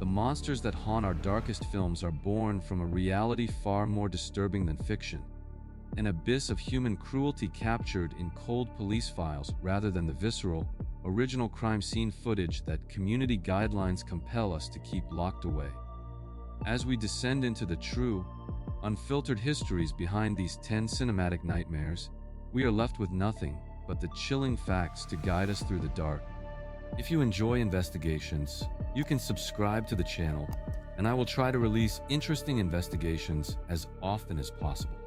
The monsters that haunt our darkest films are born from a reality far more disturbing than fiction, an abyss of human cruelty captured in cold police files rather than the visceral, original crime scene footage that community guidelines compel us to keep locked away. As we descend into the true, unfiltered histories behind these 10 cinematic nightmares, we are left with nothing but the chilling facts to guide us through the dark. If you enjoy investigations, you can subscribe to the channel, and I will try to release interesting investigations as often as possible.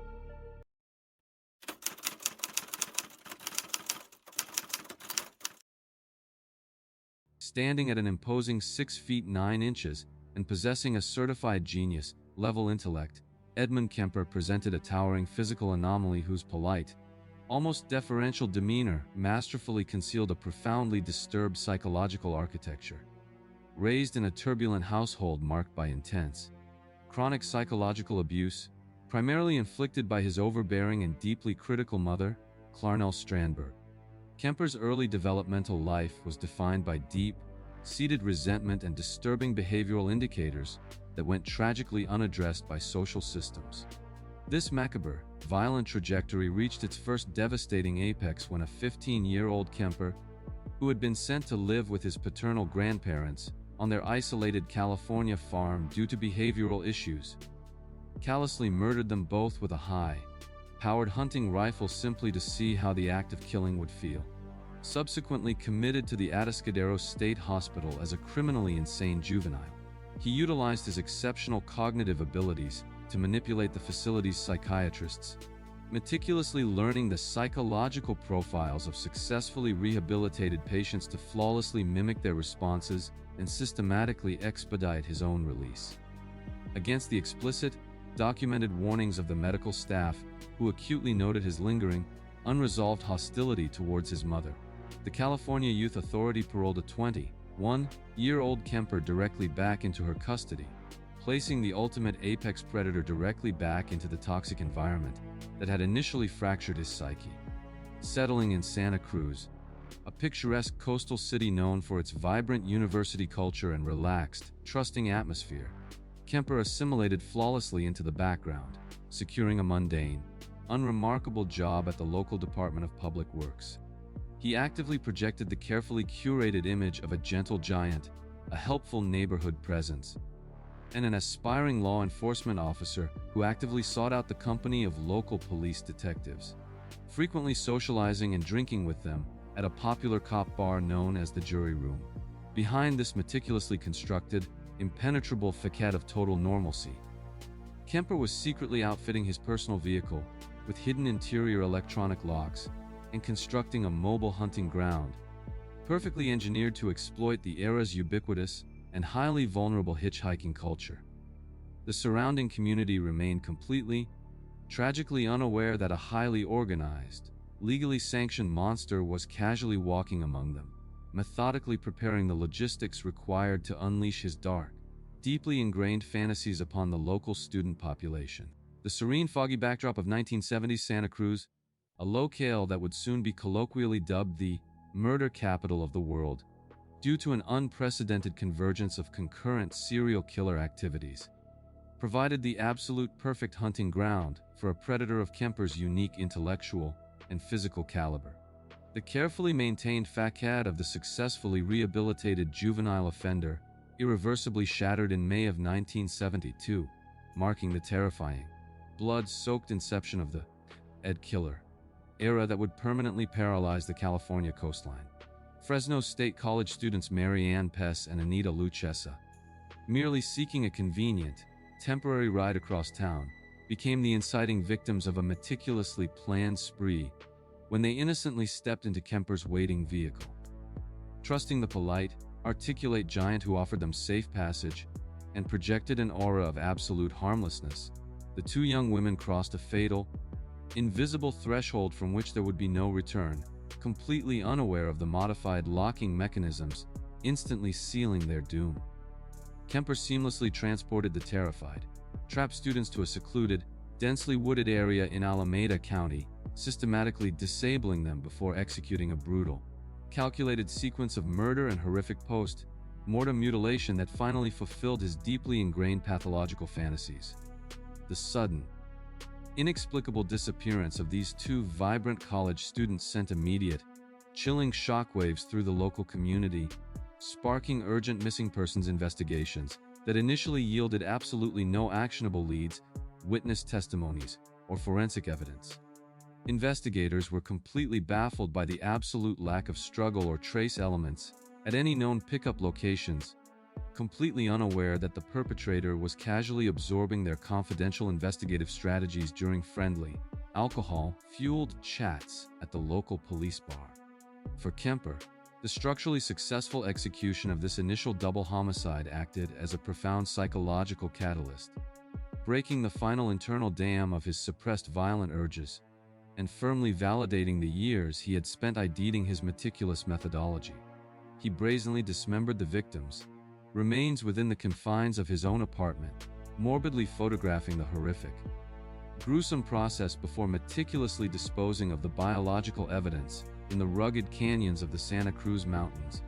Standing at an imposing 6 feet 9 inches and possessing a certified genius-level intellect, Edmund Kemper presented a towering physical anomaly whose polite, almost deferential demeanor masterfully concealed a profoundly disturbed psychological architecture. Raised in a turbulent household marked by intense, chronic psychological abuse, primarily inflicted by his overbearing and deeply critical mother, Clarnell Strandberg, Kemper's early developmental life was defined by deep-seated resentment and disturbing behavioral indicators that went tragically unaddressed by social systems. This macabre, violent trajectory reached its first devastating apex when a 15-year-old Kemper, who had been sent to live with his paternal grandparents on their isolated California farm due to behavioral issues, callously murdered them both with a high-powered hunting rifle simply to see how the act of killing would feel. Subsequently committed to the Atascadero State Hospital as a criminally insane juvenile, he utilized his exceptional cognitive abilities to manipulate the facility's psychiatrists, meticulously learning the psychological profiles of successfully rehabilitated patients to flawlessly mimic their responses and systematically expedite his own release. Against the explicit, documented warnings of the medical staff, who acutely noted his lingering, unresolved hostility towards his mother, the California Youth Authority paroled a 21-year-old Kemper directly back into her custody, placing the ultimate apex predator directly back into the toxic environment that had initially fractured his psyche. Settling in Santa Cruz, a picturesque coastal city known for its vibrant university culture and relaxed, trusting atmosphere, Kemper assimilated flawlessly into the background, securing a mundane, unremarkable job at the local Department of Public Works. He actively projected the carefully curated image of a gentle giant, a helpful neighborhood presence, and an aspiring law enforcement officer who actively sought out the company of local police detectives, frequently socializing and drinking with them at a popular cop bar known as the Jury Room. Behind this meticulously constructed, impenetrable facade of total normalcy, Kemper was secretly outfitting his personal vehicle with hidden interior electronic locks and constructing a mobile hunting ground, perfectly engineered to exploit the era's ubiquitous and highly vulnerable hitchhiking culture. The surrounding community remained completely, tragically unaware that a highly organized, legally sanctioned monster was casually walking among them, methodically preparing the logistics required to unleash his dark, deeply ingrained fantasies upon the local student population. The serene, foggy backdrop of 1970s Santa Cruz, a locale that would soon be colloquially dubbed the murder capital of the world, due to an unprecedented convergence of concurrent serial killer activities, provided the absolute perfect hunting ground for a predator of Kemper's unique intellectual and physical caliber. The carefully maintained facade of the successfully rehabilitated juvenile offender irreversibly shattered in May of 1972, marking the terrifying, blood-soaked inception of the Ed Killer era that would permanently paralyze the California coastline. Fresno State College students Mary Ann Pess and Anita Luchessa, merely seeking a convenient, temporary ride across town, became the inciting victims of a meticulously planned spree when they innocently stepped into Kemper's waiting vehicle. Trusting the polite, articulate giant who offered them safe passage and projected an aura of absolute harmlessness, the two young women crossed a fatal, invisible threshold from which there would be no return, completely unaware of the modified locking mechanisms instantly sealing their doom. Kemper seamlessly transported the terrified, trapped students to a secluded, densely wooded area in Alameda County, systematically disabling them before executing a brutal, calculated sequence of murder and horrific mortem mutilation that finally fulfilled his deeply ingrained pathological fantasies. The sudden, inexplicable disappearance of these two vibrant college students sent immediate, chilling shockwaves through the local community, sparking urgent missing persons investigations that initially yielded absolutely no actionable leads, witness testimonies, or forensic evidence. Investigators were completely baffled by the absolute lack of struggle or trace elements at any known pickup locations, completely unaware that the perpetrator was casually absorbing their confidential investigative strategies during friendly, alcohol-fueled chats at the local police bar. For Kemper, the structurally successful execution of this initial double homicide acted as a profound psychological catalyst, breaking the final internal dam of his suppressed violent urges, and firmly validating the years he had spent ideating his meticulous methodology. He brazenly dismembered the victims, remains within the confines of his own apartment, morbidly photographing the horrific, gruesome process before meticulously disposing of the biological evidence in the rugged canyons of the Santa Cruz Mountains,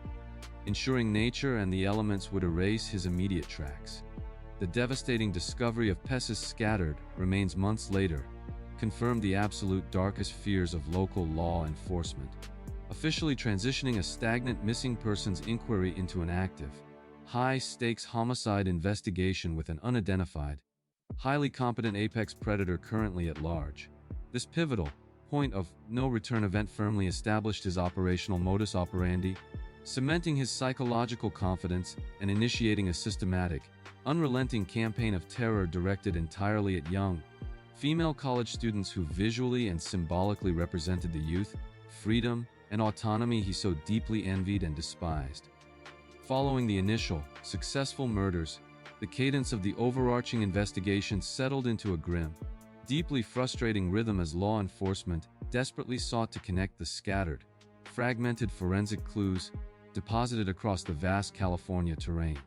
ensuring nature and the elements would erase his immediate tracks. The devastating discovery of Pes's scattered remains months later confirmed the absolute darkest fears of local law enforcement, officially transitioning a stagnant missing persons inquiry into an active, high-stakes homicide investigation with an unidentified, highly competent apex predator currently at large. This pivotal point of no return event firmly established his operational modus operandi, cementing his psychological confidence and initiating a systematic, unrelenting campaign of terror directed entirely at young, female college students who visually and symbolically represented the youth, freedom, and autonomy he so deeply envied and despised. Following the initial, successful murders, the cadence of the overarching investigation settled into a grim, deeply frustrating rhythm as law enforcement desperately sought to connect the scattered, fragmented forensic clues deposited across the vast California terrain.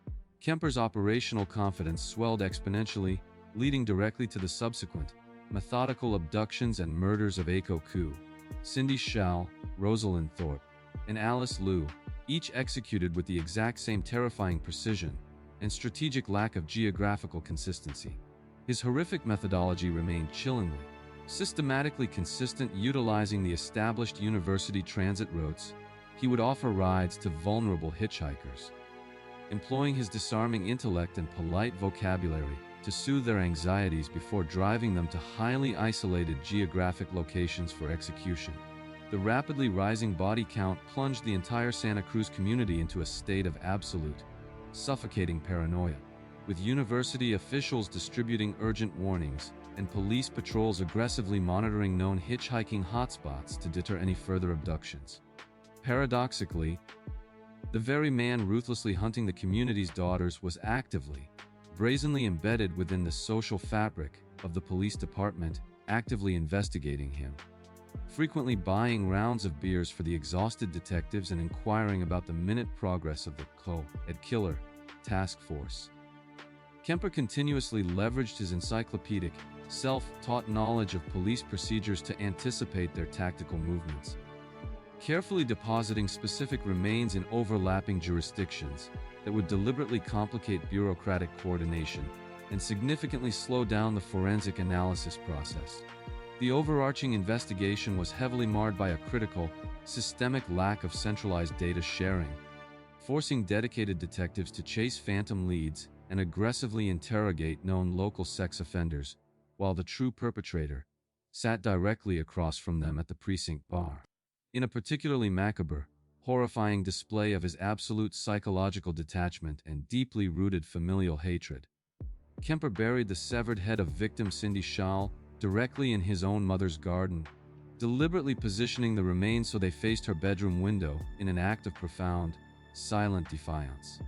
Kemper's operational confidence swelled exponentially, leading directly to the subsequent, methodical abductions and murders of Aiko Koo, Cindy Schall, Rosalind Thorpe, and Alice Liu, each executed with the exact same terrifying precision and strategic lack of geographical consistency. His horrific methodology remained chillingly, systematically consistent, utilizing the established university transit routes. He would offer rides to vulnerable hitchhikers, employing his disarming intellect and polite vocabulary to soothe their anxieties before driving them to highly isolated geographic locations for execution. The rapidly rising body count plunged the entire Santa Cruz community into a state of absolute, suffocating paranoia, with university officials distributing urgent warnings and police patrols aggressively monitoring known hitchhiking hotspots to deter any further abductions. Paradoxically, the very man ruthlessly hunting the community's daughters was actively, brazenly embedded within the social fabric of the police department, actively investigating him, frequently buying rounds of beers for the exhausted detectives and inquiring about the minute progress of the co-ed killer task force. Kemper continuously leveraged his encyclopedic, self-taught knowledge of police procedures to anticipate their tactical movements, carefully depositing specific remains in overlapping jurisdictions that would deliberately complicate bureaucratic coordination and significantly slow down the forensic analysis process. The overarching investigation was heavily marred by a critical, systemic lack of centralized data sharing, forcing dedicated detectives to chase phantom leads and aggressively interrogate known local sex offenders, while the true perpetrator sat directly across from them at the precinct bar. In a particularly macabre, horrifying display of his absolute psychological detachment and deeply rooted familial hatred, Kemper buried the severed head of victim Cindy Schall directly in his own mother's garden, deliberately positioning the remains so they faced her bedroom window in an act of profound, silent defiance.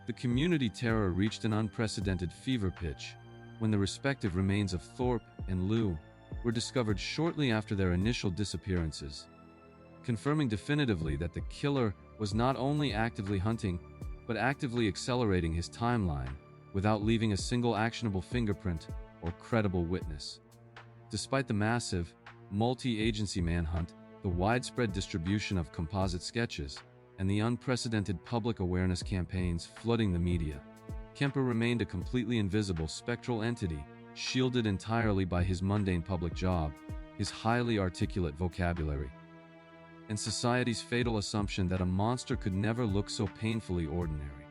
The community terror reached an unprecedented fever pitch when the respective remains of Thorpe and Liu were discovered shortly after their initial disappearances, confirming definitively that the killer was not only actively hunting, but actively accelerating his timeline without leaving a single actionable fingerprint or credible witness. Despite the massive, multi-agency manhunt, the widespread distribution of composite sketches, and the unprecedented public awareness campaigns flooding the media, Kemper remained a completely invisible spectral entity, shielded entirely by his mundane public job, his highly articulate vocabulary, and society's fatal assumption that a monster could never look so painfully ordinary.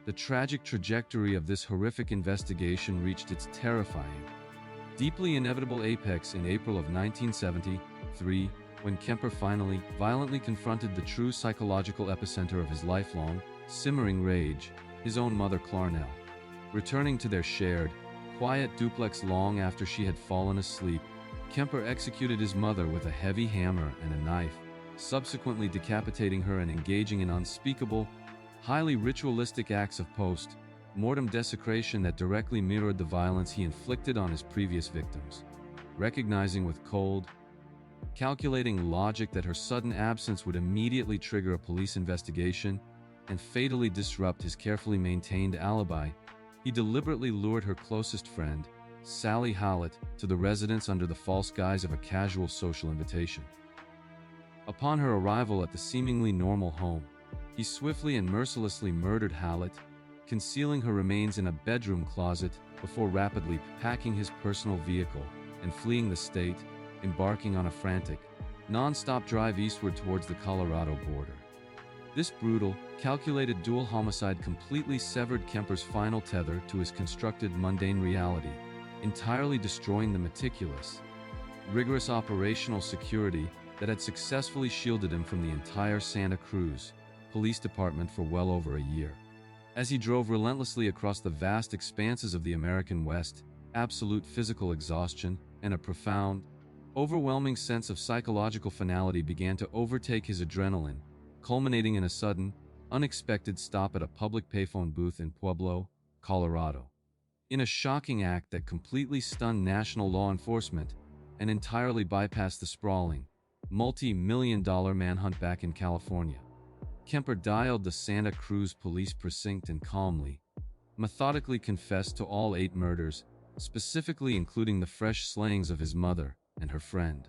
The tragic trajectory of this horrific investigation reached its terrifying, deeply inevitable apex in April of 1973, when Kemper finally, violently confronted the true psychological epicenter of his lifelong, simmering rage, his own mother Clarnell. Returning to their shared, quiet duplex long after she had fallen asleep, Kemper executed his mother with a heavy hammer and a knife, subsequently decapitating her and engaging in unspeakable, highly ritualistic acts of post-mortem desecration that directly mirrored the violence he inflicted on his previous victims. Recognizing with cold, calculating logic that her sudden absence would immediately trigger a police investigation and fatally disrupt his carefully maintained alibi, he deliberately lured her closest friend, Sally Hallett, to the residence under the false guise of a casual social invitation. Upon her arrival at the seemingly normal home, he swiftly and mercilessly murdered Hallett, concealing her remains in a bedroom closet before rapidly packing his personal vehicle and fleeing the state, embarking on a frantic, non-stop drive eastward towards the Colorado border. This brutal, calculated dual homicide completely severed Kemper's final tether to his constructed mundane reality, entirely destroying the meticulous, rigorous operational security that had successfully shielded him from the entire Santa Cruz Police Department for well over a year. As he drove relentlessly across the vast expanses of the American West, absolute physical exhaustion and a profound, overwhelming sense of psychological finality began to overtake his adrenaline, culminating in a sudden, unexpected stop at a public payphone booth in Pueblo, Colorado. In a shocking act that completely stunned national law enforcement and entirely bypassed the sprawling, multi-million-dollar manhunt back in California, Kemper dialed the Santa Cruz Police Precinct and calmly, methodically confessed to all 8 murders, specifically including the fresh slayings of his mother and her friend.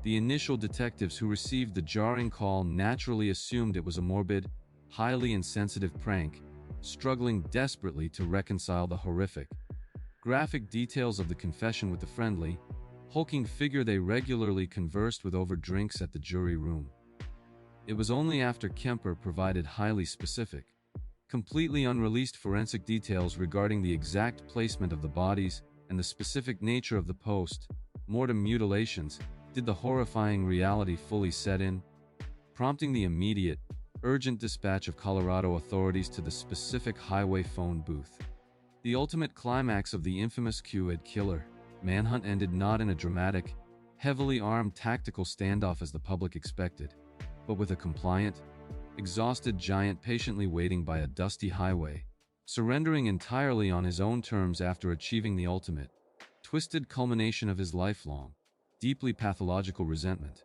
The initial detectives who received the jarring call naturally assumed it was a morbid, highly insensitive prank, struggling desperately to reconcile the horrific, graphic details of the confession with the friendly, hulking figure they regularly conversed with over drinks at the jury room. It was only after Kemper provided highly specific, completely unreleased forensic details regarding the exact placement of the bodies and the specific nature of the post-mortem mutilations did the horrifying reality fully set in, prompting the immediate, urgent dispatch of Colorado authorities to the specific highway phone booth. The ultimate climax of the infamous co-ed killer manhunt ended not in a dramatic, heavily armed tactical standoff as the public expected, but with a compliant, exhausted giant patiently waiting by a dusty highway, surrendering entirely on his own terms after achieving the ultimate, twisted culmination of his lifelong, deeply pathological resentment.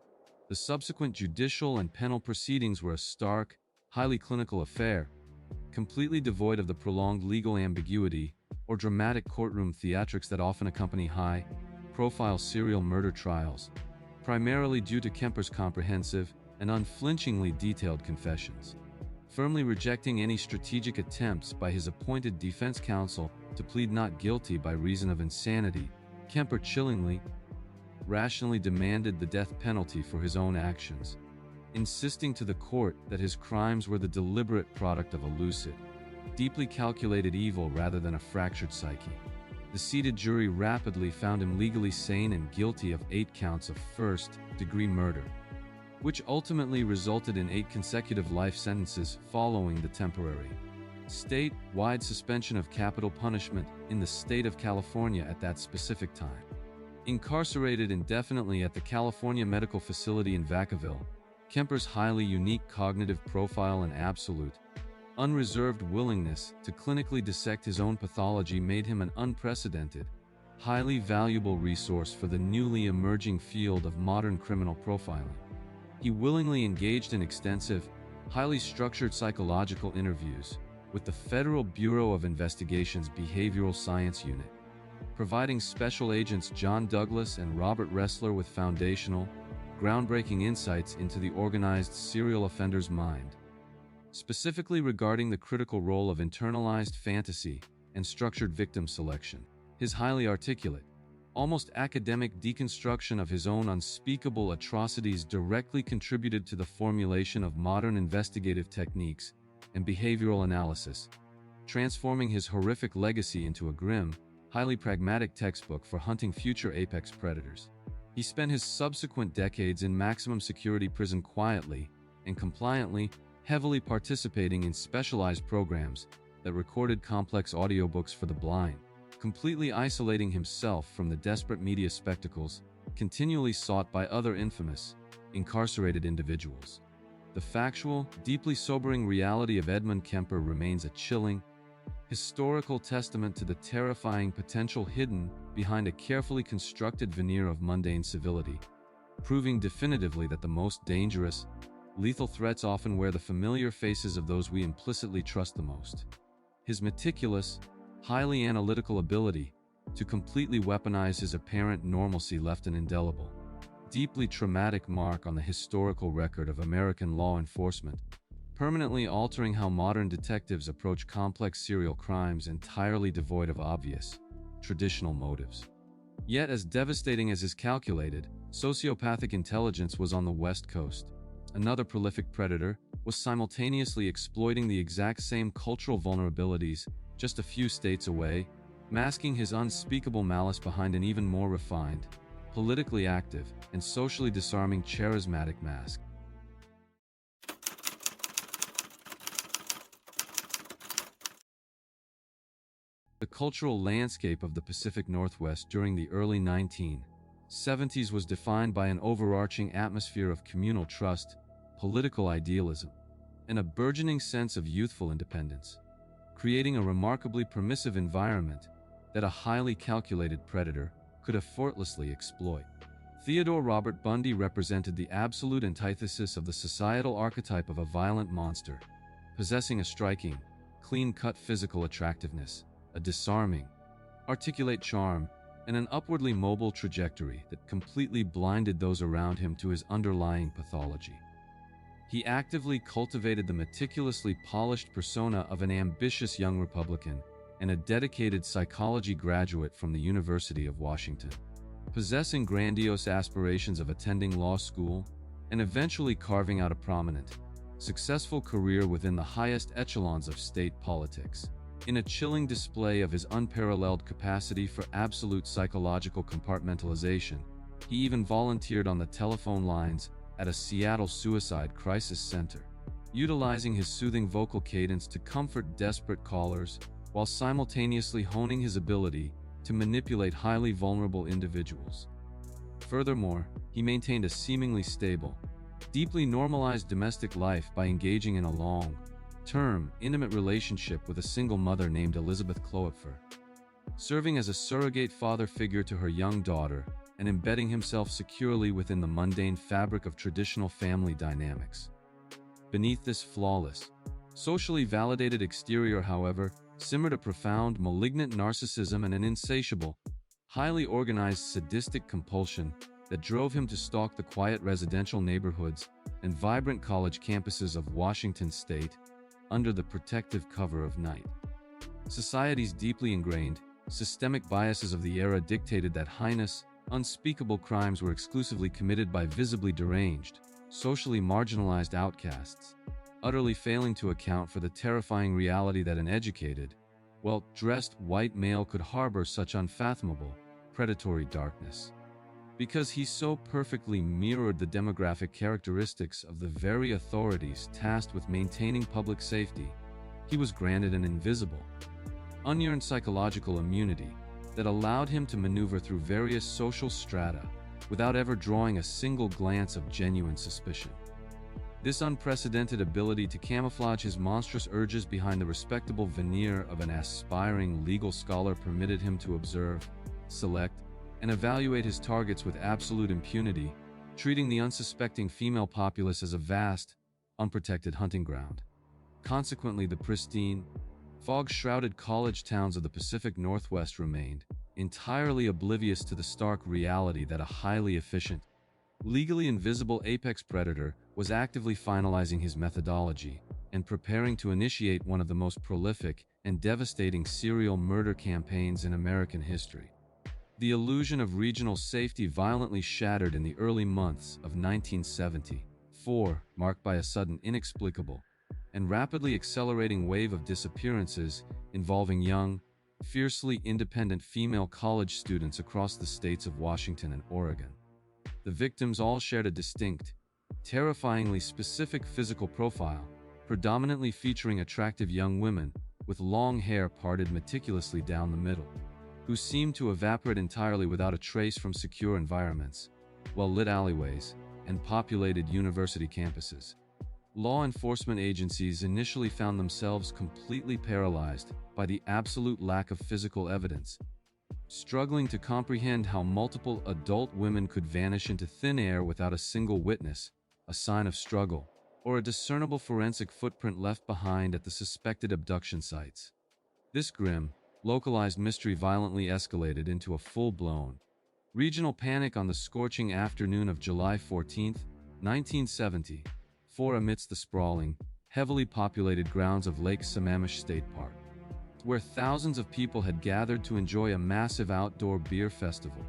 The subsequent judicial and penal proceedings were a stark, highly clinical affair, completely devoid of the prolonged legal ambiguity or dramatic courtroom theatrics that often accompany high-profile serial murder trials, primarily due to Kemper's comprehensive and unflinchingly detailed confessions. Firmly rejecting any strategic attempts by his appointed defense counsel to plead not guilty by reason of insanity, Kemper chillingly, rationally demanded the death penalty for his own actions, insisting to the court that his crimes were the deliberate product of a lucid, deeply calculated evil rather than a fractured psyche. The seated jury rapidly found him legally sane and guilty of 8 counts of first-degree murder, which ultimately resulted in 8 consecutive life sentences following the temporary, state-wide suspension of capital punishment in the state of California at that specific time. Incarcerated indefinitely at the California Medical Facility in Vacaville, Kemper's highly unique cognitive profile and absolute, unreserved willingness to clinically dissect his own pathology made him an unprecedented, highly valuable resource for the newly emerging field of modern criminal profiling. He willingly engaged in extensive, highly structured psychological interviews with the Federal Bureau of Investigation's Behavioral Science Unit, providing Special Agents John Douglas and Robert Ressler with foundational, groundbreaking insights into the organized serial offender's mind, specifically regarding the critical role of internalized fantasy and structured victim selection. His highly articulate, almost academic deconstruction of his own unspeakable atrocities directly contributed to the formulation of modern investigative techniques and behavioral analysis, transforming his horrific legacy into a grim, highly pragmatic textbook for hunting future apex predators. He spent his subsequent decades in maximum security prison quietly and compliantly, heavily participating in specialized programs that recorded complex audiobooks for the blind, completely isolating himself from the desperate media spectacles continually sought by other infamous, incarcerated individuals. The factual, deeply sobering reality of Edmund Kemper remains a chilling, historical testament to the terrifying potential hidden behind a carefully constructed veneer of mundane civility, proving definitively that the most dangerous, lethal threats often wear the familiar faces of those we implicitly trust the most. His meticulous, highly analytical ability to completely weaponize his apparent normalcy left an indelible, deeply traumatic mark on the historical record of American law enforcement, permanently altering how modern detectives approach complex serial crimes entirely devoid of obvious, traditional motives. Yet as devastating as his calculated, sociopathic intelligence was on the West Coast, another prolific predator was simultaneously exploiting the exact same cultural vulnerabilities just a few states away, masking his unspeakable malice behind an even more refined, politically active, and socially disarming charismatic mask. The cultural landscape of the Pacific Northwest during the early 1970s was defined by an overarching atmosphere of communal trust, political idealism, and a burgeoning sense of youthful independence, creating a remarkably permissive environment that a highly calculated predator could effortlessly exploit. Theodore Robert Bundy represented the absolute antithesis of the societal archetype of a violent monster, possessing a striking, clean-cut physical attractiveness, a disarming, articulate charm, and an upwardly mobile trajectory that completely blinded those around him to his underlying pathology. He actively cultivated the meticulously polished persona of an ambitious young Republican and a dedicated psychology graduate from the University of Washington. Possessing grandiose aspirations of attending law school and eventually carving out a prominent, successful career within the highest echelons of state politics. In a chilling display of his unparalleled capacity for absolute psychological compartmentalization, he even volunteered on the telephone lines at a Seattle suicide crisis center, utilizing his soothing vocal cadence to comfort desperate callers while simultaneously honing his ability to manipulate highly vulnerable individuals. Furthermore, he maintained a seemingly stable, deeply normalized domestic life by engaging in a long-term, intimate relationship with a single mother named Elizabeth Cloepfer, serving as a surrogate father figure to her young daughter and embedding himself securely within the mundane fabric of traditional family dynamics. Beneath this flawless, socially validated exterior, however, simmered a profound, malignant narcissism and an insatiable, highly organized sadistic compulsion that drove him to stalk the quiet residential neighborhoods and vibrant college campuses of Washington state under the protective cover of night. Society's deeply ingrained, systemic biases of the era dictated that heinous, unspeakable crimes were exclusively committed by visibly deranged, socially marginalized outcasts, utterly failing to account for the terrifying reality that an educated, well-dressed white male could harbor such unfathomable, predatory darkness. Because he so perfectly mirrored the demographic characteristics of the very authorities tasked with maintaining public safety, he was granted an invisible, unearned psychological immunity that allowed him to maneuver through various social strata without ever drawing a single glance of genuine suspicion. This unprecedented ability to camouflage his monstrous urges behind the respectable veneer of an aspiring legal scholar permitted him to observe, select, and evaluate his targets with absolute impunity, treating the unsuspecting female populace as a vast, unprotected hunting ground. Consequently, the pristine, fog-shrouded college towns of the Pacific Northwest remained entirely oblivious to the stark reality that a highly efficient, legally invisible apex predator was actively finalizing his methodology and preparing to initiate one of the most prolific and devastating serial murder campaigns in American history. The illusion of regional safety violently shattered in the early months of 1974, marked by a sudden, inexplicable, and rapidly accelerating wave of disappearances involving young, fiercely independent female college students across the states of Washington and Oregon. The victims all shared a distinct, terrifyingly specific physical profile, predominantly featuring attractive young women with long hair parted meticulously down the middle, who seemed to evaporate entirely without a trace from secure environments, well-lit alleyways, and populated university campuses. Law enforcement agencies initially found themselves completely paralyzed by the absolute lack of physical evidence, struggling to comprehend how multiple adult women could vanish into thin air without a single witness, a sign of struggle, or a discernible forensic footprint left behind at the suspected abduction sites. This grim, localized mystery violently escalated into a full-blown, regional panic on the scorching afternoon of July 14, 1974, amidst the sprawling, heavily populated grounds of Lake Sammamish State Park, where thousands of people had gathered to enjoy a massive outdoor beer festival.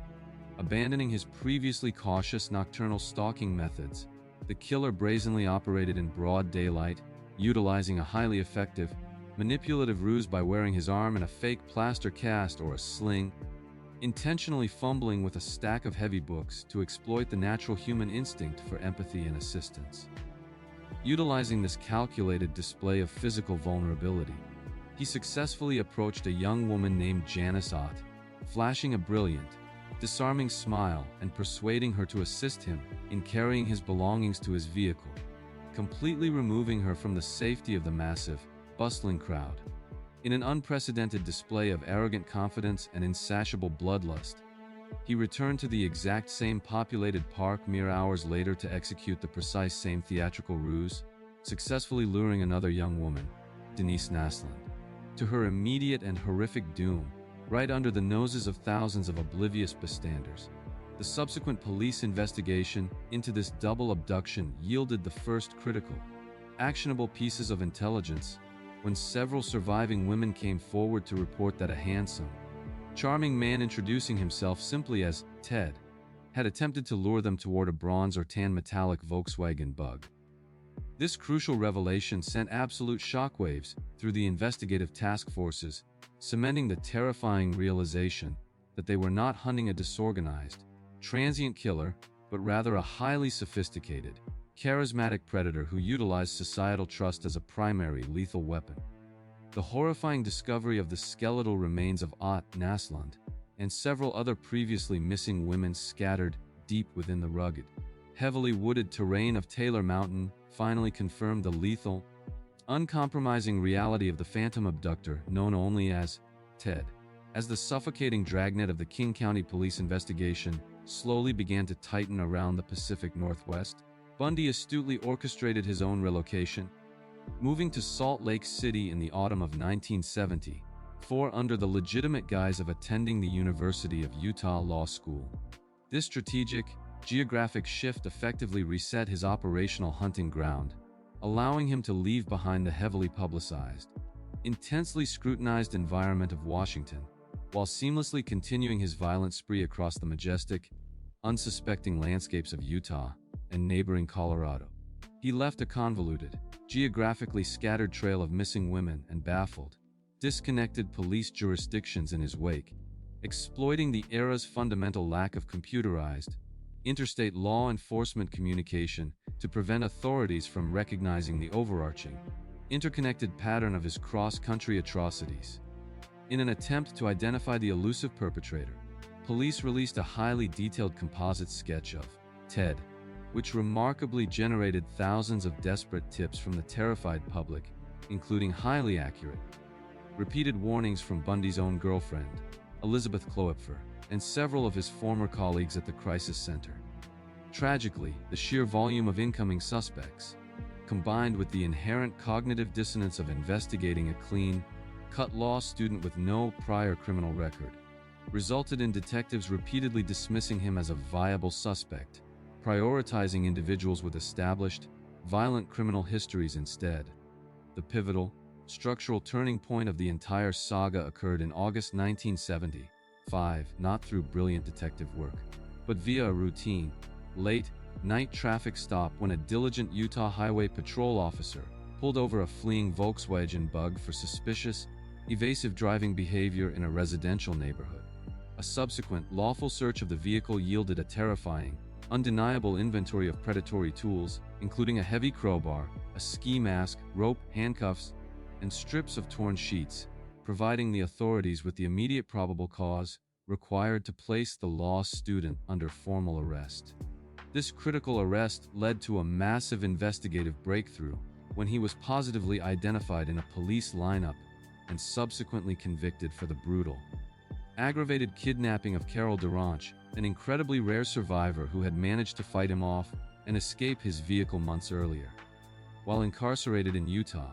Abandoning his previously cautious nocturnal stalking methods, the killer brazenly operated in broad daylight, utilizing a highly effective, manipulative ruse by wearing his arm in a fake plaster cast or a sling, intentionally fumbling with a stack of heavy books to exploit the natural human instinct for empathy and assistance. Utilizing this calculated display of physical vulnerability, he successfully approached a young woman named Janice Ott, flashing a brilliant, disarming smile and persuading her to assist him in carrying his belongings to his vehicle, completely removing her from the safety of the massive, bustling crowd. In an unprecedented display of arrogant confidence and insatiable bloodlust, he returned to the exact same populated park mere hours later to execute the precise same theatrical ruse, successfully luring another young woman, Denise Naslund, to her immediate and horrific doom, right under the noses of thousands of oblivious bystanders. The subsequent police investigation into this double abduction yielded the first critical, actionable pieces of intelligence when several surviving women came forward to report that a handsome, charming man introducing himself simply as Ted had attempted to lure them toward a bronze or tan metallic Volkswagen Bug. This crucial revelation sent absolute shockwaves through the investigative task forces, cementing the terrifying realization that they were not hunting a disorganized, transient killer, but rather a highly sophisticated, charismatic predator who utilized societal trust as a primary lethal weapon. The horrifying discovery of the skeletal remains of Ott Naslund and several other previously missing women scattered deep within the rugged, heavily wooded terrain of Taylor Mountain finally confirmed the lethal, uncompromising reality of the phantom abductor known only as Ted. As the suffocating dragnet of the King County Police investigation slowly began to tighten around the Pacific Northwest, Bundy astutely orchestrated his own relocation, moving to Salt Lake City in the autumn of 1974 under the legitimate guise of attending the University of Utah Law School. This strategic, geographic shift effectively reset his operational hunting ground, allowing him to leave behind the heavily publicized, intensely scrutinized environment of Washington, while seamlessly continuing his violent spree across the majestic, unsuspecting landscapes of Utah and neighboring Colorado. He left a convoluted, geographically scattered trail of missing women and baffled, disconnected police jurisdictions in his wake, exploiting the era's fundamental lack of computerized, interstate law enforcement communication to prevent authorities from recognizing the overarching, interconnected pattern of his cross-country atrocities. In an attempt to identify the elusive perpetrator, police released a highly detailed composite sketch of Ted, which remarkably generated thousands of desperate tips from the terrified public, including highly accurate, repeated warnings from Bundy's own girlfriend, Elizabeth Kloepfer, and several of his former colleagues at the crisis center. Tragically, the sheer volume of incoming suspects, combined with the inherent cognitive dissonance of investigating a clean-cut law student with no prior criminal record, resulted in detectives repeatedly dismissing him as a viable suspect, prioritizing individuals with established, violent criminal histories instead. The pivotal, structural turning point of the entire saga occurred in August 1975, not through brilliant detective work, but via a routine, late-night traffic stop when a diligent Utah Highway Patrol officer pulled over a fleeing Volkswagen Bug for suspicious, evasive driving behavior in a residential neighborhood. A subsequent, lawful search of the vehicle yielded a terrifying, undeniable inventory of predatory tools, including a heavy crowbar, a ski mask, rope, handcuffs, and strips of torn sheets, providing the authorities with the immediate probable cause required to place the law student under formal arrest. This critical arrest led to a massive investigative breakthrough when he was positively identified in a police lineup and subsequently convicted for the brutal, aggravated kidnapping of Carol DeRanche, an incredibly rare survivor who had managed to fight him off and escape his vehicle months earlier. While incarcerated in Utah,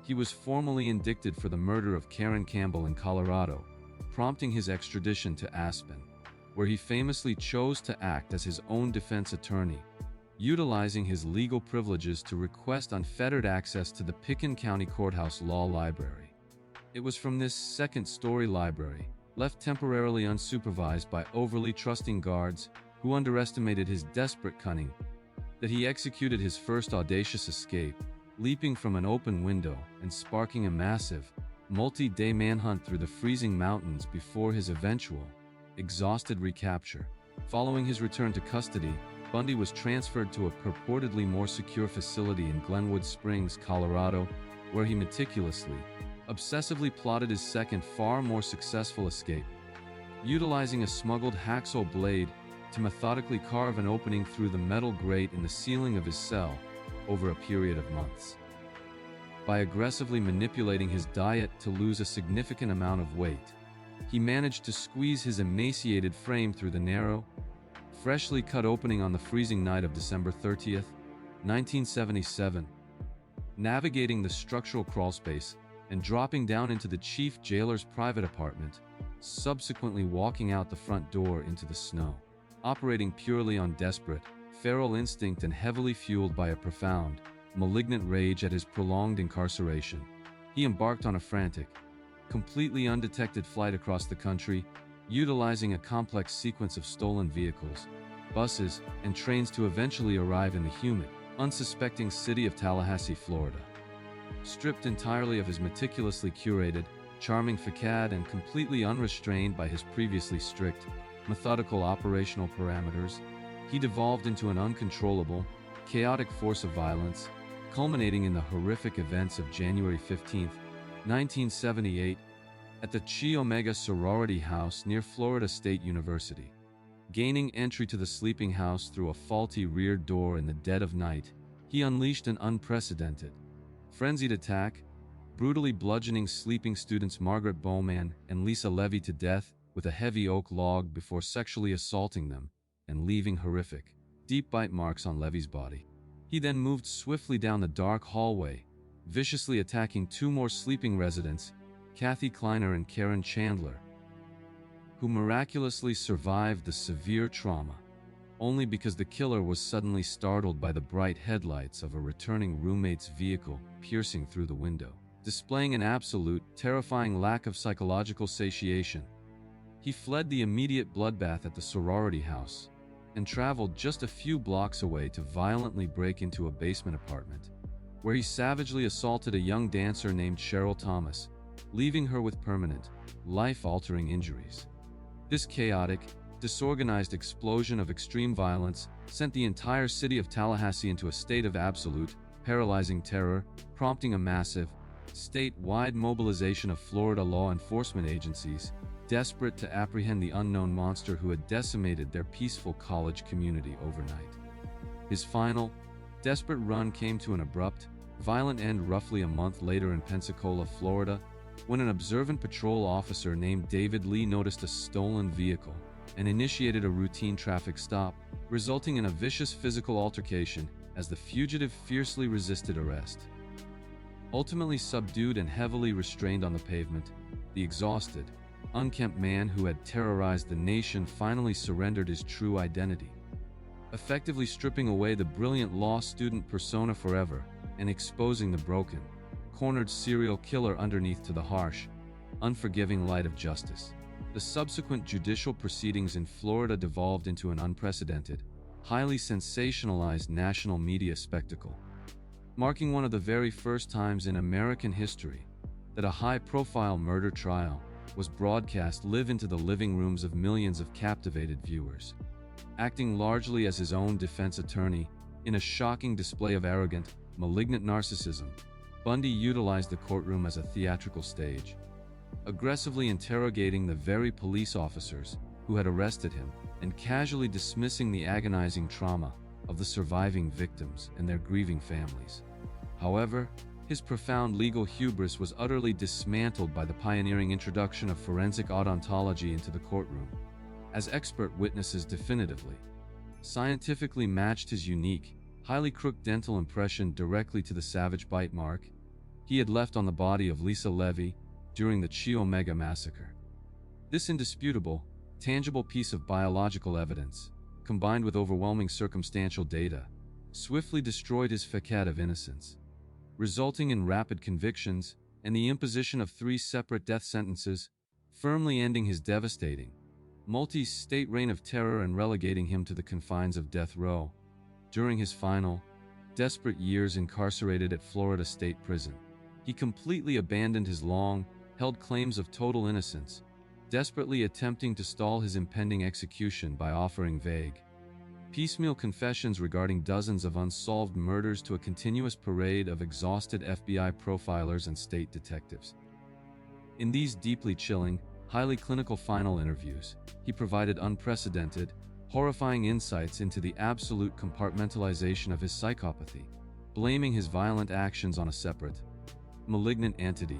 he was formally indicted for the murder of Karen Campbell in Colorado, prompting his extradition to Aspen, where he famously chose to act as his own defense attorney, utilizing his legal privileges to request unfettered access to the Picken County Courthouse Law Library. It was from this second-story library, left temporarily unsupervised by overly trusting guards who underestimated his desperate cunning, that he executed his first audacious escape, leaping from an open window and sparking a massive, multi-day manhunt through the freezing mountains before his eventual, exhausted recapture. Following his return to custody, Bundy was transferred to a purportedly more secure facility in Glenwood Springs, Colorado, where he meticulously, obsessively plotted his second, far more successful escape, utilizing a smuggled hacksaw blade to methodically carve an opening through the metal grate in the ceiling of his cell over a period of months. By aggressively manipulating his diet to lose a significant amount of weight, he managed to squeeze his emaciated frame through the narrow, freshly cut opening on the freezing night of December 30th, 1977, navigating the structural crawlspace and dropping down into the chief jailer's private apartment, subsequently walking out the front door into the snow. Operating purely on desperate, feral instinct and heavily fueled by a profound, malignant rage at his prolonged incarceration, he embarked on a frantic, completely undetected flight across the country, utilizing a complex sequence of stolen vehicles, buses, and trains to eventually arrive in the humid, unsuspecting city of Tallahassee, Florida. Stripped entirely of his meticulously curated, charming facade and completely unrestrained by his previously strict, methodical operational parameters, he devolved into an uncontrollable, chaotic force of violence, culminating in the horrific events of January 15, 1978, at the Chi Omega sorority house near Florida State University. Gaining entry to the sleeping house through a faulty rear door in the dead of night, he unleashed an unprecedented, frenzied attack, brutally bludgeoning sleeping students Margaret Bowman and Lisa Levy to death with a heavy oak log before sexually assaulting them and leaving horrific, deep bite marks on Levy's body. He then moved swiftly down the dark hallway, viciously attacking two more sleeping residents, Kathy Kleiner and Karen Chandler, who miraculously survived the severe trauma, only because the killer was suddenly startled by the bright headlights of a returning roommate's vehicle piercing through the window. Displaying an absolute, terrifying lack of psychological satiation, he fled the immediate bloodbath at the sorority house and traveled just a few blocks away to violently break into a basement apartment, where he savagely assaulted a young dancer named Cheryl Thomas, leaving her with permanent, life-altering injuries. This chaotic, disorganized explosion of extreme violence sent the entire city of Tallahassee into a state of absolute, paralyzing terror, prompting a massive, statewide mobilization of Florida law enforcement agencies, desperate to apprehend the unknown monster who had decimated their peaceful college community overnight. His final, desperate run came to an abrupt, violent end roughly a month later in Pensacola, Florida, when an observant patrol officer named David Lee noticed a stolen vehicle and initiated a routine traffic stop, resulting in a vicious physical altercation as the fugitive fiercely resisted arrest. Ultimately subdued and heavily restrained on the pavement, the exhausted, unkempt man who had terrorized the nation finally surrendered his true identity, effectively stripping away the brilliant law student persona forever and exposing the broken, cornered serial killer underneath to the harsh, unforgiving light of justice. The subsequent judicial proceedings in Florida devolved into an unprecedented, highly sensationalized national media spectacle, marking one of the very first times in American history that a high-profile murder trial was broadcast live into the living rooms of millions of captivated viewers. Acting largely as his own defense attorney, in a shocking display of arrogant, malignant narcissism, Bundy utilized the courtroom as a theatrical stage, aggressively interrogating the very police officers who had arrested him and casually dismissing the agonizing trauma of the surviving victims and their grieving families. However, his profound legal hubris was utterly dismantled by the pioneering introduction of forensic odontology into the courtroom, as expert witnesses definitively, scientifically matched his unique, highly crooked dental impression directly to the savage bite mark he had left on the body of Lisa Levy during the Chi Omega massacre. This indisputable, tangible piece of biological evidence, combined with overwhelming circumstantial data, swiftly destroyed his facade of innocence, resulting in rapid convictions and the imposition of 3 separate death sentences, firmly ending his devastating, multi-state reign of terror and relegating him to the confines of death row during his final, desperate years incarcerated at Florida State Prison. He completely abandoned his long-held claims of total innocence, desperately attempting to stall his impending execution by offering vague, piecemeal confessions regarding dozens of unsolved murders to a continuous parade of exhausted FBI profilers and state detectives. In these deeply chilling, highly clinical final interviews, he provided unprecedented, horrifying insights into the absolute compartmentalization of his psychopathy, blaming his violent actions on a separate, malignant entity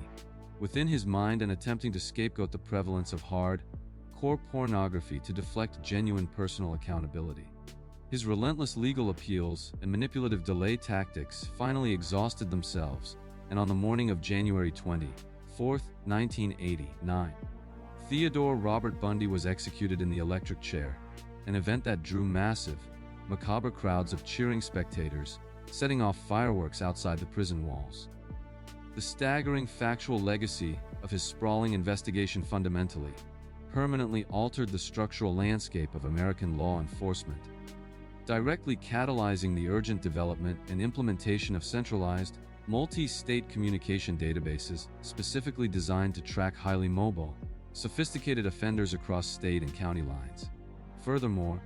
within his mind and attempting to scapegoat the prevalence of hard-core pornography to deflect genuine personal accountability. His relentless legal appeals and manipulative delay tactics finally exhausted themselves, and on the morning of January 24, 1989, Theodore Robert Bundy was executed in the electric chair, an event that drew massive, macabre crowds of cheering spectators, setting off fireworks outside the prison walls. The staggering factual legacy of his sprawling investigation fundamentally, permanently altered the structural landscape of American law enforcement, directly catalyzing the urgent development and implementation of centralized, multi-state communication databases specifically designed to track highly mobile, sophisticated offenders across state and county lines. Furthermore,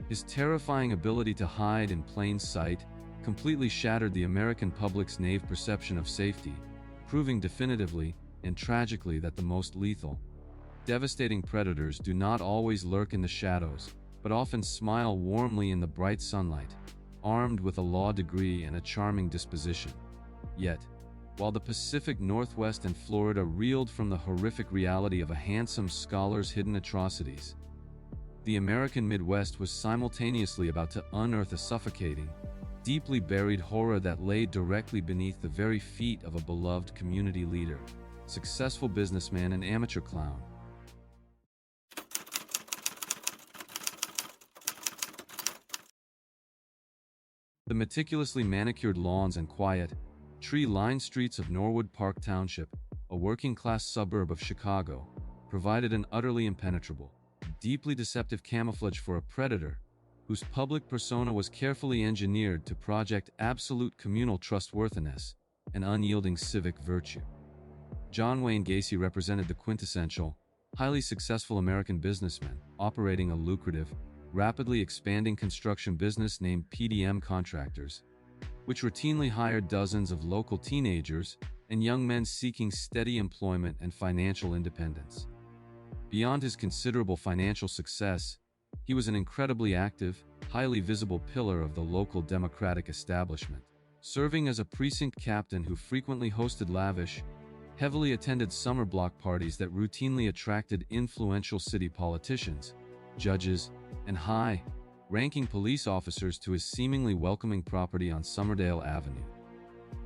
his terrifying ability to hide in plain sight completely shattered the American public's naive perception of safety, proving definitively and tragically that the most lethal, devastating predators do not always lurk in the shadows, but often smile warmly in the bright sunlight, armed with a law degree and a charming disposition. Yet, while the Pacific Northwest and Florida reeled from the horrific reality of a handsome scholar's hidden atrocities, the American Midwest was simultaneously about to unearth a suffocating, deeply buried horror that lay directly beneath the very feet of a beloved community leader, successful businessman and amateur clown. The meticulously manicured lawns and quiet, tree-lined streets of Norwood Park Township, a working-class suburb of Chicago, provided an utterly impenetrable, deeply deceptive camouflage for a predator whose public persona was carefully engineered to project absolute communal trustworthiness and unyielding civic virtue. John Wayne Gacy represented the quintessential, highly successful American businessman operating a lucrative, rapidly expanding construction business named PDM Contractors, which routinely hired dozens of local teenagers and young men seeking steady employment and financial independence. Beyond his considerable financial success, he was an incredibly active, highly visible pillar of the local Democratic establishment, serving as a precinct captain who frequently hosted lavish, heavily attended summer block parties that routinely attracted influential city politicians, judges, and high-ranking police officers to his seemingly welcoming property on Summerdale Avenue.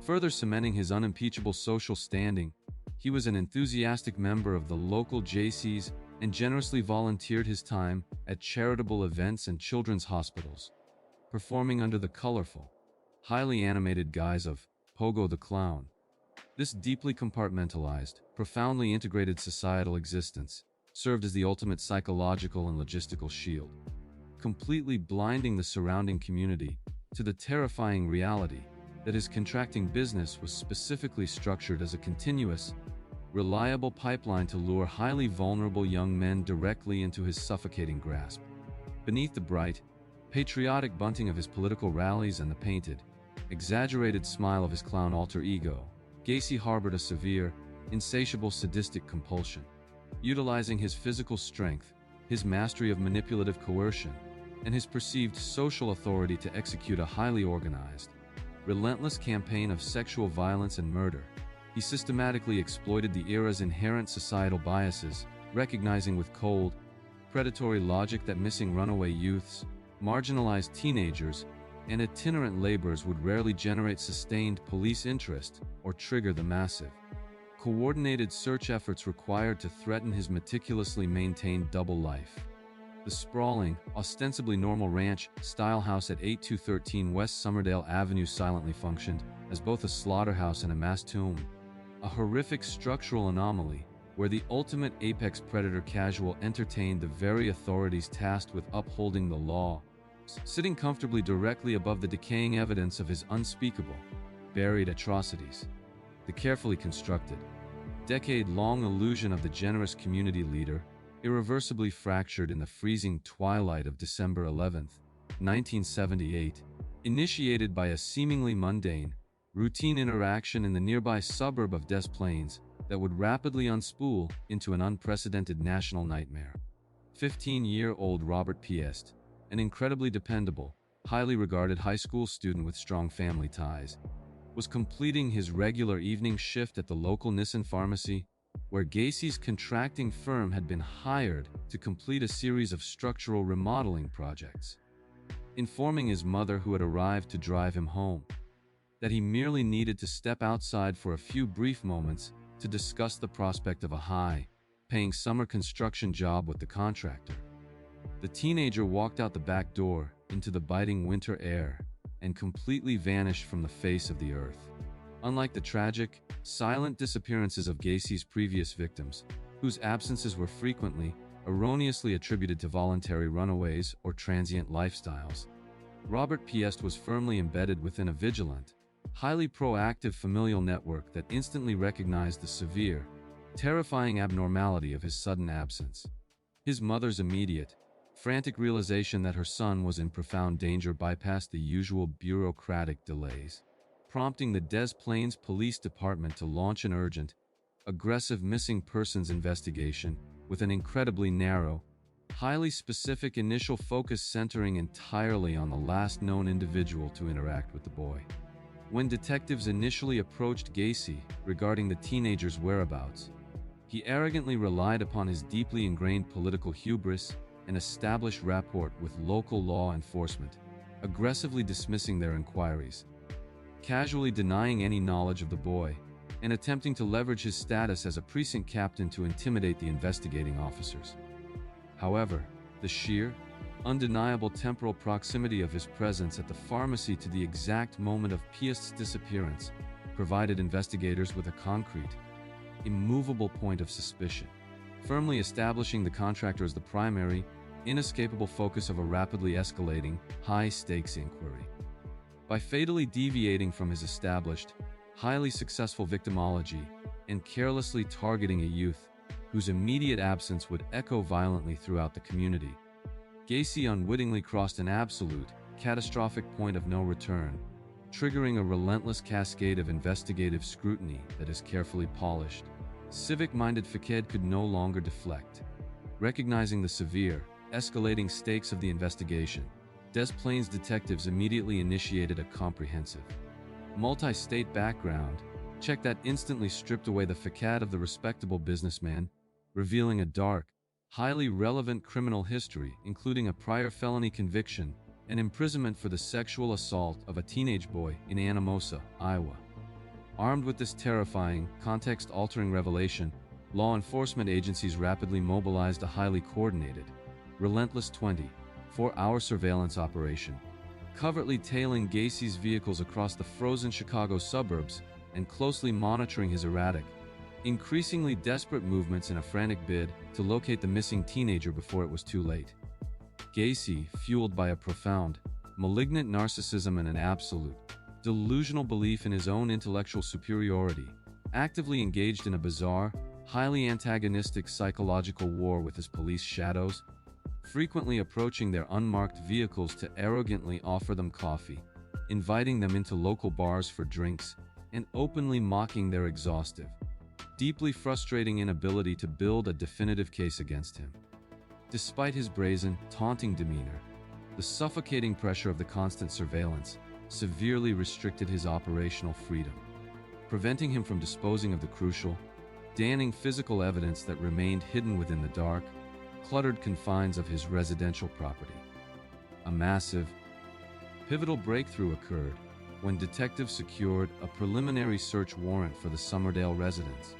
Further cementing his unimpeachable social standing, he was an enthusiastic member of the local JCs and generously volunteered his time at charitable events and children's hospitals, performing under the colorful, highly animated guise of Pogo the Clown, This deeply compartmentalized, profoundly integrated societal existence served as the ultimate psychological and logistical shield, completely blinding the surrounding community to the terrifying reality that his contracting business was specifically structured as a continuous, reliable pipeline to lure highly vulnerable young men directly into his suffocating grasp. Beneath the bright, patriotic bunting of his political rallies and the painted, exaggerated smile of his clown alter ego, Gacy harbored a severe, insatiable sadistic compulsion. Utilizing his physical strength, his mastery of manipulative coercion, and his perceived social authority to execute a highly organized, relentless campaign of sexual violence and murder, he systematically exploited the era's inherent societal biases, recognizing with cold, predatory logic that missing runaway youths, marginalized teenagers, and itinerant laborers would rarely generate sustained police interest or trigger the massive, coordinated search efforts required to threaten his meticulously maintained double life. The sprawling, ostensibly normal ranch-style house at 8213 West Somerdale Avenue silently functioned as both a slaughterhouse and a mass tomb, a horrific structural anomaly where the ultimate apex predator casual entertained the very authorities tasked with upholding the law, sitting comfortably directly above the decaying evidence of his unspeakable, buried atrocities. The carefully constructed, decade-long illusion of the generous community leader, irreversibly fractured in the freezing twilight of December 11, 1978, initiated by a seemingly mundane, routine interaction in the nearby suburb of Des Plaines that would rapidly unspool into an unprecedented national nightmare. 15-year-old Robert Piest, an incredibly dependable, highly regarded high school student with strong family ties, was completing his regular evening shift at the local Nissan pharmacy, where Gacy's contracting firm had been hired to complete a series of structural remodeling projects. Informing his mother, who had arrived to drive him home, that he merely needed to step outside for a few brief moments to discuss the prospect of a high-paying summer construction job with the contractor. The teenager walked out the back door into the biting winter air and completely vanished from the face of the earth. Unlike the tragic, silent disappearances of Gacy's previous victims, whose absences were frequently, erroneously attributed to voluntary runaways or transient lifestyles, Robert Piest was firmly embedded within a vigilant, highly proactive familial network that instantly recognized the severe, terrifying abnormality of his sudden absence. His mother's immediate, frantic realization that her son was in profound danger bypassed the usual bureaucratic delays, prompting the Des Plaines Police Department to launch an urgent, aggressive missing persons investigation with an incredibly narrow, highly specific initial focus centering entirely on the last known individual to interact with the boy. When detectives initially approached Gacy regarding the teenager's whereabouts, he arrogantly relied upon his deeply ingrained political hubris and established rapport with local law enforcement, aggressively dismissing their inquiries, casually denying any knowledge of the boy, and attempting to leverage his status as a precinct captain to intimidate the investigating officers. However, the sheer, undeniable temporal proximity of his presence at the pharmacy to the exact moment of Piest's disappearance provided investigators with a concrete, immovable point of suspicion, firmly establishing the contractor as the primary, inescapable focus of a rapidly escalating, high-stakes inquiry. By fatally deviating from his established, highly successful victimology and carelessly targeting a youth whose immediate absence would echo violently throughout the community, Gacy unwittingly crossed an absolute, catastrophic point of no return, triggering a relentless cascade of investigative scrutiny that his carefully polished, civic-minded facade could no longer deflect. Recognizing the severe, escalating stakes of the investigation, Des Plaines detectives immediately initiated a comprehensive, multi-state background check that instantly stripped away the facade of the respectable businessman, revealing a dark, highly relevant criminal history, including a prior felony conviction and imprisonment for the sexual assault of a teenage boy in Anamosa, Iowa. Armed with this terrifying, context-altering revelation, law enforcement agencies rapidly mobilized a highly coordinated, relentless 24-hour surveillance operation, covertly tailing Gacy's vehicles across the frozen Chicago suburbs and closely monitoring his erratic, increasingly desperate movements in a frantic bid to locate the missing teenager before it was too late. Gacy, fueled by a profound, malignant narcissism and an absolute, delusional belief in his own intellectual superiority, actively engaged in a bizarre, highly antagonistic psychological war with his police shadows, frequently approaching their unmarked vehicles to arrogantly offer them coffee, inviting them into local bars for drinks, and openly mocking their exhaustive, deeply frustrating inability to build a definitive case against him. Despite his brazen, taunting demeanor, the suffocating pressure of the constant surveillance severely restricted his operational freedom, preventing him from disposing of the crucial, damning physical evidence that remained hidden within the dark, cluttered confines of his residential property. A massive, pivotal breakthrough occurred when detectives secured a preliminary search warrant for the Somerdale residence,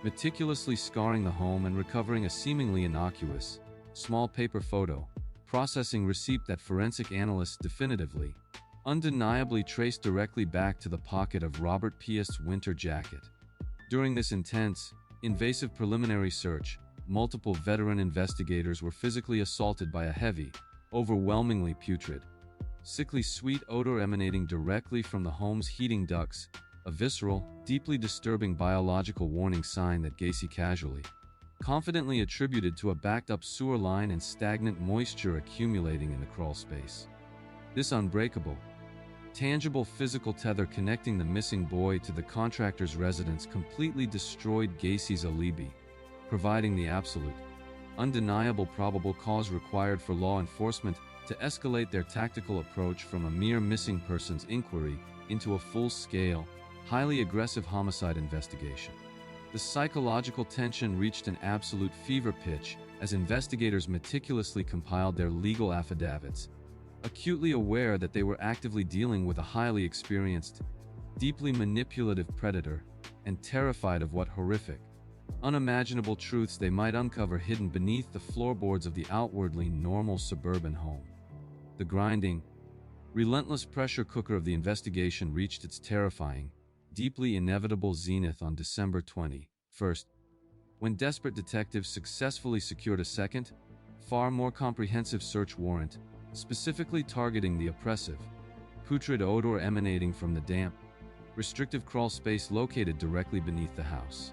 meticulously scouring the home and recovering a seemingly innocuous, small paper photo, processing receipt that forensic analysts definitively, undeniably traced directly back to the pocket of Robert Piest's winter jacket. During this intense, invasive preliminary search, multiple veteran investigators were physically assaulted by a heavy, overwhelmingly putrid, sickly sweet odor emanating directly from the home's heating ducts, a visceral, deeply disturbing biological warning sign that Gacy casually, confidently attributed to a backed-up sewer line and stagnant moisture accumulating in the crawl space. This unbreakable, tangible physical tether connecting the missing boy to the contractor's residence completely destroyed Gacy's alibi, providing the absolute, undeniable probable cause required for law enforcement to escalate their tactical approach from a mere missing persons inquiry into a full-scale, highly aggressive homicide investigation. The psychological tension reached an absolute fever pitch as investigators meticulously compiled their legal affidavits, acutely aware that they were actively dealing with a highly experienced, deeply manipulative predator, and terrified of what horrific, unimaginable truths they might uncover hidden beneath the floorboards of the outwardly normal suburban home. The grinding, relentless pressure cooker of the investigation reached its terrifying, deeply inevitable zenith on December 21st, when desperate detectives successfully secured a second, far more comprehensive search warrant, specifically targeting the oppressive, putrid odor emanating from the damp, restrictive crawl space located directly beneath the house.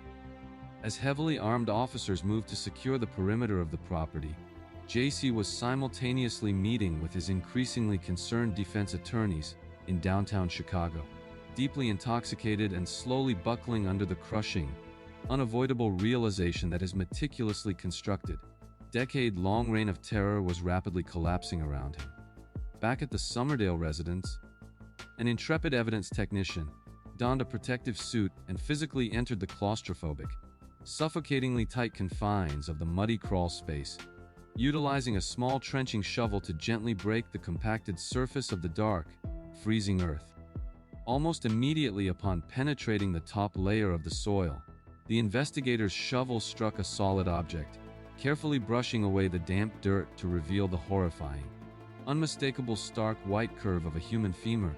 As heavily armed officers moved to secure the perimeter of the property, Gacy was simultaneously meeting with his increasingly concerned defense attorneys in downtown Chicago, deeply intoxicated and slowly buckling under the crushing, unavoidable realization that his meticulously constructed, decade-long reign of terror was rapidly collapsing around him. Back at the Somerdale residence, an intrepid evidence technician donned a protective suit and physically entered the claustrophobic, suffocatingly tight confines of the muddy crawl space, utilizing a small trenching shovel to gently break the compacted surface of the dark, freezing earth. Almost immediately upon penetrating the top layer of the soil, the investigator's shovel struck a solid object, carefully brushing away the damp dirt to reveal the horrifying, unmistakable stark white curve of a human femur,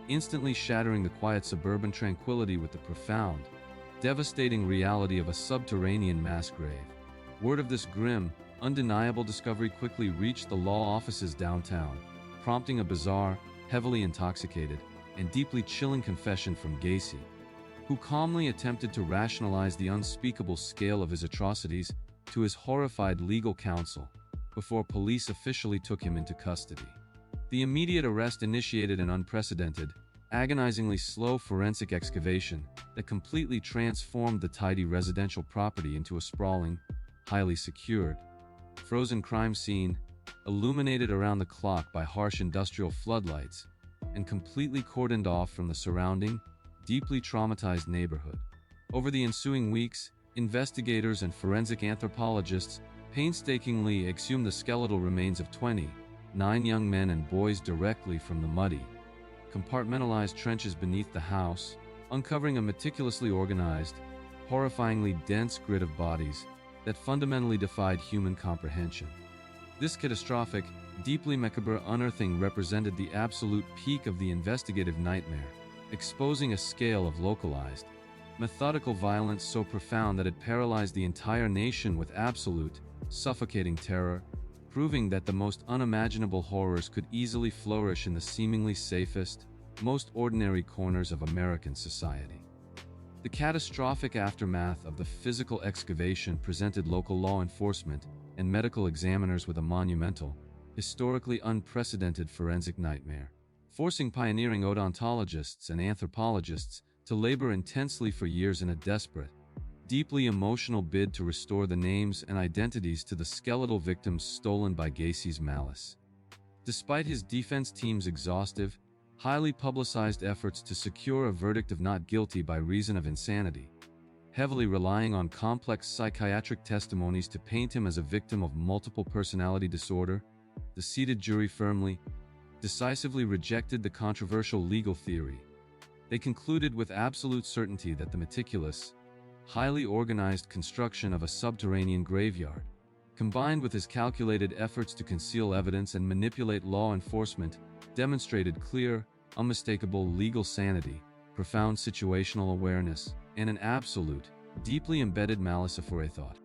instantly shattering the quiet suburban tranquility with the profound, devastating reality of a subterranean mass grave. Word of this grim, undeniable discovery quickly reached the law offices downtown, prompting a bizarre, heavily intoxicated, and deeply chilling confession from Gacy, who calmly attempted to rationalize the unspeakable scale of his atrocities to his horrified legal counsel before police officially took him into custody. The immediate arrest initiated an unprecedented, agonizingly slow forensic excavation that completely transformed the tidy residential property into a sprawling, highly secured, frozen crime scene, illuminated around the clock by harsh industrial floodlights, and completely cordoned off from the surrounding, deeply traumatized neighborhood. Over the ensuing weeks, investigators and forensic anthropologists painstakingly exhumed the skeletal remains of 29 young men and boys directly from the muddy, compartmentalized trenches beneath the house, uncovering a meticulously organized, horrifyingly dense grid of bodies that fundamentally defied human comprehension. This catastrophic, deeply macabre unearthing represented the absolute peak of the investigative nightmare, exposing a scale of localized, methodical violence so profound that it paralyzed the entire nation with absolute, suffocating terror, proving that the most unimaginable horrors could easily flourish in the seemingly safest, most ordinary corners of American society. The catastrophic aftermath of the physical excavation presented local law enforcement and medical examiners with a monumental, historically unprecedented forensic nightmare, forcing pioneering odontologists and anthropologists to labor intensely for years in a desperate, deeply emotional bid to restore the names and identities to the skeletal victims stolen by Gacy's malice. Despite his defense team's exhaustive, highly publicized efforts to secure a verdict of not guilty by reason of insanity, heavily relying on complex psychiatric testimonies to paint him as a victim of multiple personality disorder, the seated jury firmly, decisively rejected the controversial legal theory. They concluded with absolute certainty that the meticulous, highly organized construction of a subterranean graveyard, combined with his calculated efforts to conceal evidence and manipulate law enforcement, demonstrated clear, unmistakable legal sanity, profound situational awareness, and an absolute, deeply embedded malice aforethought.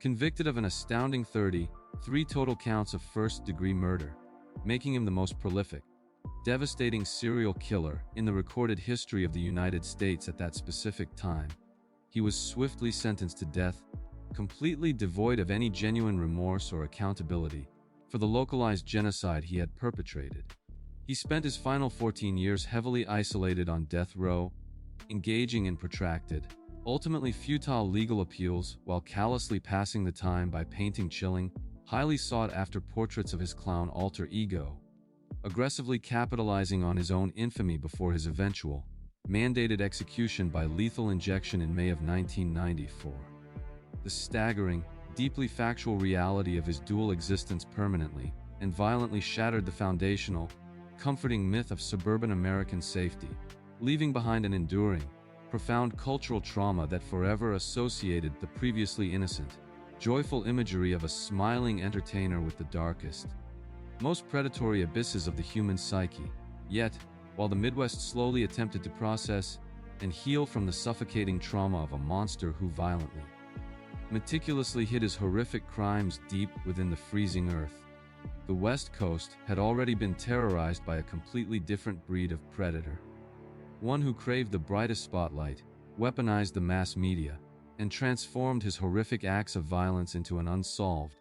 Convicted of an astounding 33 total counts of first-degree murder, making him the most prolific, devastating serial killer in the recorded history of the United States at that specific time, he was swiftly sentenced to death, completely devoid of any genuine remorse or accountability for the localized genocide he had perpetrated. He spent his final 14 years heavily isolated on death row, engaging in protracted, ultimately futile legal appeals while callously passing the time by painting chilling, highly sought-after portraits of his clown alter ego, aggressively capitalizing on his own infamy before his eventual, mandated execution by lethal injection in May of 1994. The staggering, deeply factual reality of his dual existence permanently and violently shattered the foundational, comforting myth of suburban American safety, leaving behind an enduring, profound cultural trauma that forever associated the previously innocent, joyful imagery of a smiling entertainer with the darkest, most predatory abysses of the human psyche. Yet, while the Midwest slowly attempted to process and heal from the suffocating trauma of a monster who violently, meticulously hid his horrific crimes deep within the freezing earth, the West Coast had already been terrorized by a completely different breed of predator. One who craved the brightest spotlight, weaponized the mass media, and transformed his horrific acts of violence into an unsolved,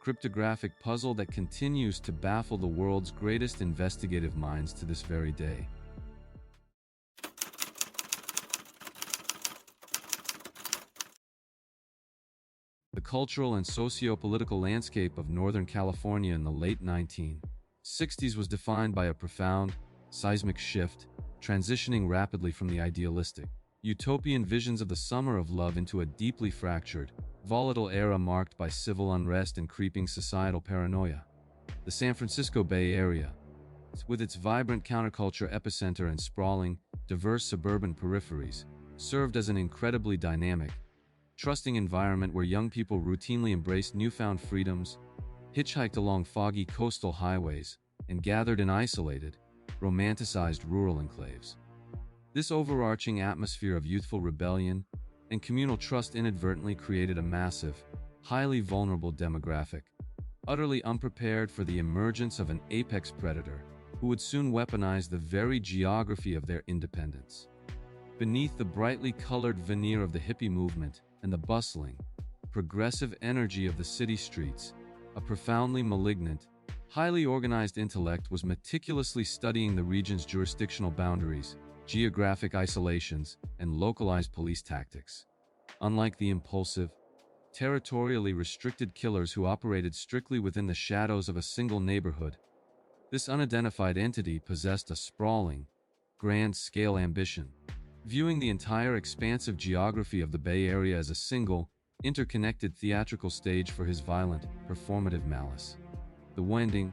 cryptographic puzzle that continues to baffle the world's greatest investigative minds to this very day. The cultural and socio-political landscape of Northern California in the late 1960s was defined by a profound, seismic shift, transitioning rapidly from the idealistic, utopian visions of the summer of love into a deeply fractured, volatile era marked by civil unrest and creeping societal paranoia. The San Francisco Bay Area, with its vibrant counterculture epicenter and sprawling, diverse suburban peripheries, served as an incredibly dynamic, trusting environment where young people routinely embraced newfound freedoms, hitchhiked along foggy coastal highways, and gathered in isolated, romanticized rural enclaves. This overarching atmosphere of youthful rebellion and communal trust inadvertently created a massive, highly vulnerable demographic, utterly unprepared for the emergence of an apex predator who would soon weaponize the very geography of their independence. Beneath the brightly colored veneer of the hippie movement and the bustling, progressive energy of the city streets, a profoundly malignant, highly organized intellect was meticulously studying the region's jurisdictional boundaries, geographic isolations, and localized police tactics. Unlike the impulsive, territorially restricted killers who operated strictly within the shadows of a single neighborhood, this unidentified entity possessed a sprawling, grand-scale ambition, viewing the entire expansive geography of the Bay Area as a single, interconnected theatrical stage for his violent, performative malice. The winding,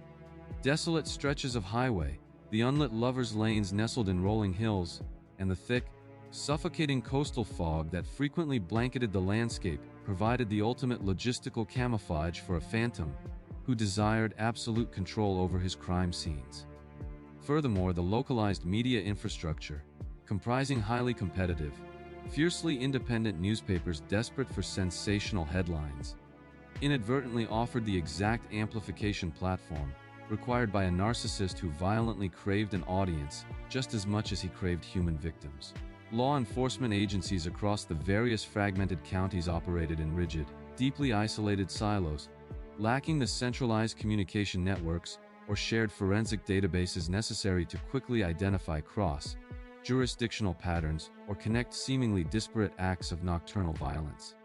desolate stretches of highway, the unlit lovers' lanes nestled in rolling hills, and the thick, suffocating coastal fog that frequently blanketed the landscape provided the ultimate logistical camouflage for a phantom who desired absolute control over his crime scenes. Furthermore, the localized media infrastructure, comprising highly competitive, fiercely independent newspapers desperate for sensational headlines, inadvertently offered the exact amplification platform required by a narcissist who violently craved an audience just as much as he craved human victims. Law enforcement agencies across the various fragmented counties operated in rigid, deeply isolated silos, lacking the centralized communication networks or shared forensic databases necessary to quickly identify cross-jurisdictional patterns or connect seemingly disparate acts of nocturnal violence.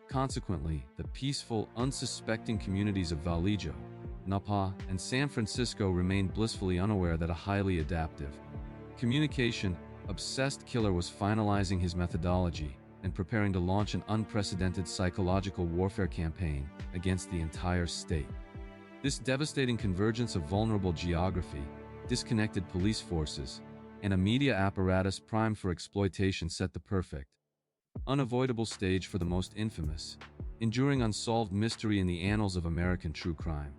Consequently, the peaceful, unsuspecting communities of Vallejo, Napa, and San Francisco remained blissfully unaware that a highly adaptive, communication-obsessed killer was finalizing his methodology and preparing to launch an unprecedented psychological warfare campaign against the entire state. This devastating convergence of vulnerable geography, disconnected police forces, and a media apparatus primed for exploitation set the perfect, unavoidable stage for the most infamous, enduring unsolved mystery in the annals of American true crime.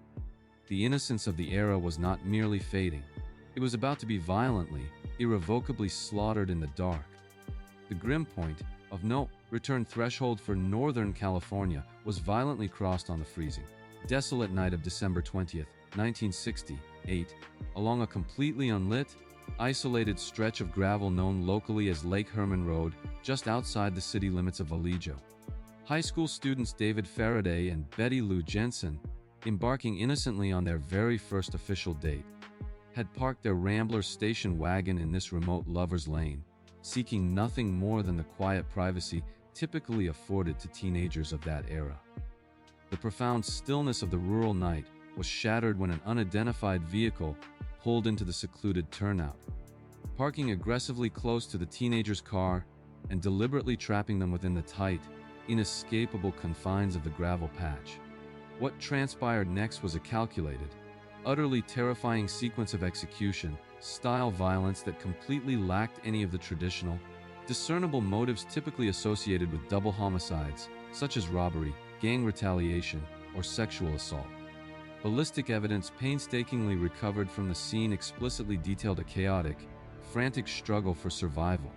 The innocence of the era was not merely fading. It was about to be violently, irrevocably slaughtered in the dark. The grim point of no return threshold for Northern California was violently crossed on the freezing, desolate night of December 20th, 1968, along a completely unlit, isolated stretch of gravel known locally as Lake Herman Road, just outside the city limits of Vallejo. High school students David Faraday and Betty Lou Jensen, embarking innocently on their very first official date, had parked their Rambler station wagon in this remote lover's lane, seeking nothing more than the quiet privacy typically afforded to teenagers of that era. The profound stillness of the rural night was shattered when an unidentified vehicle pulled into the secluded turnout, parking aggressively close to the teenagers' car and deliberately trapping them within the tight, inescapable confines of the gravel patch. What transpired next was a calculated, utterly terrifying sequence of execution-style violence that completely lacked any of the traditional, discernible motives typically associated with double homicides, such as robbery, gang retaliation, or sexual assault. Ballistic evidence painstakingly recovered from the scene explicitly detailed a chaotic, frantic struggle for survival,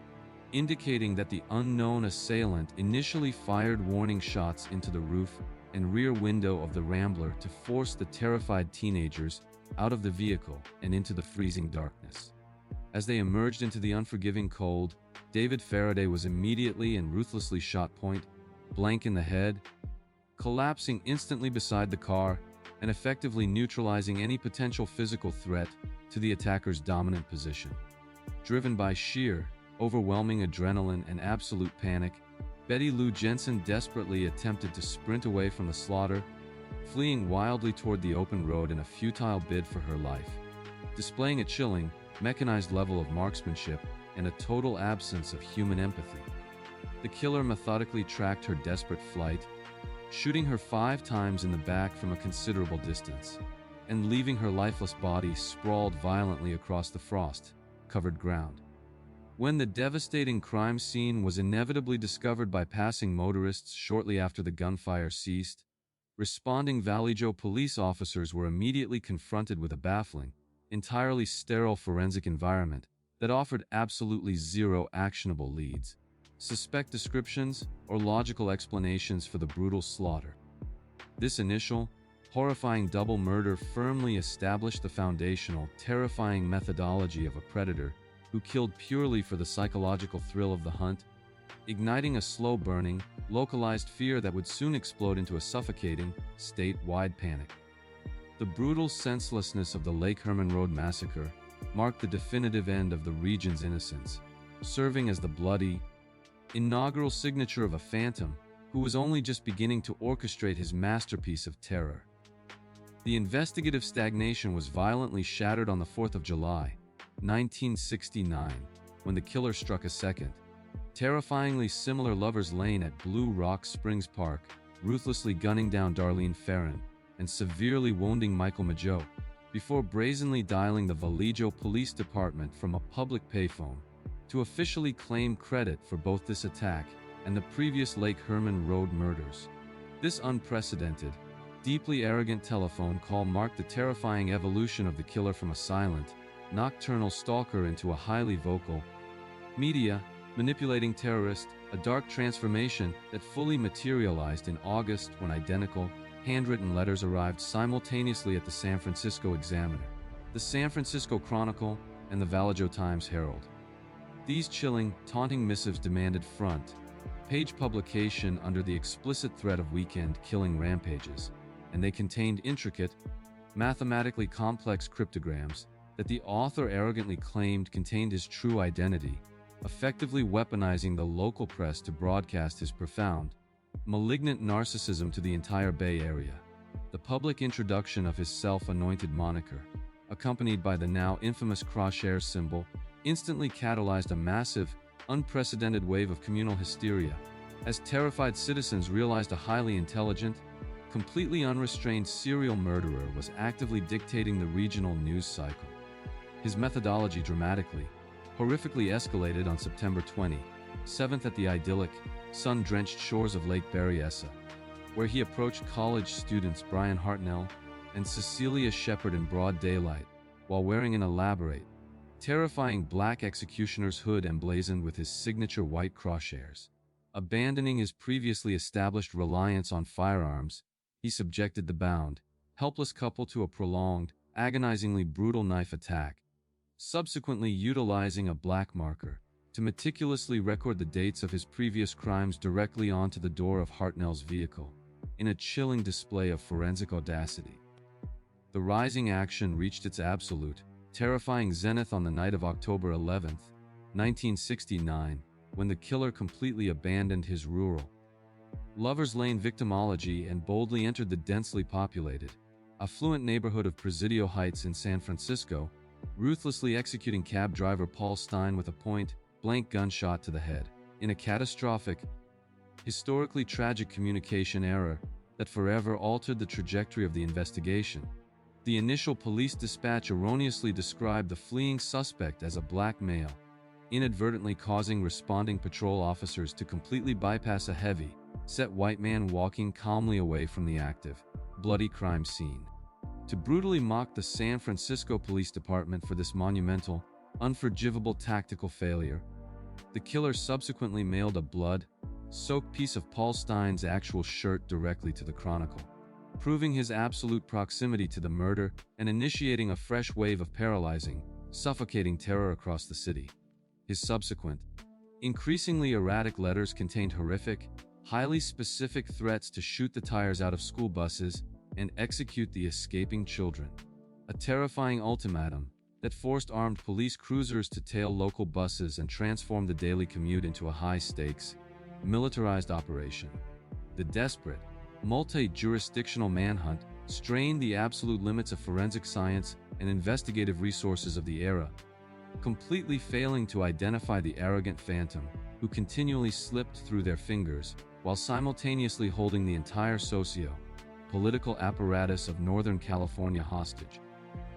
indicating that the unknown assailant initially fired warning shots into the roof and rear window of the Rambler to force the terrified teenagers out of the vehicle and into the freezing darkness. As they emerged into the unforgiving cold, David Faraday was immediately and ruthlessly shot point blank in the head, collapsing instantly beside the car and effectively neutralizing any potential physical threat to the attacker's dominant position. Driven by sheer, overwhelming adrenaline and absolute panic, Betty Lou Jensen desperately attempted to sprint away from the slaughter, fleeing wildly toward the open road in a futile bid for her life, displaying a chilling, mechanized level of marksmanship and a total absence of human empathy. The killer methodically tracked her desperate flight, shooting her 5 times in the back from a considerable distance, and leaving her lifeless body sprawled violently across the frost-covered ground. When the devastating crime scene was inevitably discovered by passing motorists shortly after the gunfire ceased, responding Vallejo police officers were immediately confronted with a baffling, entirely sterile forensic environment that offered absolutely zero actionable leads, suspect descriptions, or logical explanations for the brutal slaughter. This initial, horrifying double murder firmly established the foundational, terrifying methodology of a predator who killed purely for the psychological thrill of the hunt, igniting a slow-burning, localized fear that would soon explode into a suffocating, state-wide panic. The brutal senselessness of the Lake Herman Road massacre marked the definitive end of the region's innocence, serving as the bloody, inaugural signature of a phantom who was only just beginning to orchestrate his masterpiece of terror. The investigative stagnation was violently shattered on the 4th of July, 1969, when the killer struck a second, terrifyingly similar lover's lane at Blue Rock Springs Park, ruthlessly gunning down Darlene Ferrin and severely wounding Michael Mageau, before brazenly dialing the Vallejo Police Department from a public payphone to officially claim credit for both this attack and the previous Lake Herman Road murders. This unprecedented, deeply arrogant telephone call marked the terrifying evolution of the killer from a silent, nocturnal stalker into a highly vocal media, manipulating terrorist, a dark transformation that fully materialized in August when identical, handwritten letters arrived simultaneously at the San Francisco Examiner, the San Francisco Chronicle, and the Vallejo Times-Herald. These chilling, taunting missives demanded front-page publication under the explicit threat of weekend-killing rampages, and they contained intricate, mathematically complex cryptograms that the author arrogantly claimed contained his true identity, effectively weaponizing the local press to broadcast his profound, malignant narcissism to the entire Bay Area. The public introduction of his self-anointed moniker, accompanied by the now infamous crosshair symbol, instantly catalyzed a massive, unprecedented wave of communal hysteria, as terrified citizens realized a highly intelligent, completely unrestrained serial murderer was actively dictating the regional news cycle. His methodology dramatically, horrifically escalated on September 27th at the idyllic, sun-drenched shores of Lake Berryessa, where he approached college students Brian Hartnell and Cecilia Shepard in broad daylight, while wearing an elaborate, terrifying black executioner's hood emblazoned with his signature white crosshairs. Abandoning his previously established reliance on firearms, he subjected the bound, helpless couple to a prolonged, agonizingly brutal knife attack, subsequently utilizing a black marker to meticulously record the dates of his previous crimes directly onto the door of Hartnell's vehicle, in a chilling display of forensic audacity. The rising action reached its absolute, terrifying zenith on the night of October 11, 1969, when the killer completely abandoned his rural, Lover's Lane victimology and boldly entered the densely populated, affluent neighborhood of Presidio Heights in San Francisco, ruthlessly executing cab driver Paul Stine with a point-blank gunshot to the head, in a catastrophic, historically tragic communication error that forever altered the trajectory of the investigation. The initial police dispatch erroneously described the fleeing suspect as a black male, inadvertently causing responding patrol officers to completely bypass a heavy-set white man walking calmly away from the active, bloody crime scene. To brutally mock the San Francisco Police Department for this monumental, unforgivable tactical failure, the killer subsequently mailed a blood-soaked piece of Paul Stine's actual shirt directly to the Chronicle, proving his absolute proximity to the murder and initiating a fresh wave of paralyzing, suffocating terror across the city. His subsequent, increasingly erratic letters contained horrific, highly specific threats to shoot the tires out of school buses and execute the escaping children. A terrifying ultimatum that forced armed police cruisers to tail local buses and transform the daily commute into a high-stakes, militarized operation. The desperate, multi-jurisdictional manhunt strained the absolute limits of forensic science and investigative resources of the era, completely failing to identify the arrogant phantom who continually slipped through their fingers while simultaneously holding the entire socio-political apparatus of Northern California hostage.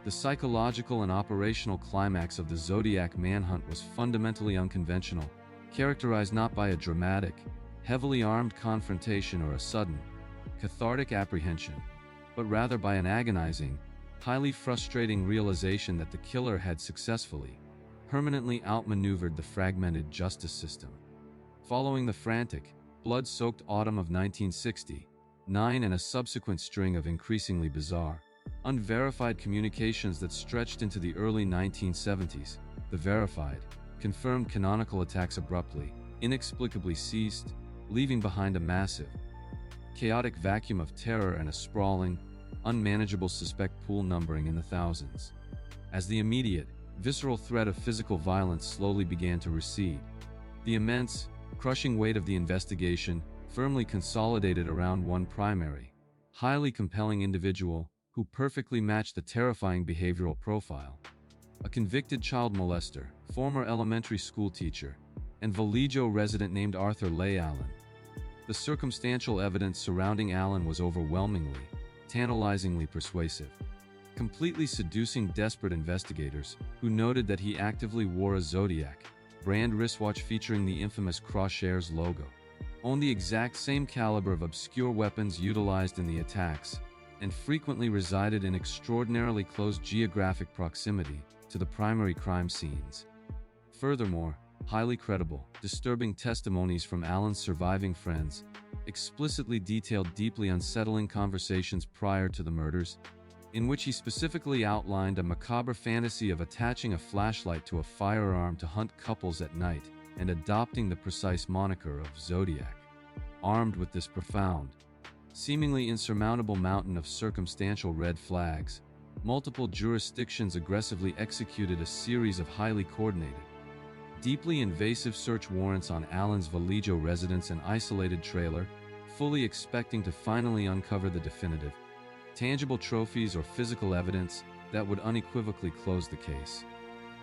The psychological and operational climax of the Zodiac manhunt was fundamentally unconventional, characterized not by a dramatic, heavily armed confrontation or a sudden, cathartic apprehension, but rather by an agonizing, highly frustrating realization that the killer had successfully, permanently outmaneuvered the fragmented justice system. Following the frantic, blood-soaked autumn of 1969 and a subsequent string of increasingly bizarre, unverified communications that stretched into the early 1970s, the verified, confirmed canonical attacks abruptly, inexplicably ceased, leaving behind a massive, chaotic vacuum of terror and a sprawling, unmanageable suspect pool numbering in the thousands. As the immediate, visceral threat of physical violence slowly began to recede, the immense, crushing weight of the investigation firmly consolidated around one primary, highly compelling individual who perfectly matched the terrifying behavioral profile. A convicted child molester, former elementary school teacher, and Vallejo resident named Arthur Leigh Allen. The circumstantial evidence surrounding Allen was overwhelmingly, tantalizingly persuasive, completely seducing desperate investigators who noted that he actively wore a Zodiac brand wristwatch featuring the infamous Crosshairs logo, owned the exact same caliber of obscure weapons utilized in the attacks, and frequently resided in extraordinarily close geographic proximity to the primary crime scenes. Furthermore, highly credible, disturbing testimonies from Allen's surviving friends explicitly detailed deeply unsettling conversations prior to the murders, in which he specifically outlined a macabre fantasy of attaching a flashlight to a firearm to hunt couples at night and adopting the precise moniker of Zodiac. Armed with this profound, seemingly insurmountable mountain of circumstantial red flags, multiple jurisdictions aggressively executed a series of highly coordinated, deeply invasive search warrants on Allen's Vallejo residence and isolated trailer, fully expecting to finally uncover the definitive, tangible trophies or physical evidence that would unequivocally close the case.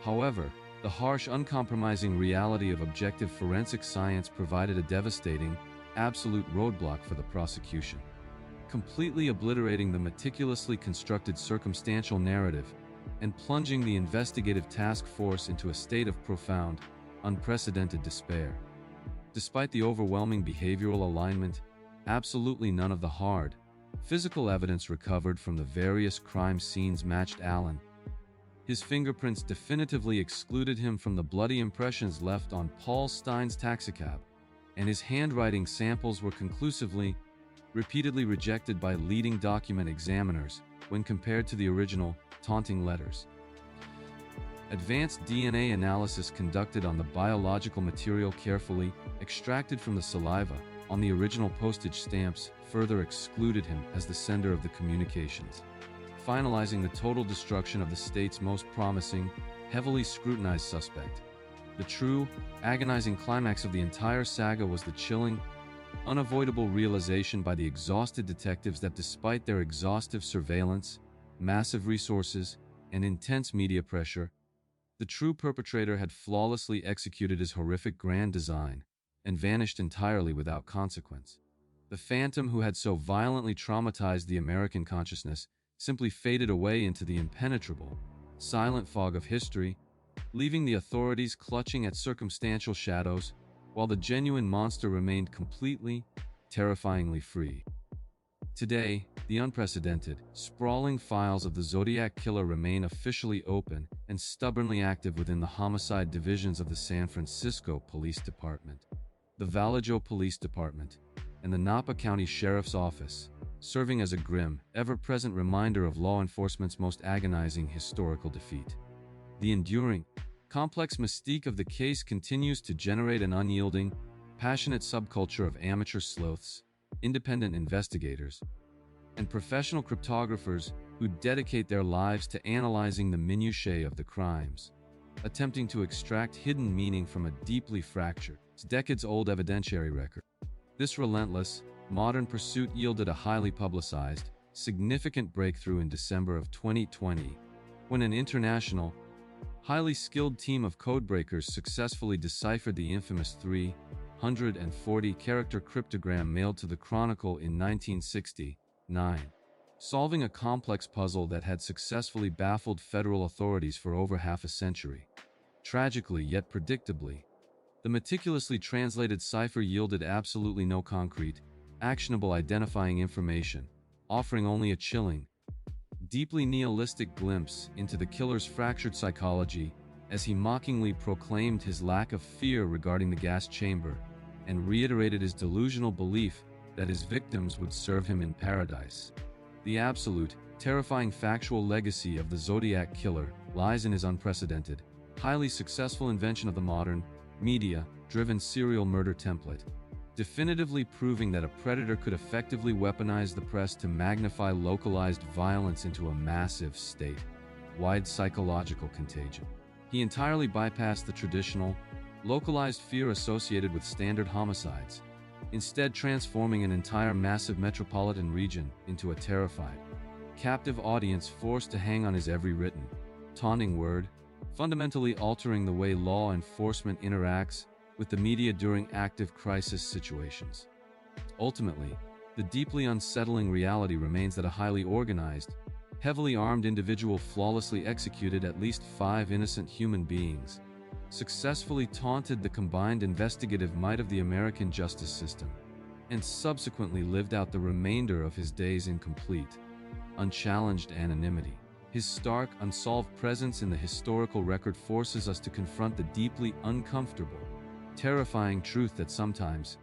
However, the harsh, uncompromising reality of objective forensic science provided a devastating, absolute roadblock for the prosecution, completely obliterating the meticulously constructed circumstantial narrative and plunging the investigative task force into a state of profound, unprecedented despair. Despite the overwhelming behavioral alignment, absolutely none of the hard, physical evidence recovered from the various crime scenes matched Allen. His fingerprints definitively excluded him from the bloody impressions left on Paul Stein's taxicab, and his handwriting samples were conclusively, repeatedly rejected by leading document examiners when compared to the original, taunting letters. Advanced DNA analysis conducted on the biological material carefully extracted from the saliva on the original postage stamps further excluded him as the sender of the communications, finalizing the total destruction of the state's most promising, heavily scrutinized suspect. The true, agonizing climax of the entire saga was the chilling, unavoidable realization by the exhausted detectives that despite their exhaustive surveillance, massive resources, and intense media pressure, the true perpetrator had flawlessly executed his horrific grand design and vanished entirely without consequence. The phantom who had so violently traumatized the American consciousness simply faded away into the impenetrable, silent fog of history, leaving the authorities clutching at circumstantial shadows, while the genuine monster remained completely, terrifyingly free. Today, the unprecedented, sprawling files of the Zodiac Killer remain officially open and stubbornly active within the homicide divisions of the San Francisco Police Department, the Vallejo Police Department, and the Napa County Sheriff's Office, serving as a grim, ever-present reminder of law enforcement's most agonizing historical defeat. The enduring, complex mystique of the case continues to generate an unyielding, passionate subculture of amateur sleuths, independent investigators, and professional cryptographers who dedicate their lives to analyzing the minutiae of the crimes, attempting to extract hidden meaning from a deeply fractured, decades-old evidentiary record. This relentless, modern pursuit yielded a highly publicized, significant breakthrough in December of 2020, when an international, highly skilled team of codebreakers successfully deciphered the infamous 340-character cryptogram mailed to the Chronicle in 1969, solving a complex puzzle that had successfully baffled federal authorities for over half a century. Tragically yet predictably, the meticulously translated cipher yielded absolutely no concrete, actionable identifying information, offering only a chilling, deeply nihilistic glimpse into the killer's fractured psychology as he mockingly proclaimed his lack of fear regarding the gas chamber and reiterated his delusional belief that his victims would serve him in paradise. The absolute, terrifying factual legacy of the Zodiac Killer lies in his unprecedented, highly successful invention of the modern, media-driven serial murder template, definitively proving that a predator could effectively weaponize the press to magnify localized violence into a massive state-wide psychological contagion. He entirely bypassed the traditional, localized fear associated with standard homicides, instead transforming an entire massive metropolitan region into a terrified, captive audience forced to hang on his every written, taunting word, fundamentally altering the way law enforcement interacts with the media during active crisis situations. Ultimately, the deeply unsettling reality remains that a highly organized, heavily armed individual flawlessly executed at least 5 innocent human beings, successfully taunted the combined investigative might of the American justice system, and subsequently lived out the remainder of his days in complete, unchallenged anonymity. His stark, unsolved presence in the historical record forces us to confront the deeply uncomfortable, terrifying truth that sometimes,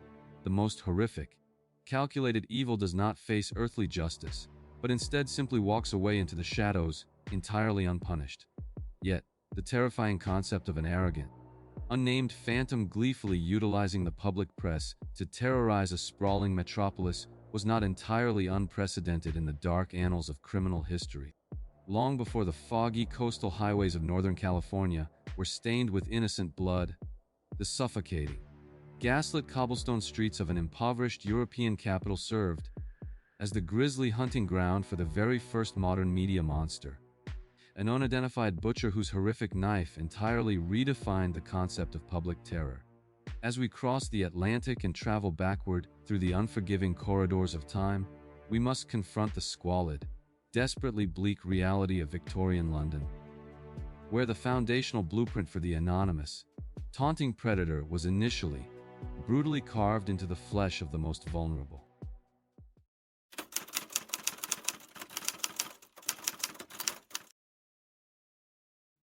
the most horrific, calculated evil does not face earthly justice, but instead simply walks away into the shadows, entirely unpunished. Yet, the terrifying concept of an arrogant, unnamed phantom gleefully utilizing the public press to terrorize a sprawling metropolis was not entirely unprecedented in the dark annals of criminal history. Long before the foggy coastal highways of Northern California were stained with innocent blood, the suffocating, gaslit cobblestone streets of an impoverished European capital served as the grisly hunting ground for the very first modern media monster, an unidentified butcher whose horrific knife entirely redefined the concept of public terror. As we cross the Atlantic and travel backward through the unforgiving corridors of time, we must confront the squalid, desperately bleak reality of Victorian London, where the foundational blueprint for the anonymous, taunting predator was initially brutally carved into the flesh of the most vulnerable.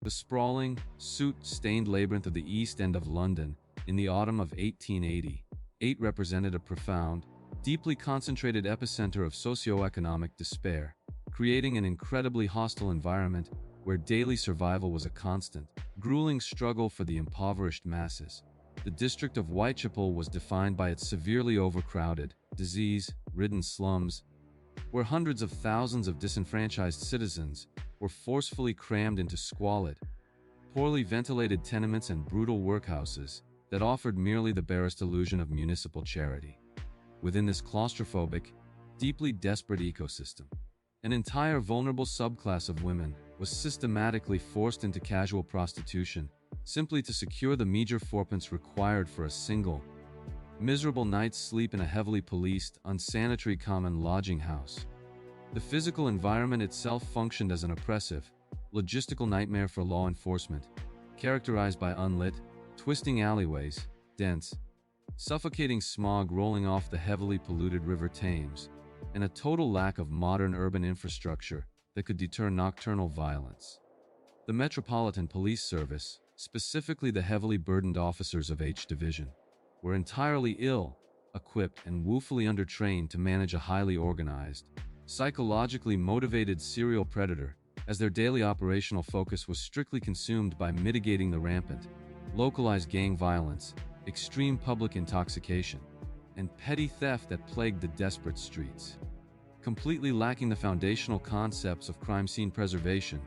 The sprawling, soot-stained labyrinth of the East End of London in the autumn of 1888 represented a profound, deeply concentrated epicenter of socio-economic despair, creating an incredibly hostile environment where daily survival was a constant, grueling struggle for the impoverished masses. The district of Whitechapel was defined by its severely overcrowded, disease-ridden slums, where hundreds of thousands of disenfranchised citizens were forcefully crammed into squalid, poorly ventilated tenements and brutal workhouses that offered merely the barest illusion of municipal charity. Within this claustrophobic, deeply desperate ecosystem, an entire vulnerable subclass of women was systematically forced into casual prostitution simply to secure the meager fourpence required for a single, miserable night's sleep in a heavily policed, unsanitary common lodging house. The physical environment itself functioned as an oppressive, logistical nightmare for law enforcement, characterized by unlit, twisting alleyways, dense, suffocating smog rolling off the heavily polluted River Thames, and a total lack of modern urban infrastructure that could deter nocturnal violence. The Metropolitan Police Service, specifically the heavily burdened officers of H Division, were entirely ill-equipped and woefully undertrained to manage a highly organized, psychologically motivated serial predator, as their daily operational focus was strictly consumed by mitigating the rampant, localized gang violence, extreme public intoxication, and petty theft that plagued the desperate streets. Completely lacking the foundational concepts of crime scene preservation,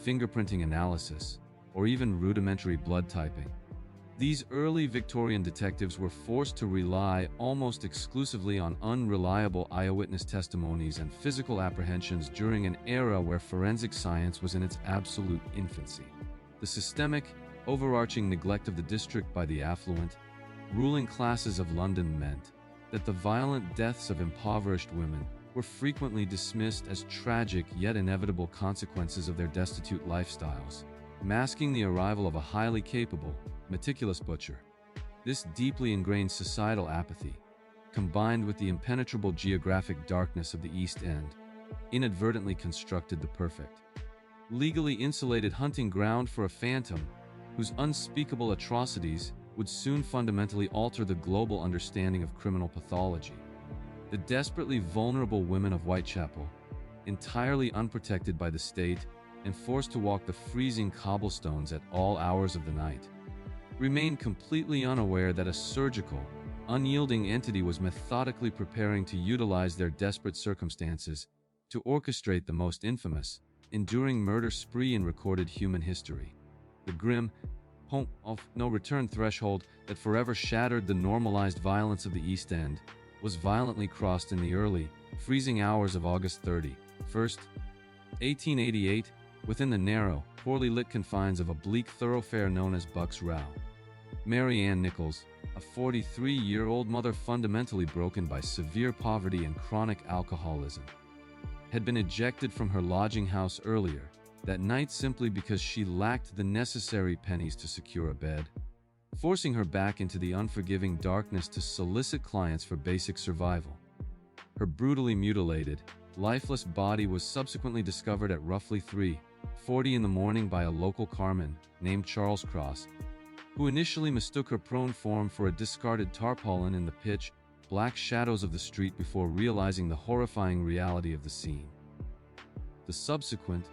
fingerprinting analysis, or even rudimentary blood typing, these early Victorian detectives were forced to rely almost exclusively on unreliable eyewitness testimonies and physical apprehensions during an era where forensic science was in its absolute infancy. The systemic, overarching neglect of the district by the affluent, ruling classes of London meant that the violent deaths of impoverished women were frequently dismissed as tragic yet inevitable consequences of their destitute lifestyles, masking the arrival of a highly capable, meticulous butcher. This deeply ingrained societal apathy, combined with the impenetrable geographic darkness of the East End, inadvertently constructed the perfect, legally insulated hunting ground for a phantom whose unspeakable atrocities would soon fundamentally alter the global understanding of criminal pathology. The desperately vulnerable women of Whitechapel, entirely unprotected by the state and forced to walk the freezing cobblestones at all hours of the night, remained completely unaware that a surgical, unyielding entity was methodically preparing to utilize their desperate circumstances to orchestrate the most infamous, enduring murder spree in recorded human history. The grim, point of no return threshold that forever shattered the normalized violence of the East End was violently crossed in the early, freezing hours of August 31st, 1888, within the narrow, poorly lit confines of a bleak thoroughfare known as Buck's Row. Mary Ann Nichols, a 43-year-old mother fundamentally broken by severe poverty and chronic alcoholism, had been ejected from her lodging house earlier that night simply because she lacked the necessary pennies to secure a bed, forcing her back into the unforgiving darkness to solicit clients for basic survival. Her brutally mutilated, lifeless body was subsequently discovered at roughly 3:40 in the morning by a local carman named Charles Cross, who initially mistook her prone form for a discarded tarpaulin in the pitch black shadows of the street before realizing the horrifying reality of the scene. The subsequent,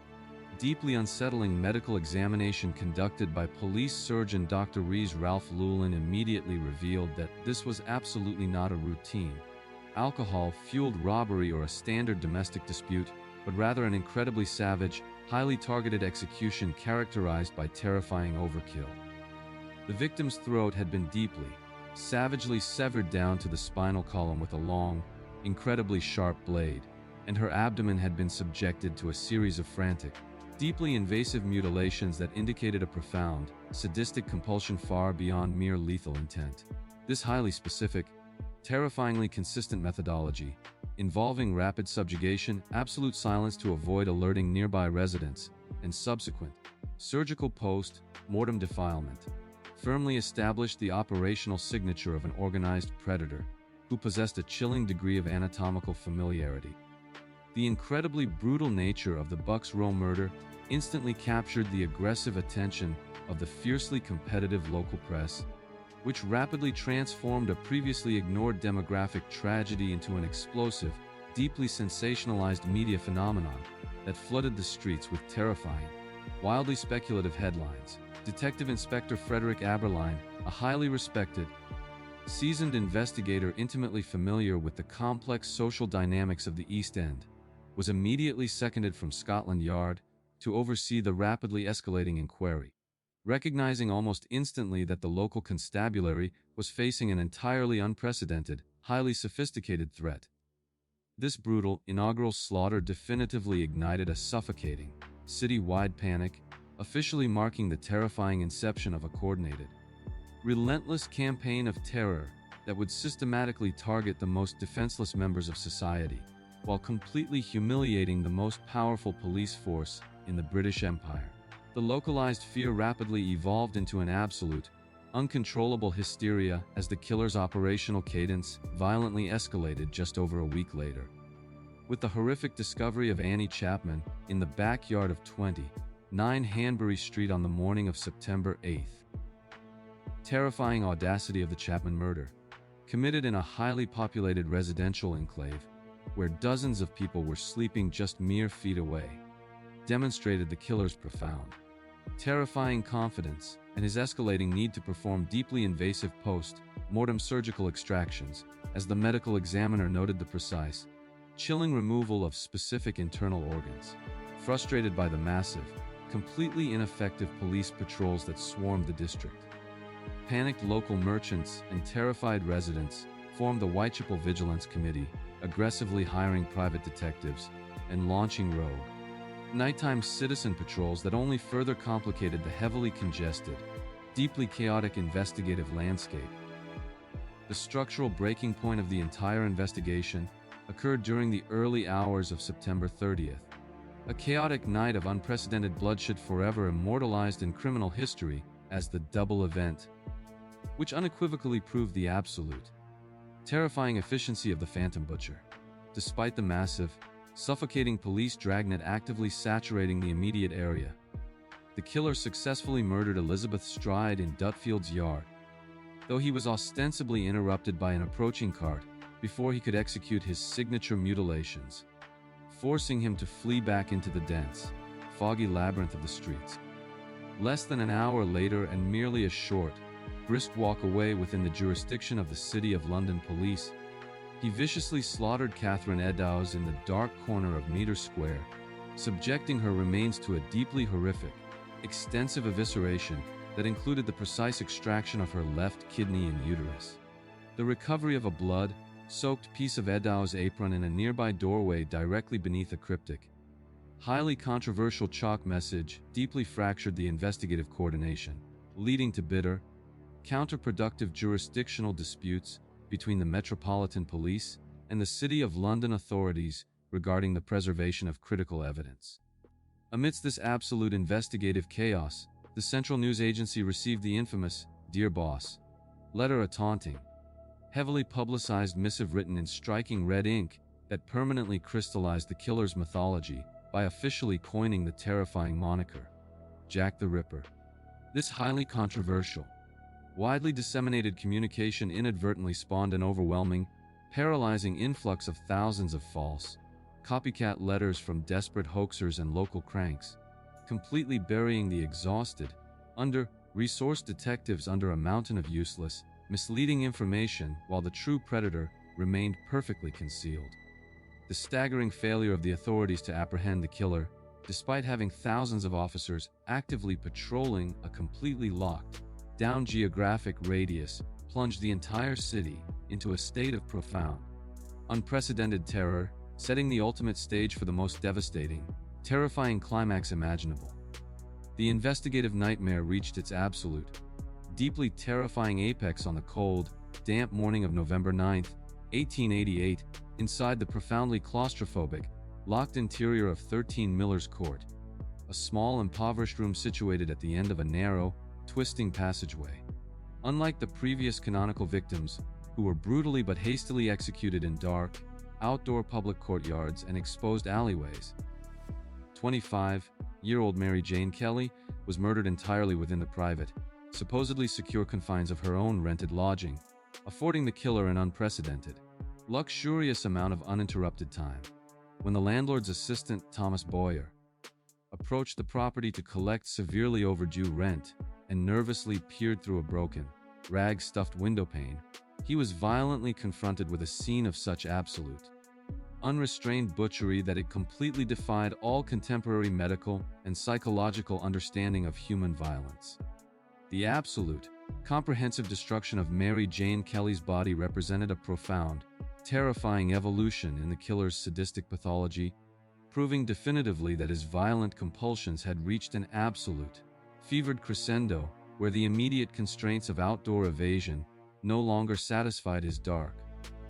deeply unsettling medical examination conducted by police surgeon Dr. Rees Ralph Llewellyn immediately revealed that this was absolutely not a routine, alcohol-fueled robbery or a standard domestic dispute, but rather an incredibly savage, highly targeted execution characterized by terrifying overkill. The victim's throat had been deeply, savagely severed down to the spinal column with a long, incredibly sharp blade, and her abdomen had been subjected to a series of frantic, deeply invasive mutilations that indicated a profound, sadistic compulsion far beyond mere lethal intent. This highly specific, terrifyingly consistent methodology, involving rapid subjugation, absolute silence to avoid alerting nearby residents, and subsequent, surgical post-mortem defilement, firmly established the operational signature of an organized predator who possessed a chilling degree of anatomical familiarity. The incredibly brutal nature of the Bucks Row murder instantly captured the aggressive attention of the fiercely competitive local press, which rapidly transformed a previously ignored demographic tragedy into an explosive, deeply sensationalized media phenomenon that flooded the streets with terrifying, wildly speculative headlines. Detective Inspector Frederick Aberline, a highly respected, seasoned investigator intimately familiar with the complex social dynamics of the East End, was immediately seconded from Scotland Yard to oversee the rapidly escalating inquiry, recognizing almost instantly that the local constabulary was facing an entirely unprecedented, highly sophisticated threat. This brutal, inaugural slaughter definitively ignited a suffocating, city-wide panic, officially marking the terrifying inception of a coordinated, relentless campaign of terror that would systematically target the most defenseless members of society, while completely humiliating the most powerful police force in the British Empire. The localized fear rapidly evolved into an absolute, uncontrollable hysteria as the killer's operational cadence violently escalated just over a week later, with the horrific discovery of Annie Chapman in the backyard of 29 Hanbury Street on the morning of September 8th. Terrifying audacity of the Chapman murder, committed in a highly populated residential enclave, where dozens of people were sleeping just mere feet away, demonstrated the killer's profound, terrifying confidence and his escalating need to perform deeply invasive post-mortem surgical extractions, as the medical examiner noted the precise, chilling removal of specific internal organs. Frustrated by the massive, completely ineffective police patrols that swarmed the district, panicked local merchants and terrified residents formed the Whitechapel Vigilance Committee, aggressively hiring private detectives and launching rogue, nighttime citizen patrols that only further complicated the heavily congested, deeply chaotic investigative landscape. The structural breaking point of the entire investigation occurred during the early hours of September 30th, a chaotic night of unprecedented bloodshed forever immortalized in criminal history as the double event, which unequivocally proved the absolute, terrifying efficiency of the Phantom Butcher. Despite the massive, suffocating police dragnet actively saturating the immediate area, the killer successfully murdered Elizabeth Stride in Dutfield's yard, though he was ostensibly interrupted by an approaching cart before he could execute his signature mutilations, forcing him to flee back into the dense, foggy labyrinth of the streets. Less than an hour later, and merely a short, brisk walk away within the jurisdiction of the City of London Police, he viciously slaughtered Catherine Eddowes in the dark corner of Meter Square, subjecting her remains to a deeply horrific, extensive evisceration that included the precise extraction of her left kidney and uterus. The recovery of a blood-soaked piece of Eddowes' apron in a nearby doorway directly beneath a cryptic, highly controversial chalk message deeply fractured the investigative coordination, leading to bitter, counterproductive jurisdictional disputes between the Metropolitan Police and the City of London authorities regarding the preservation of critical evidence. Amidst this absolute investigative chaos, the Central News Agency received the infamous "Dear Boss" letter, a taunting, heavily publicized missive written in striking red ink that permanently crystallized the killer's mythology by officially coining the terrifying moniker, Jack the Ripper. This highly controversial, widely disseminated communication inadvertently spawned an overwhelming, paralyzing influx of thousands of false, copycat letters from desperate hoaxers and local cranks, completely burying the exhausted, under-resourced detectives under a mountain of useless, misleading information while the true predator remained perfectly concealed. The staggering failure of the authorities to apprehend the killer, despite having thousands of officers actively patrolling a completely locked down geographic radius, plunged the entire city into a state of profound, unprecedented terror, setting the ultimate stage for the most devastating, terrifying climax imaginable. The investigative nightmare reached its absolute, deeply terrifying apex on the cold, damp morning of November 9, 1888, inside the profoundly claustrophobic, locked interior of 13 Miller's Court, a small impoverished room situated at the end of a narrow, twisting passageway. Unlike the previous canonical victims, who were brutally but hastily executed in dark, outdoor public courtyards and exposed alleyways, 25-year-old Mary Jane Kelly was murdered entirely within the private, supposedly secure confines of her own rented lodging, affording the killer an unprecedented, luxurious amount of uninterrupted time. When the landlord's assistant, Thomas Boyer, approached the property to collect severely overdue rent and nervously peered through a broken, rag-stuffed windowpane, he was violently confronted with a scene of such absolute, unrestrained butchery that it completely defied all contemporary medical and psychological understanding of human violence. The absolute, comprehensive destruction of Mary Jane Kelly's body represented a profound, terrifying evolution in the killer's sadistic pathology, proving definitively that his violent compulsions had reached an absolute, fevered crescendo where the immediate constraints of outdoor evasion no longer satisfied his dark,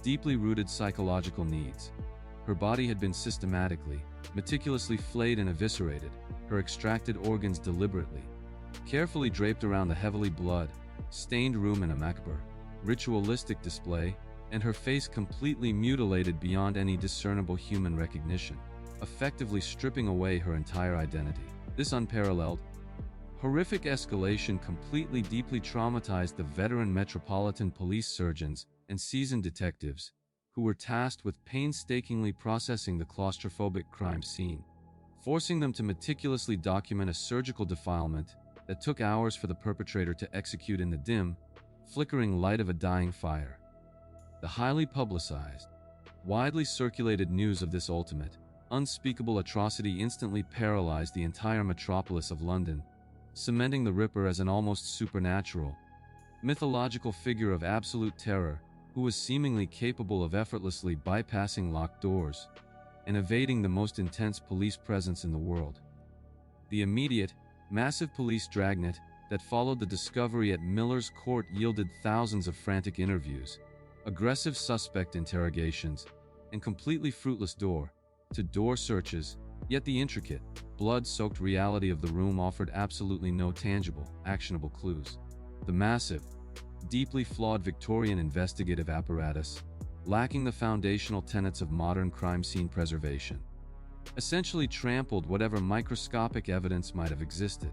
deeply rooted psychological needs. Her body had been systematically, meticulously flayed and eviscerated, her extracted organs deliberately, carefully draped around the heavily blood-stained room in a macabre, ritualistic display, and her face completely mutilated beyond any discernible human recognition, effectively stripping away her entire identity. This unparalleled, horrific escalation completely deeply traumatized the veteran Metropolitan Police surgeons and seasoned detectives, who were tasked with painstakingly processing the claustrophobic crime scene, forcing them to meticulously document a surgical defilement that took hours for the perpetrator to execute in the dim, flickering light of a dying fire. The highly publicized, widely circulated news of this ultimate, unspeakable atrocity instantly paralyzed the entire metropolis of London, cementing the Ripper as an almost supernatural, mythological figure of absolute terror who was seemingly capable of effortlessly bypassing locked doors and evading the most intense police presence in the world. The immediate, massive police dragnet that followed the discovery at Miller's Court yielded thousands of frantic interviews, aggressive suspect interrogations, and completely fruitless door-to-door searches, yet the intricate, blood-soaked reality of the room offered absolutely no tangible, actionable clues. The massive, deeply flawed Victorian investigative apparatus, lacking the foundational tenets of modern crime scene preservation, essentially trampled whatever microscopic evidence might have existed,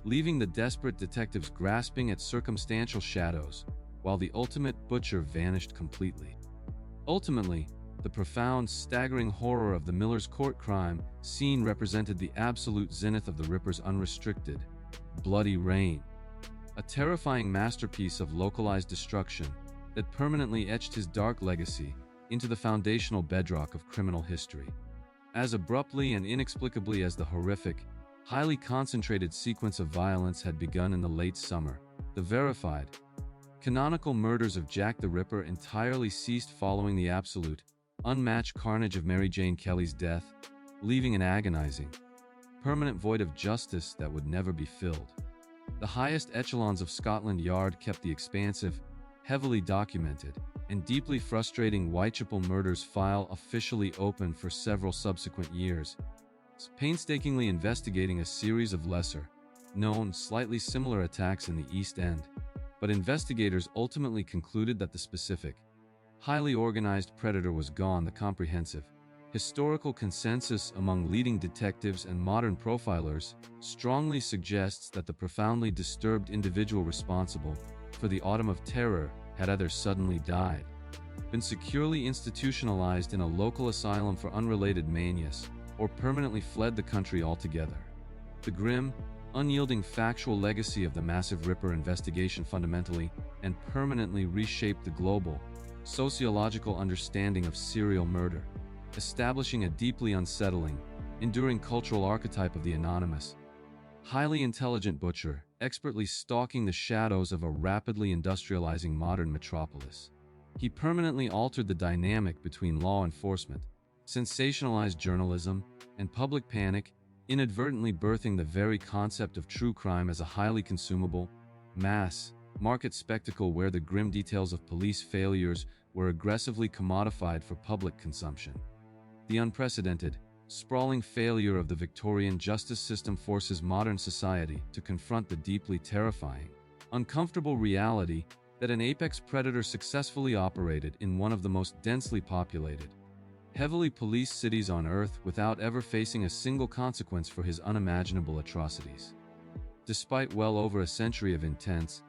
leaving the desperate detectives grasping at circumstantial shadows, while the ultimate butcher vanished completely. Ultimately, the profound, staggering horror of the Miller's Court crime scene represented the absolute zenith of the Ripper's unrestricted, bloody reign, a terrifying masterpiece of localized destruction that permanently etched his dark legacy into the foundational bedrock of criminal history. As abruptly and inexplicably as the horrific, highly concentrated sequence of violence had begun in the late summer, the verified, canonical murders of Jack the Ripper entirely ceased following the absolute, unmatched carnage of Mary Jane Kelly's death, leaving an agonizing, permanent void of justice that would never be filled. The highest echelons of Scotland Yard kept the expansive, heavily documented, and deeply frustrating Whitechapel murders file officially open for several subsequent years, painstakingly investigating a series of lesser-known, slightly similar attacks in the East End, but investigators ultimately concluded that the specific, highly organized predator was gone. The comprehensive historical consensus among leading detectives and modern profilers strongly suggests that the profoundly disturbed individual responsible for the Autumn of Terror had either suddenly died, been securely institutionalized in a local asylum for unrelated manias, or permanently fled the country altogether. The grim, unyielding factual legacy of the Massive Ripper investigation fundamentally and permanently reshaped the global, sociological understanding of serial murder, establishing a deeply unsettling, enduring cultural archetype of the anonymous, highly intelligent butcher, expertly stalking the shadows of a rapidly industrializing modern metropolis. He permanently altered the dynamic between law enforcement, sensationalized journalism, and public panic, inadvertently birthing the very concept of true crime as a highly consumable, mass, market spectacle where the grim details of police failures were aggressively commodified for public consumption. The unprecedented, sprawling failure of the Victorian justice system forces modern society to confront the deeply terrifying, uncomfortable reality that an apex predator successfully operated in one of the most densely populated, heavily policed cities on Earth without ever facing a single consequence for his unimaginable atrocities. Despite well over a century of intense,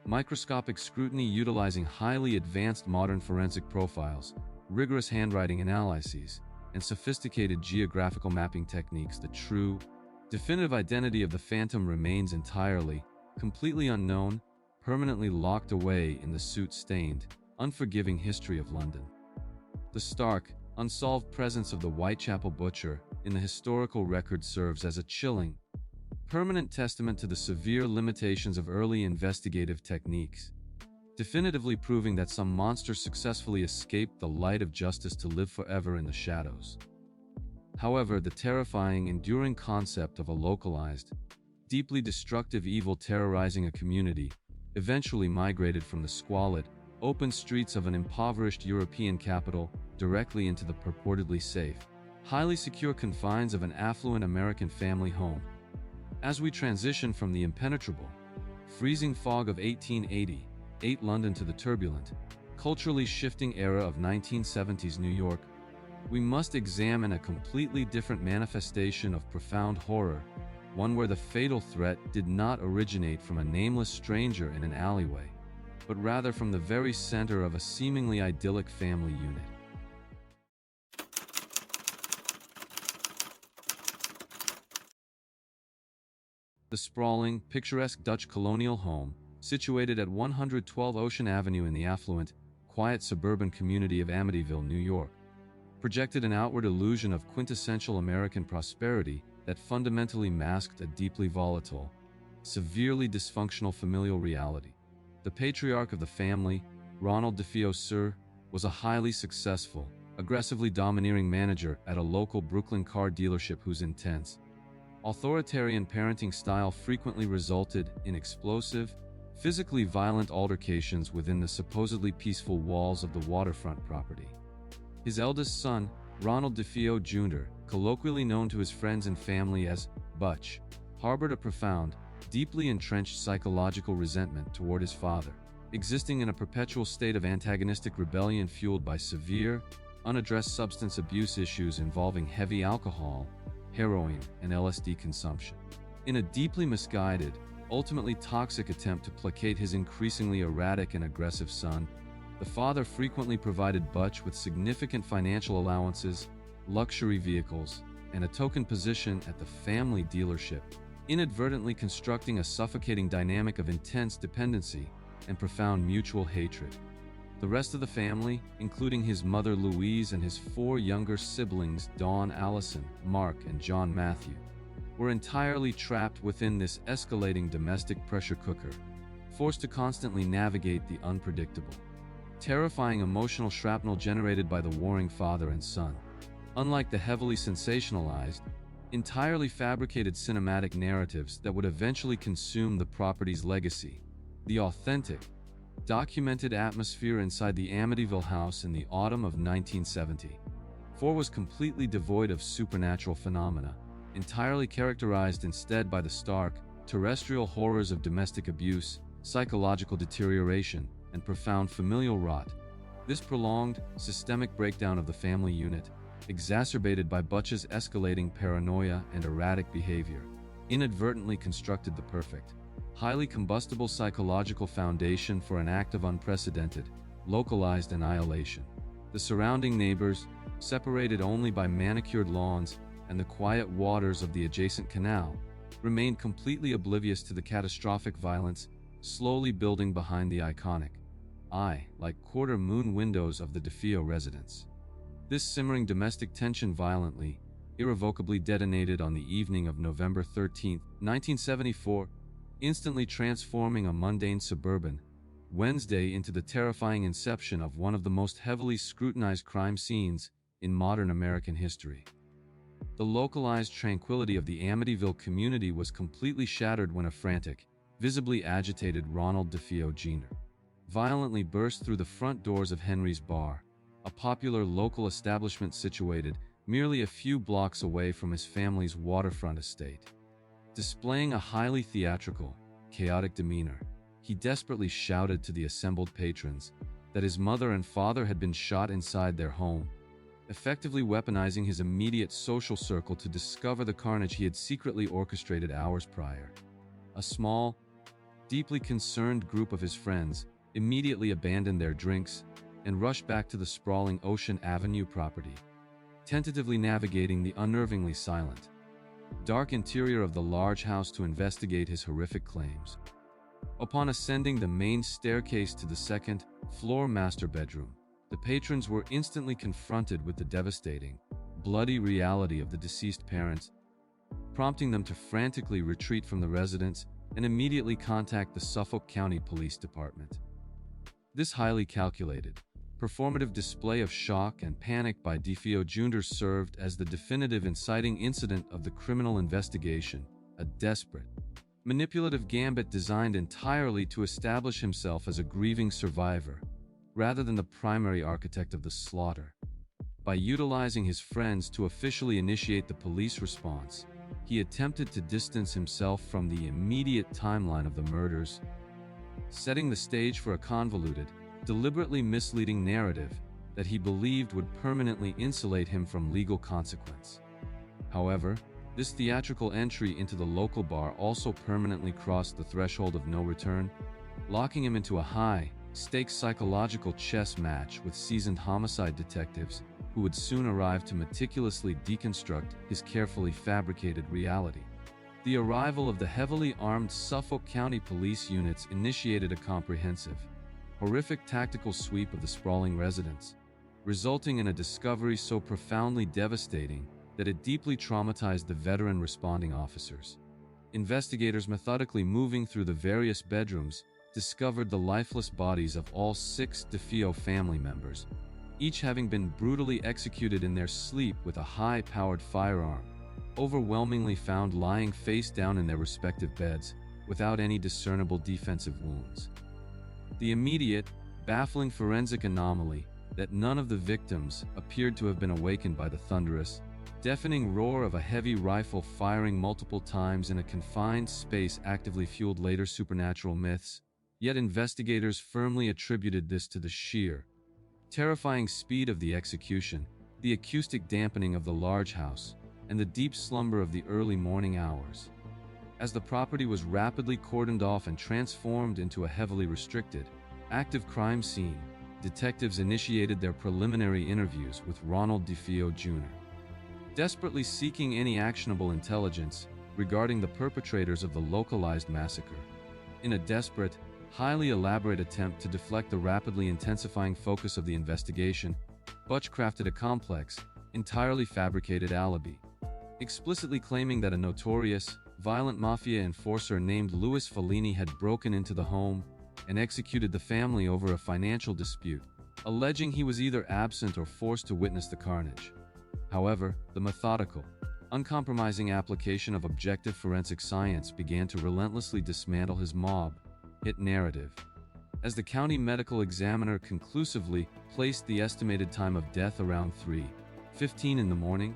microscopic scrutiny utilizing highly advanced modern forensic profiles, rigorous handwriting analyses, and sophisticated geographical mapping techniques, the true, definitive identity of the Phantom remains entirely, completely unknown, permanently locked away in the soot-stained, unforgiving history of London. The stark, unsolved presence of the Whitechapel Butcher in the historical record serves as a chilling, permanent testament to the severe limitations of early investigative techniques, definitively proving that some monster successfully escaped the light of justice to live forever in the shadows. However, the terrifying, enduring concept of a localized, deeply destructive evil terrorizing a community eventually migrated from the squalid, open streets of an impoverished European capital directly into the purportedly safe, highly secure confines of an affluent American family home. As we transition from the impenetrable, freezing fog of 1888 London to the turbulent, culturally shifting era of 1970s New York, we must examine a completely different manifestation of profound horror, one where the fatal threat did not originate from a nameless stranger in an alleyway, but rather from the very center of a seemingly idyllic family unit. The sprawling, picturesque Dutch colonial home, situated at 112 Ocean Avenue in the affluent, quiet suburban community of Amityville, New York, projected an outward illusion of quintessential American prosperity that fundamentally masked a deeply volatile, severely dysfunctional familial reality. The patriarch of the family, Ronald DeFeo Jr, was a highly successful, aggressively domineering manager at a local Brooklyn car dealership whose intense, authoritarian parenting style frequently resulted in explosive, physically violent altercations within the supposedly peaceful walls of the waterfront property. His eldest son, Ronald DeFeo Jr, colloquially known to his friends and family as Butch, harbored a profound, deeply entrenched psychological resentment toward his father, existing in a perpetual state of antagonistic rebellion fueled by severe, unaddressed substance abuse issues involving heavy alcohol, heroin, and LSD consumption. In a deeply misguided, ultimately toxic attempt to placate his increasingly erratic and aggressive son, the father frequently provided Butch with significant financial allowances, luxury vehicles, and a token position at the family dealership, inadvertently constructing a suffocating dynamic of intense dependency and profound mutual hatred. The rest of the family, including his mother Louise and his 4 younger siblings Dawn, Allison, Mark, and John Matthew, were entirely trapped within this escalating domestic pressure cooker, forced to constantly navigate the unpredictable, terrifying emotional shrapnel generated by the warring father and son. Unlike the heavily sensationalized, entirely fabricated cinematic narratives that would eventually consume the property's legacy, the authentic, documented atmosphere inside the Amityville house in the autumn of 1974 was completely devoid of supernatural phenomena, entirely characterized instead by the stark, terrestrial horrors of domestic abuse, psychological deterioration, and profound familial rot, This prolonged, systemic breakdown of the family unit, exacerbated by Butch's escalating paranoia and erratic behavior, inadvertently constructed the perfect, highly combustible psychological foundation for an act of unprecedented, localized annihilation. The surrounding neighbors, separated only by manicured lawns and the quiet waters of the adjacent canal, remained completely oblivious to the catastrophic violence slowly building behind the iconic, eye-like quarter-moon windows of the DeFeo residence. This simmering domestic tension violently, irrevocably detonated on the evening of November 13, 1974, instantly transforming a mundane suburban Wednesday into the terrifying inception of one of the most heavily scrutinized crime scenes in modern American history. The localized tranquility of the Amityville community was completely shattered when a frantic, visibly agitated Ronald DeFeo Jr. violently burst through the front doors of Henry's Bar, a popular local establishment situated merely a few blocks away from his family's waterfront estate. Displaying a highly theatrical, chaotic demeanor, he desperately shouted to the assembled patrons that his mother and father had been shot inside their home, effectively weaponizing his immediate social circle to discover the carnage he had secretly orchestrated hours prior. A small, deeply concerned group of his friends immediately abandoned their drinks and rushed back to the sprawling Ocean Avenue property, tentatively navigating the unnervingly silent, dark interior of the large house to investigate his horrific claims. Upon ascending the main staircase to the second-floor master bedroom, the patrons were instantly confronted with the devastating, bloody reality of the deceased parents, prompting them to frantically retreat from the residence and immediately contact the Suffolk County Police Department. This highly calculated, performative display of shock and panic by DeFeo Jr. served as the definitive inciting incident of the criminal investigation, a desperate, manipulative gambit designed entirely to establish himself as a grieving survivor, rather than the primary architect of the slaughter. By utilizing his friends to officially initiate the police response, he attempted to distance himself from the immediate timeline of the murders, setting the stage for a convoluted, deliberately misleading narrative that he believed would permanently insulate him from legal consequence. However, this theatrical entry into the local bar also permanently crossed the threshold of no return, locking him into a high-stakes psychological chess match with seasoned homicide detectives who would soon arrive to meticulously deconstruct his carefully fabricated reality. The arrival of the heavily armed Suffolk County police units initiated a comprehensive, horrific tactical sweep of the sprawling residence, resulting in a discovery so profoundly devastating that it deeply traumatized the veteran responding officers. Investigators methodically moving through the various bedrooms discovered the lifeless bodies of all 6 DeFeo family members, each having been brutally executed in their sleep with a high-powered firearm, overwhelmingly found lying face down in their respective beds, without any discernible defensive wounds. The immediate, baffling forensic anomaly that none of the victims appeared to have been awakened by the thunderous, deafening roar of a heavy rifle firing multiple times in a confined space actively fueled later supernatural myths, yet investigators firmly attributed this to the sheer, terrifying speed of the execution, the acoustic dampening of the large house, and the deep slumber of the early morning hours. As the property was rapidly cordoned off and transformed into a heavily restricted, active crime scene, detectives initiated their preliminary interviews with Ronald DeFeo Jr., desperately seeking any actionable intelligence regarding the perpetrators of the localized massacre. In a desperate, highly elaborate attempt to deflect the rapidly intensifying focus of the investigation, Butch crafted a complex, entirely fabricated alibi, explicitly claiming that a notorious, violent mafia enforcer named Louis Fellini had broken into the home and executed the family over a financial dispute, alleging he was either absent or forced to witness the carnage. However, the methodical, uncompromising application of objective forensic science began to relentlessly dismantle his mob-hit narrative. As the county medical examiner conclusively placed the estimated time of death around 3:15 in the morning,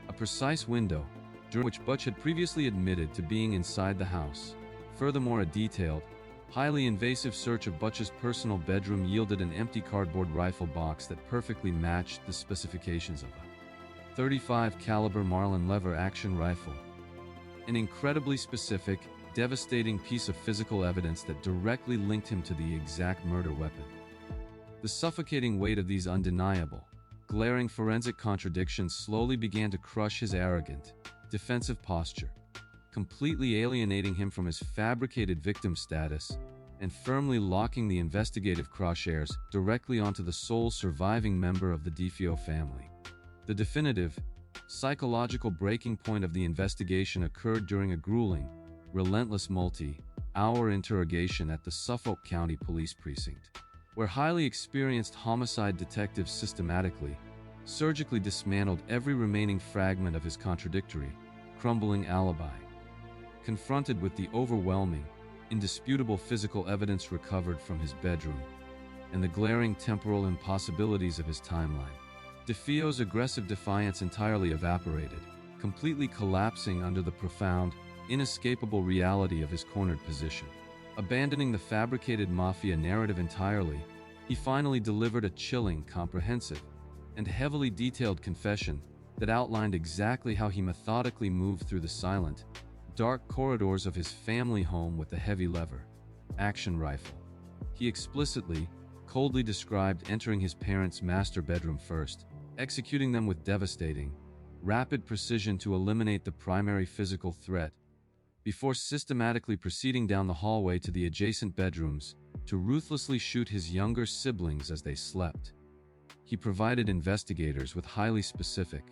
a precise window during which Butch had previously admitted to being inside the house. Furthermore, a detailed, Highly invasive search of Butch's personal bedroom yielded an empty cardboard rifle box that perfectly matched the specifications of a 35 caliber Marlin lever action rifle. An incredibly specific, devastating piece of physical evidence that directly linked him to the exact murder weapon. The suffocating weight of these undeniable, glaring forensic contradictions slowly began to crush his arrogant, defensive posture, completely alienating him from his fabricated victim status and firmly locking the investigative crosshairs directly onto the sole surviving member of the DeFeo family. The definitive, psychological breaking point of the investigation occurred during a grueling, relentless multi-hour interrogation at the Suffolk County Police Precinct, where highly experienced homicide detectives systematically, surgically dismantled every remaining fragment of his contradictory, crumbling alibi. Confronted with the overwhelming, indisputable physical evidence recovered from his bedroom and the glaring temporal impossibilities of his timeline, DeFeo's aggressive defiance entirely evaporated, completely collapsing under the profound, inescapable reality of his cornered position. Abandoning the fabricated mafia narrative entirely, he finally delivered a chilling, comprehensive, and heavily detailed confession that outlined exactly how he methodically moved through the silent, dark corridors of his family home with the heavy lever action rifle. He explicitly, coldly described entering his parents' master bedroom first, executing them with devastating, rapid precision to eliminate the primary physical threat, before systematically proceeding down the hallway to the adjacent bedrooms to ruthlessly shoot his younger siblings as they slept. He provided investigators with highly specific,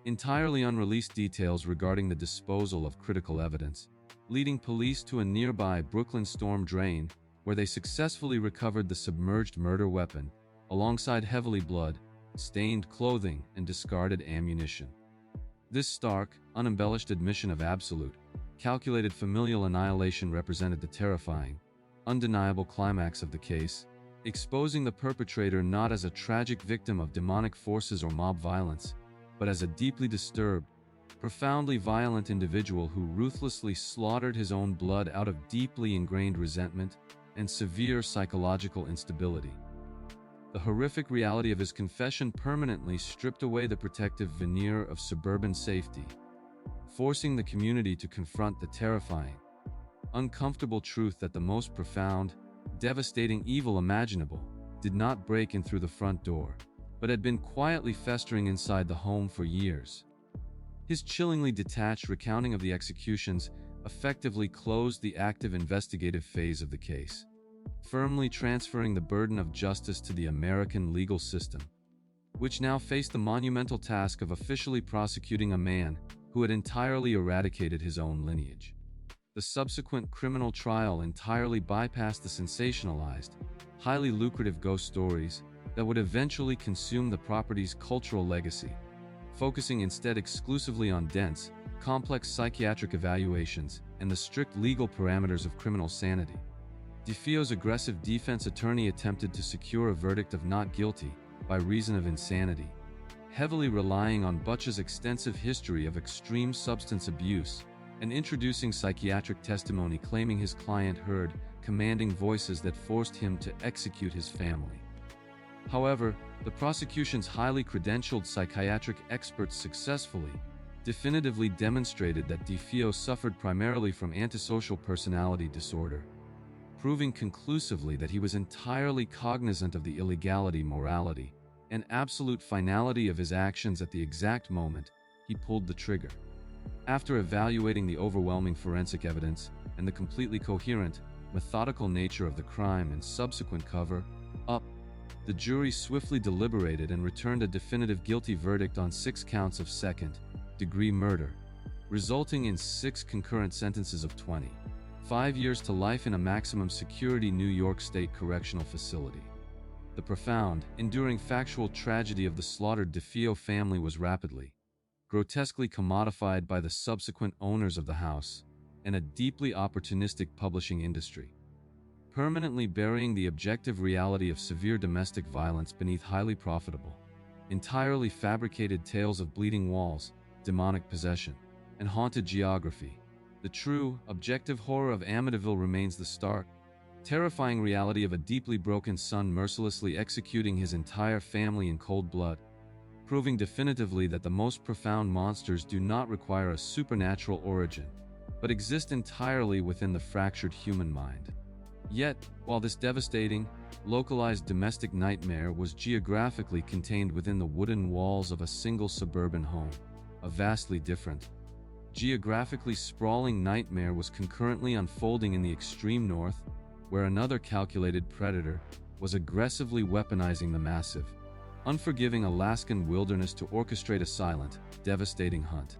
entirely unreleased details regarding the disposal of critical evidence, leading police to a nearby Brooklyn storm drain where they successfully recovered the submerged murder weapon, alongside heavily blood-stained clothing and discarded ammunition. This stark, unembellished admission of absolute, calculated familial annihilation represented the terrifying, undeniable climax of the case, exposing the perpetrator not as a tragic victim of demonic forces or mob violence, but as a deeply disturbed, profoundly violent individual who ruthlessly slaughtered his own blood out of deeply ingrained resentment and severe psychological instability. The horrific reality of his confession permanently stripped away the protective veneer of suburban safety, forcing the community to confront the terrifying, uncomfortable truth that the most profound, devastating evil imaginable did not break in through the front door, but had been quietly festering inside the home for years. His chillingly detached recounting of the executions effectively closed the active investigative phase of the case, firmly transferring the burden of justice to the American legal system, which now faced the monumental task of officially prosecuting a man who had entirely eradicated his own lineage. The subsequent criminal trial entirely bypassed the sensationalized, highly lucrative ghost stories that would eventually consume the property's cultural legacy, focusing instead exclusively on dense, complex psychiatric evaluations and the strict legal parameters of criminal sanity. DeFeo's aggressive defense attorney attempted to secure a verdict of not guilty by reason of insanity, heavily relying on Butch's extensive history of extreme substance abuse and introducing psychiatric testimony claiming his client heard commanding voices that forced him to execute his family. However, the prosecution's highly credentialed psychiatric experts successfully, definitively demonstrated that DeFeo suffered primarily from antisocial personality disorder, proving conclusively that he was entirely cognizant of the illegality, morality, and absolute finality of his actions at the exact moment he pulled the trigger. After evaluating the overwhelming forensic evidence and the completely coherent, methodical nature of the crime and subsequent cover-up, the jury swiftly deliberated and returned a definitive guilty verdict on 6 counts of second-degree murder, resulting in 6 concurrent sentences of 25 years to life in a maximum security New York State correctional facility. The profound, enduring factual tragedy of the slaughtered DeFeo family was rapidly, grotesquely commodified by the subsequent owners of the house and a deeply opportunistic publishing industry, permanently burying the objective reality of severe domestic violence beneath highly profitable, entirely fabricated tales of bleeding walls, demonic possession, and haunted geography. The true, objective horror of Amityville remains the stark, terrifying reality of a deeply broken son mercilessly executing his entire family in cold blood, proving definitively that the most profound monsters do not require a supernatural origin, but exist entirely within the fractured human mind. Yet, while this devastating, localized domestic nightmare was geographically contained within the wooden walls of a single suburban home, a vastly different, geographically sprawling nightmare was concurrently unfolding in the extreme north, where another calculated predator was aggressively weaponizing the massive, unforgiving Alaskan wilderness to orchestrate a silent, devastating hunt.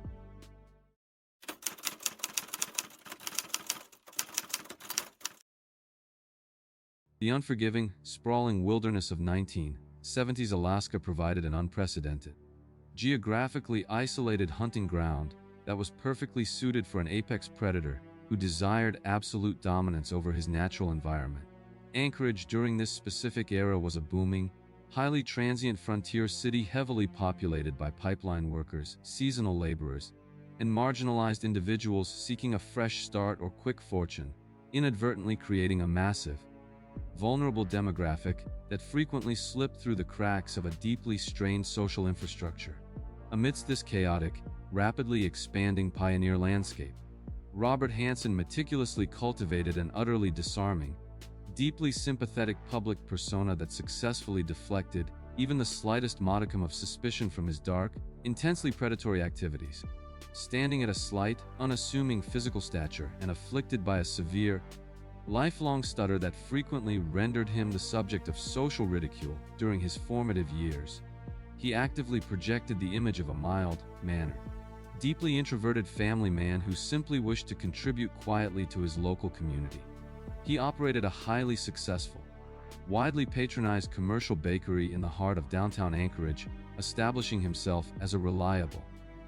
The unforgiving, sprawling wilderness of 1970s Alaska provided an unprecedented, geographically isolated hunting ground that was perfectly suited for an apex predator who desired absolute dominance over his natural environment. Anchorage during this specific era was a booming, highly transient frontier city heavily populated by pipeline workers, seasonal laborers, and marginalized individuals seeking a fresh start or quick fortune, inadvertently creating a massive, vulnerable demographic that frequently slipped through the cracks of a deeply strained social infrastructure. Amidst this chaotic, rapidly expanding pioneer landscape, Robert Hansen meticulously cultivated an utterly disarming, deeply sympathetic public persona that successfully deflected even the slightest modicum of suspicion from his dark, intensely predatory activities. Standing at a slight, unassuming physical stature and afflicted by a severe, lifelong stutter that frequently rendered him the subject of social ridicule during his formative years, he actively projected the image of a mild-mannered, deeply introverted family man who simply wished to contribute quietly to his local community. He operated a highly successful, widely patronized commercial bakery in the heart of downtown Anchorage, establishing himself as a reliable,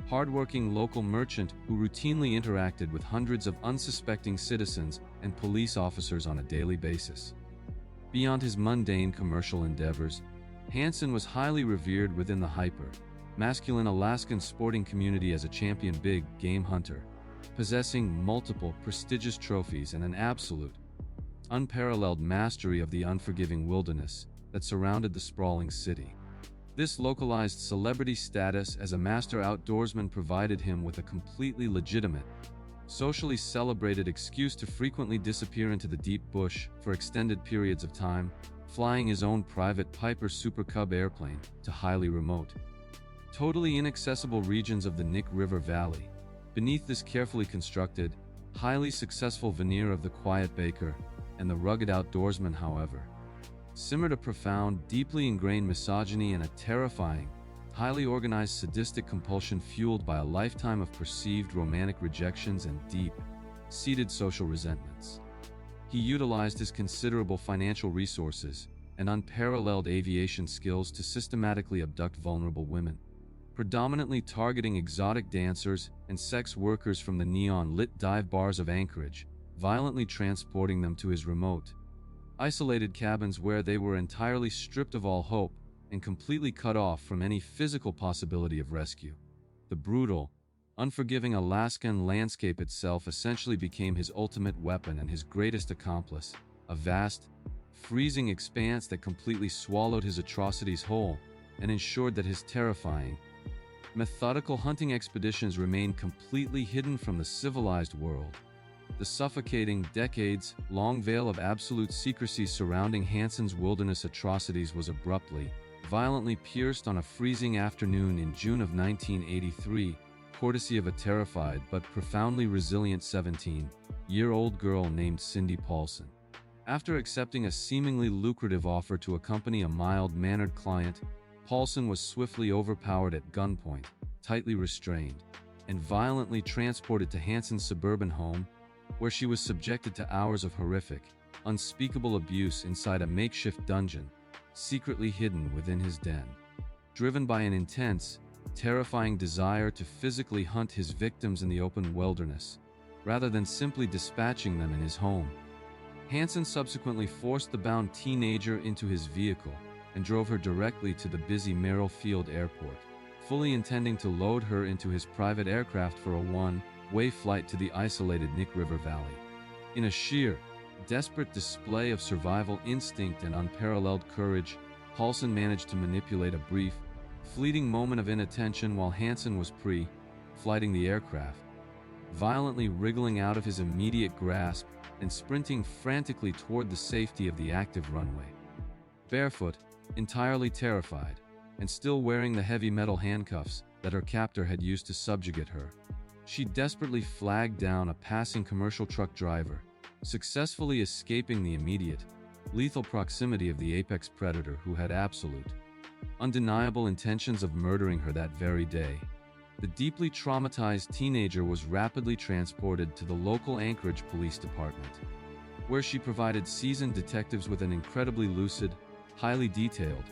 hardworking local merchant who routinely interacted with hundreds of unsuspecting citizens and police officers on a daily basis. Beyond his mundane commercial endeavors, Hansen was highly revered within the hyper-masculine Alaskan sporting community as a champion big game hunter, possessing multiple prestigious trophies and an absolute, unparalleled mastery of the unforgiving wilderness that surrounded the sprawling city. This localized celebrity status as a master outdoorsman provided him with a completely legitimate, socially celebrated excuse to frequently disappear into the deep bush for extended periods of time, flying his own private Piper Super Cub airplane to highly remote, totally inaccessible regions of the Knik River Valley. Beneath this carefully constructed, highly successful veneer of the quiet baker and the rugged outdoorsman, however, simmered a profound, deeply ingrained misogyny and a terrifying, highly organized sadistic compulsion fueled by a lifetime of perceived romantic rejections and deep-seated social resentments. He utilized his considerable financial resources and unparalleled aviation skills to systematically abduct vulnerable women, predominantly targeting exotic dancers and sex workers from the neon-lit dive bars of Anchorage, violently transporting them to his remote, isolated cabins where they were entirely stripped of all hope and completely cut off from any physical possibility of rescue. The brutal, unforgiving Alaskan landscape itself essentially became his ultimate weapon and his greatest accomplice, a vast, freezing expanse that completely swallowed his atrocities whole and ensured that his terrifying, methodical hunting expeditions remained completely hidden from the civilized world. The suffocating, decades-long veil of absolute secrecy surrounding Hansen's wilderness atrocities was abruptly, violently pierced on a freezing afternoon in June of 1983, courtesy of a terrified but profoundly resilient 17-year-old girl named Cindy Paulson. After accepting a seemingly lucrative offer to accompany a mild-mannered client, Paulson was swiftly overpowered at gunpoint, tightly restrained, and violently transported to Hansen's suburban home, where she was subjected to hours of horrific, unspeakable abuse inside a makeshift dungeon, secretly hidden within his den. Driven by an intense, terrifying desire to physically hunt his victims in the open wilderness, rather than simply dispatching them in his home, Hansen subsequently forced the bound teenager into his vehicle and drove her directly to the busy Merrill Field Airport, fully intending to load her into his private aircraft for a one-way flight to the isolated Knik River Valley. In a sheer, desperate display of survival instinct and unparalleled courage, Paulson managed to manipulate a brief, fleeting moment of inattention while Hansen was pre-flighting the aircraft, violently wriggling out of his immediate grasp and sprinting frantically toward the safety of the active runway. Barefoot, entirely terrified, and still wearing the heavy metal handcuffs that her captor had used to subjugate her, she desperately flagged down a passing commercial truck driver, successfully escaping the immediate, lethal proximity of the apex predator who had absolute, undeniable intentions of murdering her that very day. The deeply traumatized teenager was rapidly transported to the local Anchorage Police Department, where she provided seasoned detectives with an incredibly lucid, highly detailed,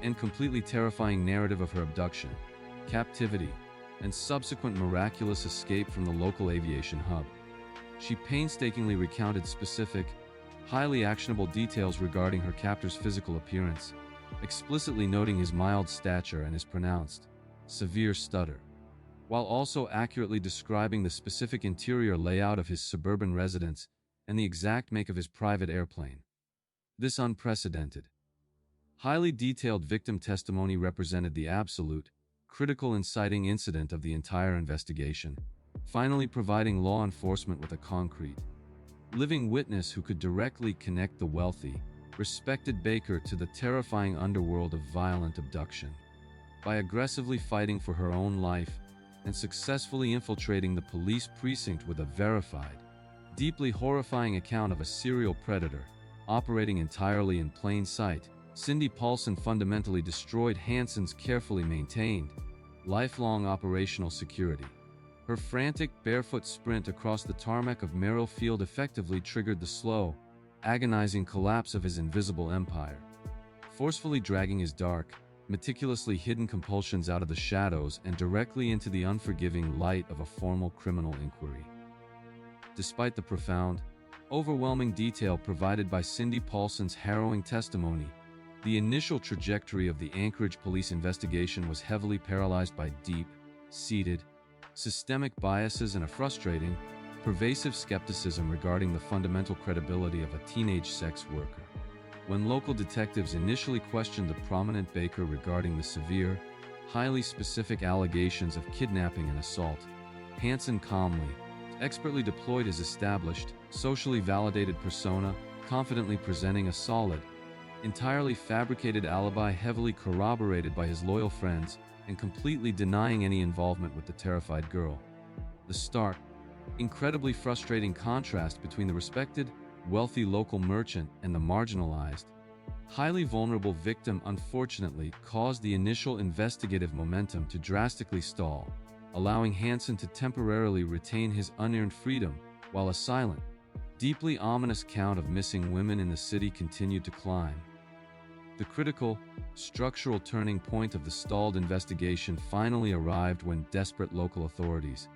and completely terrifying narrative of her abduction, captivity, and subsequent miraculous escape from the local aviation hub. She painstakingly recounted specific, highly actionable details regarding her captor's physical appearance, explicitly noting his mild stature and his pronounced, severe stutter, while also accurately describing the specific interior layout of his suburban residence and the exact make of his private airplane. This unprecedented, highly detailed victim testimony represented the absolute, critical inciting incident of the entire investigation, finally providing law enforcement with a concrete, living witness who could directly connect the wealthy, respected Baker to the terrifying underworld of violent abduction. By aggressively fighting for her own life and successfully infiltrating the police precinct with a verified, deeply horrifying account of a serial predator operating entirely in plain sight, Cindy Paulson fundamentally destroyed Hansen's carefully maintained, lifelong operational security. Her frantic, barefoot sprint across the tarmac of Merrill Field effectively triggered the slow, agonizing collapse of his invisible empire, forcefully dragging his dark, meticulously hidden compulsions out of the shadows and directly into the unforgiving light of a formal criminal inquiry. Despite the profound, overwhelming detail provided by Cindy Paulson's harrowing testimony, the initial trajectory of the Anchorage police investigation was heavily paralyzed by deep-seated, systemic biases and a frustrating, pervasive skepticism regarding the fundamental credibility of a teenage sex worker. When local detectives initially questioned the prominent Baker regarding the severe, highly specific allegations of kidnapping and assault, Hansen calmly, expertly deployed his established, socially validated persona, confidently presenting a solid, entirely fabricated alibi heavily corroborated by his loyal friends, and completely denying any involvement with the terrified girl. The stark, incredibly frustrating contrast between the respected, wealthy local merchant and the marginalized, highly vulnerable victim unfortunately caused the initial investigative momentum to drastically stall, allowing Hansen to temporarily retain his unearned freedom, while a silent, deeply ominous count of missing women in the city continued to climb. The critical, structural turning point of the stalled investigation finally arrived when desperate local authorities,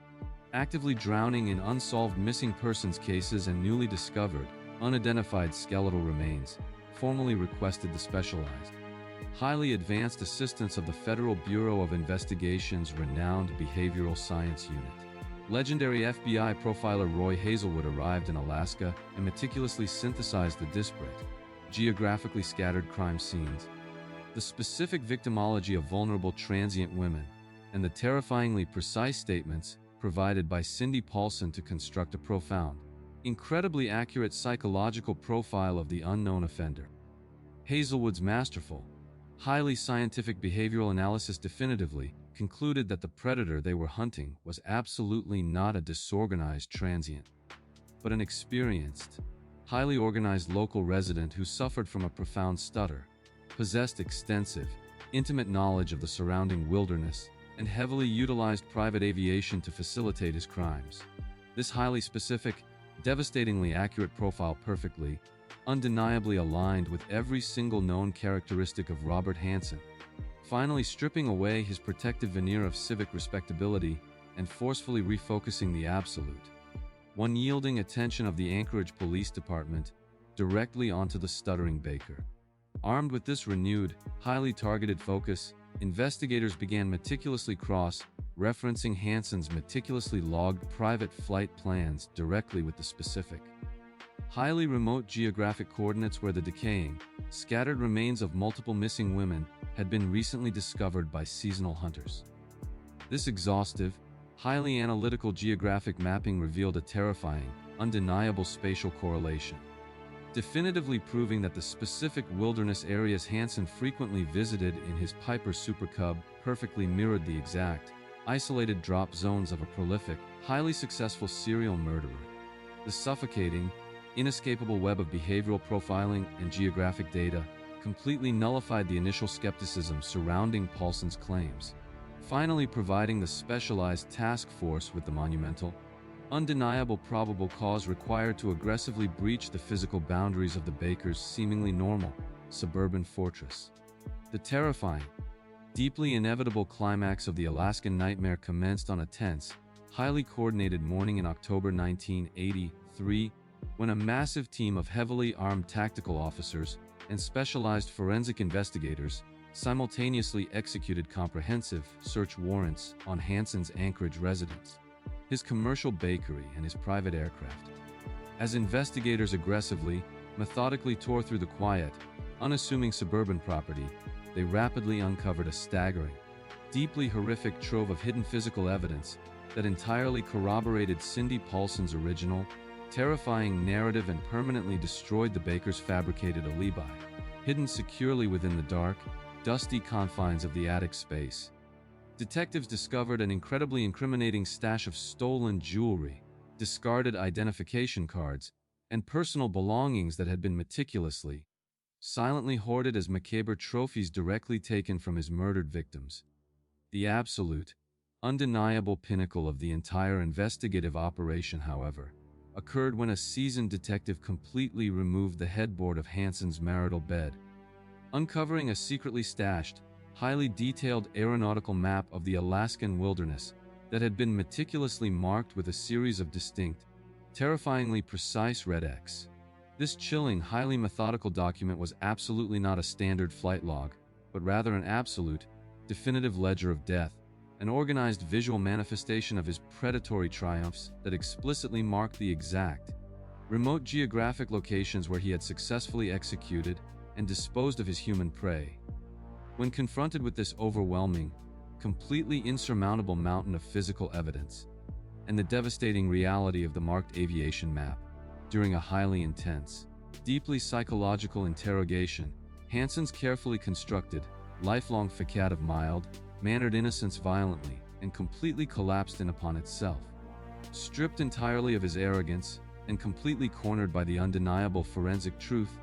actively drowning in unsolved missing persons cases and newly discovered, unidentified skeletal remains, formally requested the specialized, highly advanced assistance of the Federal Bureau of Investigation's renowned behavioral science unit. Legendary FBI profiler Roy Hazelwood arrived in Alaska and meticulously synthesized the disparate, geographically scattered crime scenes, the specific victimology of vulnerable transient women, and the terrifyingly precise statements provided by Cindy Paulson to construct a profound, incredibly accurate psychological profile of the unknown offender. Hazelwood's masterful, highly scientific behavioral analysis definitively concluded that the predator they were hunting was absolutely not a disorganized transient, but an experienced, highly organized local resident who suffered from a profound stutter, possessed extensive, intimate knowledge of the surrounding wilderness, and heavily utilized private aviation to facilitate his crimes. This highly specific, devastatingly accurate profile perfectly, undeniably aligned with every single known characteristic of Robert Hansen, finally stripping away his protective veneer of civic respectability and forcefully refocusing the absolute, unyielding attention of the Anchorage Police Department directly onto the stuttering Baker. Armed with this renewed, highly targeted focus, investigators began meticulously cross-referencing Hansen's meticulously logged private flight plans directly with the specific, highly remote geographic coordinates where the decaying, scattered remains of multiple missing women had been recently discovered by seasonal hunters. This exhaustive, highly analytical geographic mapping revealed a terrifying, undeniable spatial correlation, definitively proving that the specific wilderness areas Hansen frequently visited in his Piper Super Cub perfectly mirrored the exact, isolated drop zones of a prolific, highly successful serial murderer. The suffocating, inescapable web of behavioral profiling and geographic data completely nullified the initial skepticism surrounding Paulson's claims, finally providing the specialized task force with the monumental, undeniable probable cause required to aggressively breach the physical boundaries of the Baker's seemingly normal, suburban fortress. The terrifying, deeply inevitable climax of the Alaskan nightmare commenced on a tense, highly coordinated morning in October 1983, when a massive team of heavily armed tactical officers and specialized forensic investigators simultaneously executed comprehensive search warrants on Hansen's Anchorage residence, his commercial bakery, and his private aircraft. As investigators aggressively, methodically tore through the quiet, unassuming suburban property, they rapidly uncovered a staggering, deeply horrific trove of hidden physical evidence that entirely corroborated Cindy Paulson's original, terrifying narrative and permanently destroyed the Baker's fabricated alibi, hidden securely within the dark, dusty confines of the attic space. Detectives discovered an incredibly incriminating stash of stolen jewelry, discarded identification cards, and personal belongings that had been meticulously, silently hoarded as macabre trophies directly taken from his murdered victims. The absolute, undeniable pinnacle of the entire investigative operation, however, occurred when a seasoned detective completely removed the headboard of Hansen's marital bed, uncovering a secretly stashed, highly detailed aeronautical map of the Alaskan wilderness that had been meticulously marked with a series of distinct, terrifyingly precise red X. This chilling, highly methodical document was absolutely not a standard flight log, but rather an absolute, definitive ledger of death, an organized visual manifestation of his predatory triumphs that explicitly marked the exact, remote geographic locations where he had successfully executed and disposed of his human prey. When confronted with this overwhelming, completely insurmountable mountain of physical evidence, and the devastating reality of the marked aviation map, during a highly intense, deeply psychological interrogation, Hansen's carefully constructed, lifelong facade of mild-mannered innocence violently and completely collapsed in upon itself. Stripped entirely of his arrogance and completely cornered by the undeniable forensic truth,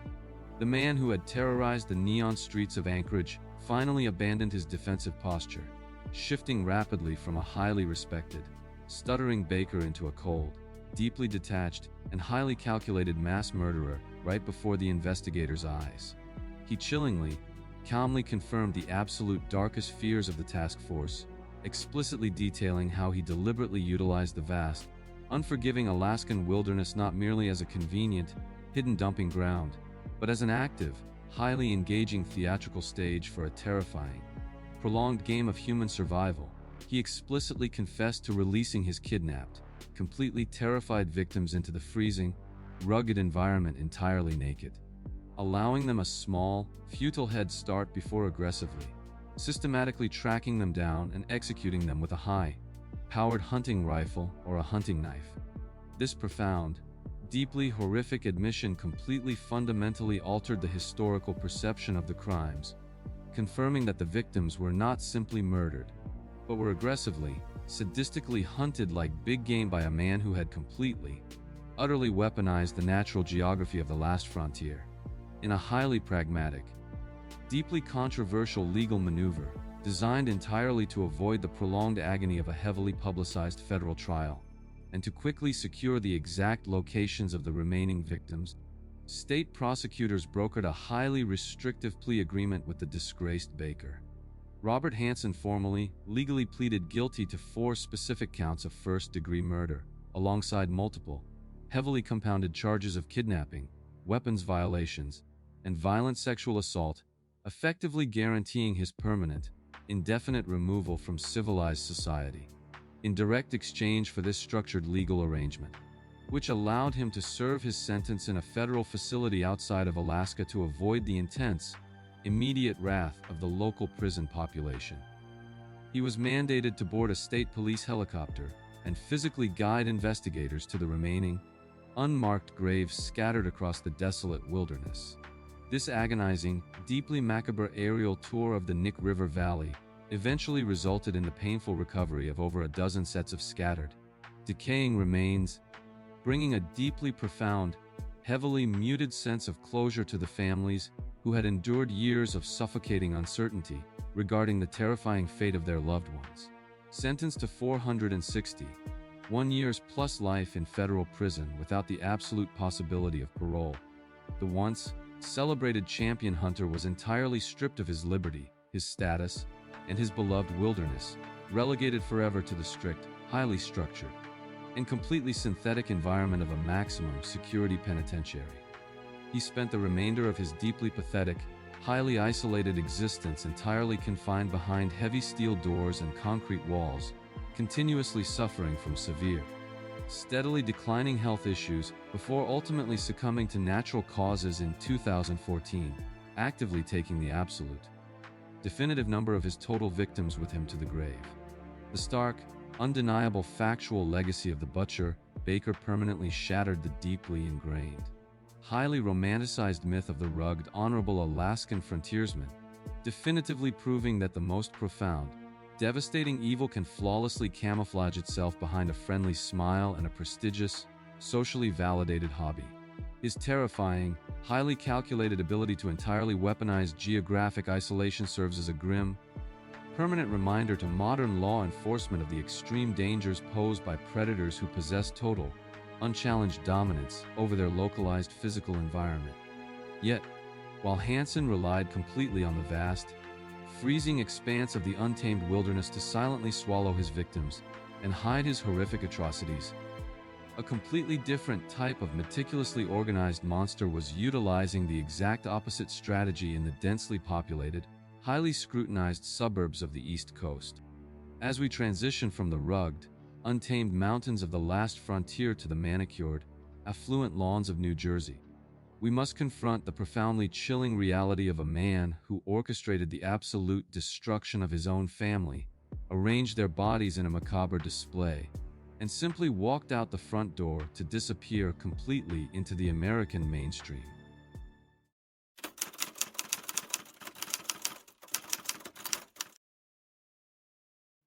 the man who had terrorized the neon streets of Anchorage finally abandoned his defensive posture, shifting rapidly from a highly respected, stuttering baker into a cold, deeply detached, and highly calculated mass murderer right before the investigators' eyes. He chillingly, calmly confirmed the absolute darkest fears of the task force, explicitly detailing how he deliberately utilized the vast, unforgiving Alaskan wilderness not merely as a convenient, hidden dumping ground, but as an active, highly engaging theatrical stage for a terrifying, prolonged game of human survival. He explicitly confessed to releasing his kidnapped, completely terrified victims into the freezing, rugged environment entirely naked, allowing them a small, futile head start before aggressively, systematically tracking them down and executing them with a high-powered hunting rifle or a hunting knife. This profound, deeply horrific admission completely fundamentally altered the historical perception of the crimes, confirming that the victims were not simply murdered, but were aggressively, sadistically hunted like big game by a man who had completely, utterly weaponized the natural geography of the last frontier. In a highly pragmatic, deeply controversial legal maneuver, designed entirely to avoid the prolonged agony of a heavily publicized federal trial, and to quickly secure the exact locations of the remaining victims, state prosecutors brokered a highly restrictive plea agreement with the disgraced baker. Robert Hansen formally, legally pleaded guilty to 4 specific counts of first-degree murder, alongside multiple, heavily compounded charges of kidnapping, weapons violations, and violent sexual assault, effectively guaranteeing his permanent, indefinite removal from civilized society. In direct exchange for this structured legal arrangement, which allowed him to serve his sentence in a federal facility outside of Alaska to avoid the intense, immediate wrath of the local prison population. He was mandated to board a state police helicopter and physically guide investigators to the remaining, unmarked graves scattered across the desolate wilderness. This agonizing, deeply macabre aerial tour of the Nick River Valley eventually resulted in the painful recovery of over a dozen sets of scattered, decaying remains, bringing a deeply profound, heavily muted sense of closure to the families who had endured years of suffocating uncertainty regarding the terrifying fate of their loved ones. Sentenced to 461 years plus life in federal prison without the absolute possibility of parole, the once celebrated champion hunter was entirely stripped of his liberty, his status, and his beloved wilderness, relegated forever to the strict, highly structured, and completely synthetic environment of a maximum security penitentiary. He spent the remainder of his deeply pathetic, highly isolated existence entirely confined behind heavy steel doors and concrete walls, continuously suffering from severe, steadily declining health issues before ultimately succumbing to natural causes in 2014, actively taking the absolute, definitive number of his total victims with him to the grave. The stark, undeniable factual legacy of the butcher baker permanently shattered the deeply ingrained, highly romanticized myth of the rugged, honorable Alaskan frontiersman, definitively proving that the most profound, devastating evil can flawlessly camouflage itself behind a friendly smile and a prestigious, socially validated hobby. His terrifying, highly calculated ability to entirely weaponize geographic isolation serves as a grim, permanent reminder to modern law enforcement of the extreme dangers posed by predators who possess total, unchallenged dominance over their localized physical environment. Yet, while Hansen relied completely on the vast, freezing expanse of the untamed wilderness to silently swallow his victims and hide his horrific atrocities, a completely different type of meticulously organized monster was utilizing the exact opposite strategy in the densely populated, highly scrutinized suburbs of the East Coast. As we transition from the rugged, untamed mountains of the last frontier to the manicured, affluent lawns of New Jersey, we must confront the profoundly chilling reality of a man who orchestrated the absolute destruction of his own family, arranged their bodies in a macabre display, and simply walked out the front door to disappear completely into the American mainstream.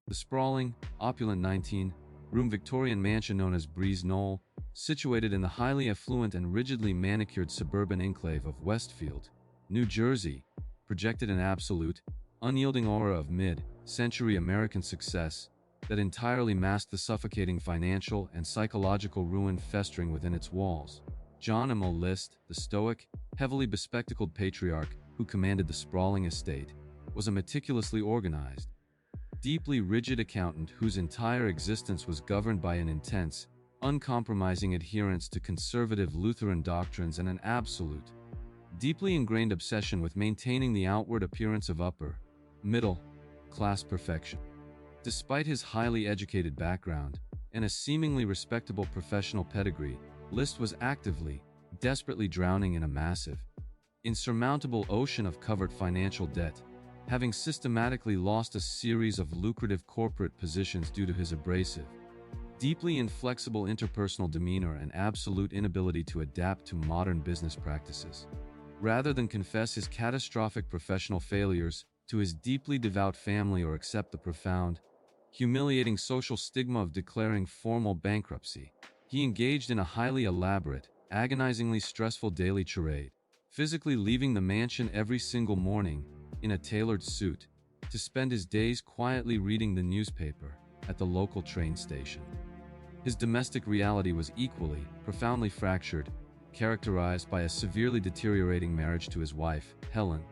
The sprawling, opulent 19-room Victorian mansion known as Breeze Knoll, situated in the highly affluent and rigidly manicured suburban enclave of Westfield, New Jersey, projected an absolute, unyielding aura of mid-century American success that entirely masked the suffocating financial and psychological ruin festering within its walls. John M. List, the stoic, heavily bespectacled patriarch who commanded the sprawling estate, was a meticulously organized, deeply rigid accountant whose entire existence was governed by an intense, uncompromising adherence to conservative Lutheran doctrines and an absolute, deeply ingrained obsession with maintaining the outward appearance of upper, middle-class perfection. Despite his highly educated background and a seemingly respectable professional pedigree, List was actively, desperately drowning in a massive, insurmountable ocean of covered financial debt, having systematically lost a series of lucrative corporate positions due to his abrasive, deeply inflexible interpersonal demeanor and absolute inability to adapt to modern business practices. Rather than confess his catastrophic professional failures to his deeply devout family or accept the profound, humiliating social stigma of declaring formal bankruptcy, he engaged in a highly elaborate, agonizingly stressful daily charade, physically leaving the mansion every single morning in a tailored suit to spend his days quietly reading the newspaper at the local train station. His domestic reality was equally, profoundly fractured, characterized by a severely deteriorating marriage to his wife, Helen,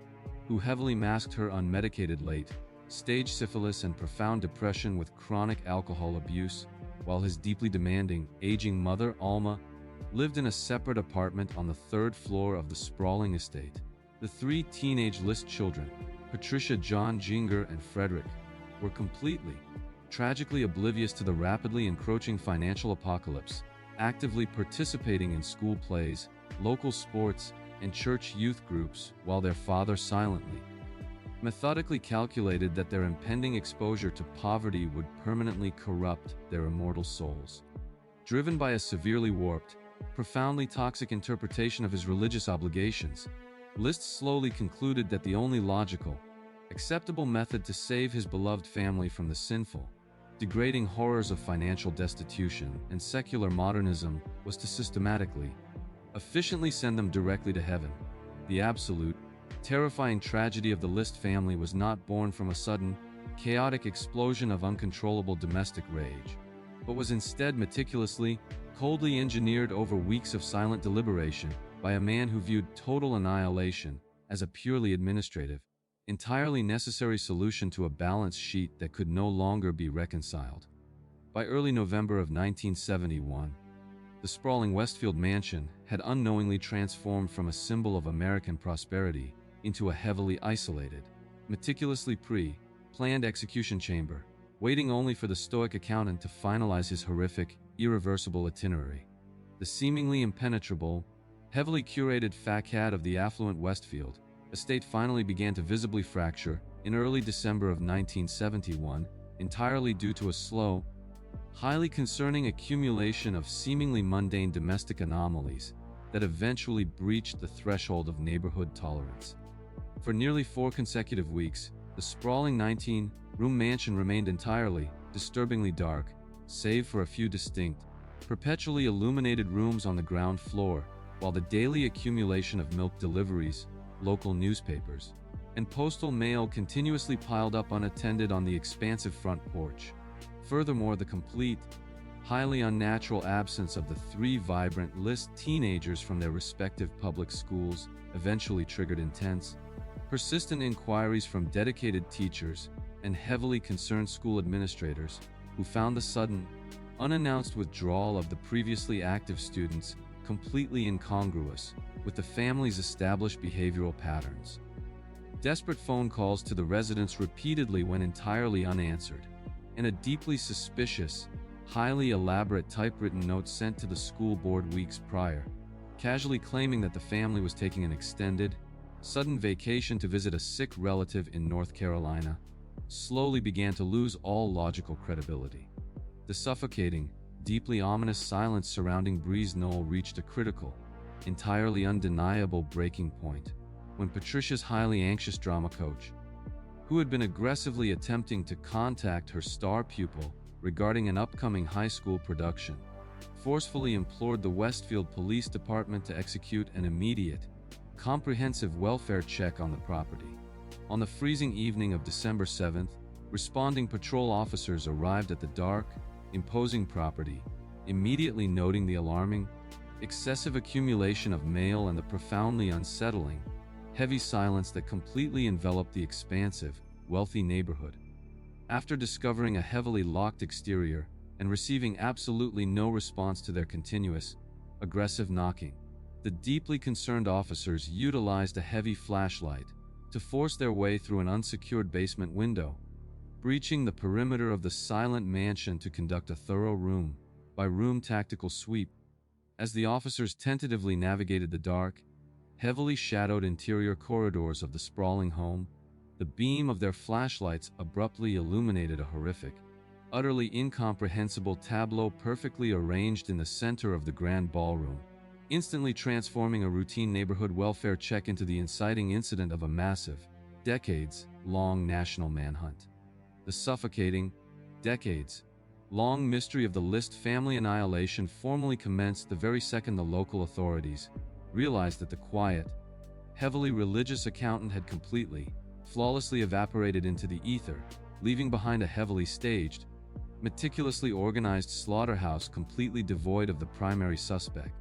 who heavily masked her unmedicated late-stage syphilis and profound depression with chronic alcohol abuse, while his deeply demanding, aging mother, Alma, lived in a separate apartment on the third floor of the sprawling estate. The three teenage List children, Patricia, John, Ginger, and Frederick, were completely, tragically oblivious to the rapidly encroaching financial apocalypse actively participating in school plays, local sports, and church youth groups, while their father silently, methodically calculated that their impending exposure to poverty would permanently corrupt their immortal souls. Driven by a severely warped, profoundly toxic interpretation of his religious obligations, List slowly concluded that the only logical, acceptable method to save his beloved family from the sinful, degrading horrors of financial destitution and secular modernism was to systematically, efficiently send them directly to heaven. The absolute, terrifying tragedy of the List family was not born from a sudden, chaotic explosion of uncontrollable domestic rage, but was instead meticulously, coldly engineered over weeks of silent deliberation by a man who viewed total annihilation as a purely administrative, entirely necessary solution to a balance sheet that could no longer be reconciled. By early November of 1971, the sprawling Westfield mansion had unknowingly transformed from a symbol of American prosperity into a heavily isolated, meticulously planned execution chamber, waiting only for the stoic accountant to finalize his horrific, irreversible itinerary. The seemingly impenetrable, heavily curated facade of the affluent Westfield estate finally began to visibly fracture in early December of 1971, entirely due to a slow, highly concerning accumulation of seemingly mundane domestic anomalies that eventually breached the threshold of neighborhood tolerance. For nearly 4 consecutive weeks, the sprawling 19-room mansion remained entirely, disturbingly dark, save for a few distinct, perpetually illuminated rooms on the ground floor, while the daily accumulation of milk deliveries, local newspapers, and postal mail continuously piled up unattended on the expansive front porch. Furthermore, the complete, highly unnatural absence of the 3 vibrant List teenagers from their respective public schools eventually triggered intense, persistent inquiries from dedicated teachers and heavily concerned school administrators who found the sudden, unannounced withdrawal of the previously active students completely incongruous with the family's established behavioral patterns. Desperate phone calls to the residents repeatedly went entirely unanswered, and a deeply suspicious, highly elaborate typewritten note sent to the school board weeks prior, casually claiming that the family was taking an extended, sudden vacation to visit a sick relative in North Carolina, slowly began to lose all logical credibility. The suffocating, deeply ominous silence surrounding Breeze Knoll reached a critical, entirely undeniable breaking point when Patricia's highly anxious drama coach, who had been aggressively attempting to contact her star pupil regarding an upcoming high school production, forcefully implored the Westfield Police Department to execute an immediate, comprehensive welfare check on the property. On the freezing evening of December 7th, responding patrol officers arrived at the dark, imposing property, immediately noting the alarming, excessive accumulation of mail and the profoundly unsettling, heavy silence that completely enveloped the expansive, wealthy neighborhood. After discovering a heavily locked exterior and receiving absolutely no response to their continuous, aggressive knocking, the deeply concerned officers utilized a heavy flashlight to force their way through an unsecured basement window, breaching the perimeter of the silent mansion to conduct a thorough room-by-room tactical sweep. As the officers tentatively navigated the dark, heavily shadowed interior corridors of the sprawling home, the beam of their flashlights abruptly illuminated a horrific, utterly incomprehensible tableau perfectly arranged in the center of the grand ballroom, instantly transforming a routine neighborhood welfare check into the inciting incident of a massive, decades-long national manhunt. The suffocating, decades-long mystery of the List family annihilation formally commenced the very second the local authorities realized that the quiet, heavily religious accountant had completely, flawlessly evaporated into the ether, leaving behind a heavily staged, meticulously organized slaughterhouse completely devoid of the primary suspect.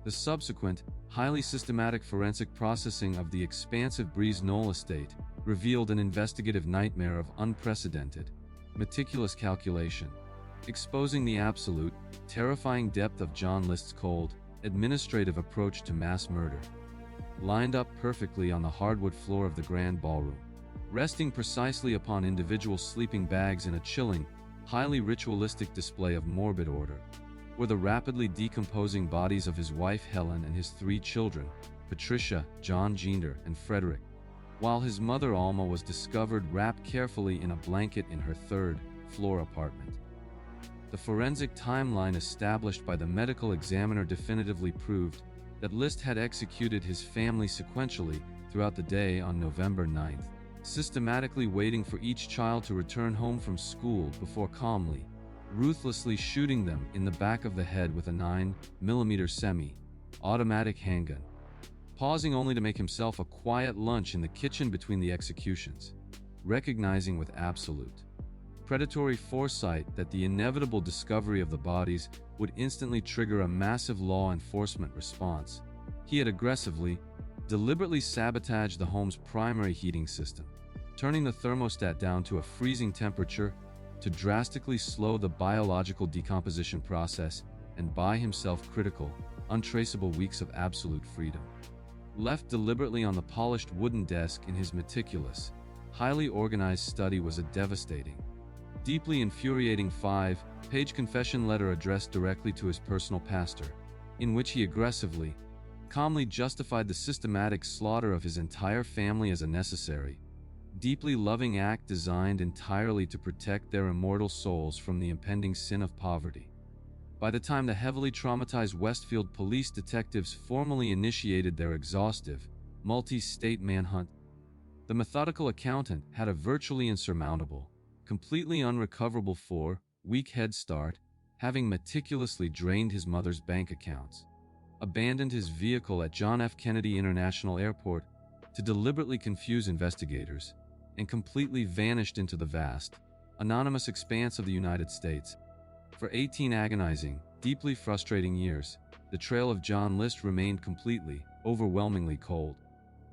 The subsequent, highly systematic forensic processing of the expansive Breeze Knoll estate revealed an investigative nightmare of unprecedented, meticulous calculation, exposing the absolute, terrifying depth of John List's cold, administrative approach to mass murder. Lined up perfectly on the hardwood floor of the grand ballroom, resting precisely upon individual sleeping bags in a chilling, highly ritualistic display of morbid order, were the rapidly decomposing bodies of his wife Helen and his 3 children, Patricia, John Jr., and Frederick, while his mother Alma was discovered wrapped carefully in a blanket in her 3rd-floor apartment. The forensic timeline established by the medical examiner definitively proved that List had executed his family sequentially throughout the day on November 9th, systematically waiting for each child to return home from school before calmly, ruthlessly shooting them in the back of the head with a 9mm semi-automatic handgun, pausing only to make himself a quiet lunch in the kitchen between the executions, recognizing with absolute predatory foresight that the inevitable discovery of the bodies would instantly trigger a massive law enforcement response. He had aggressively, deliberately sabotaged the home's primary heating system, turning the thermostat down to a freezing temperature to drastically slow the biological decomposition process and buy himself critical, untraceable weeks of absolute freedom. Left deliberately on the polished wooden desk in his meticulous, highly organized study was a devastating, deeply infuriating 5-page confession letter addressed directly to his personal pastor, in which he aggressively, calmly justified the systematic slaughter of his entire family as a necessary, deeply loving act designed entirely to protect their immortal souls from the impending sin of poverty. By the time the heavily traumatized Westfield police detectives formally initiated their exhaustive, multi-state manhunt, the methodical accountant had a virtually insurmountable, completely unrecoverable 4-week head start, having meticulously drained his mother's bank accounts, abandoned his vehicle at John F. Kennedy International Airport to deliberately confuse investigators, and completely vanished into the vast, anonymous expanse of the United States. For 18 agonizing, deeply frustrating years, the trail of John List remained completely, overwhelmingly cold,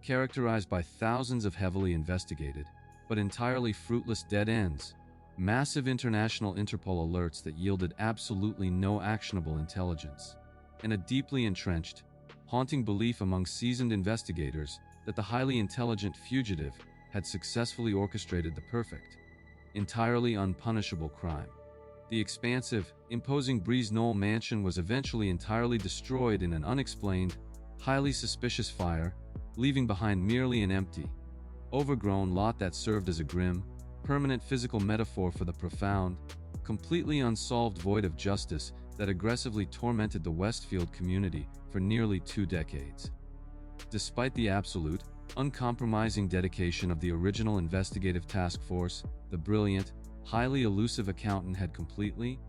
characterized by thousands of heavily investigated, but entirely fruitless dead ends, massive international Interpol alerts that yielded absolutely no actionable intelligence, and a deeply entrenched, haunting belief among seasoned investigators that the highly intelligent fugitive had successfully orchestrated the perfect, entirely unpunishable crime. The expansive, imposing Breeze Knoll mansion was eventually entirely destroyed in an unexplained, highly suspicious fire, leaving behind merely an empty, overgrown lot that served as a grim, permanent physical metaphor for the profound, completely unsolved void of justice that aggressively tormented the Westfield community for nearly 2 decades. Despite the absolute, uncompromising dedication of the original investigative task force, the brilliant, highly elusive accountant had completely,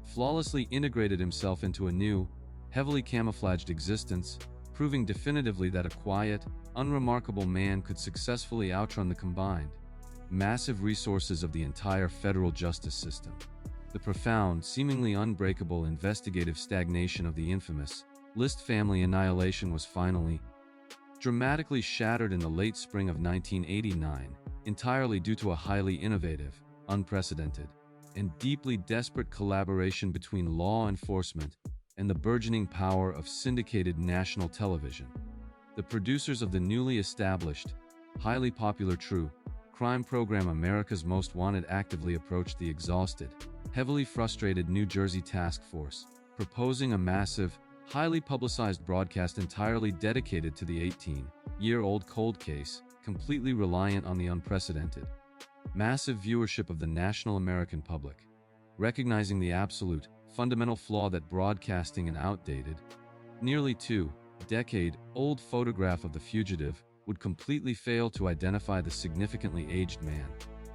flawlessly integrated himself into a new, heavily camouflaged existence, proving definitively that a quiet, unremarkable man could successfully outrun the combined, massive resources of the entire federal justice system. The profound, seemingly unbreakable investigative stagnation of the infamous List family annihilation was finally, dramatically shattered in the late spring of 1989, entirely due to a highly innovative, unprecedented, and deeply desperate collaboration between law enforcement and the burgeoning power of syndicated national television. The producers of the newly established, highly popular true crime program America's Most Wanted actively approached the exhausted, heavily frustrated New Jersey task force, proposing a massive, highly publicized broadcast entirely dedicated to the 18-year-old cold case, completely reliant on the unprecedented, massive viewership of the national American public. Recognizing the absolute, fundamental flaw that broadcasting an outdated, nearly 2-decade-old photograph of the fugitive would completely fail to identify the significantly aged man,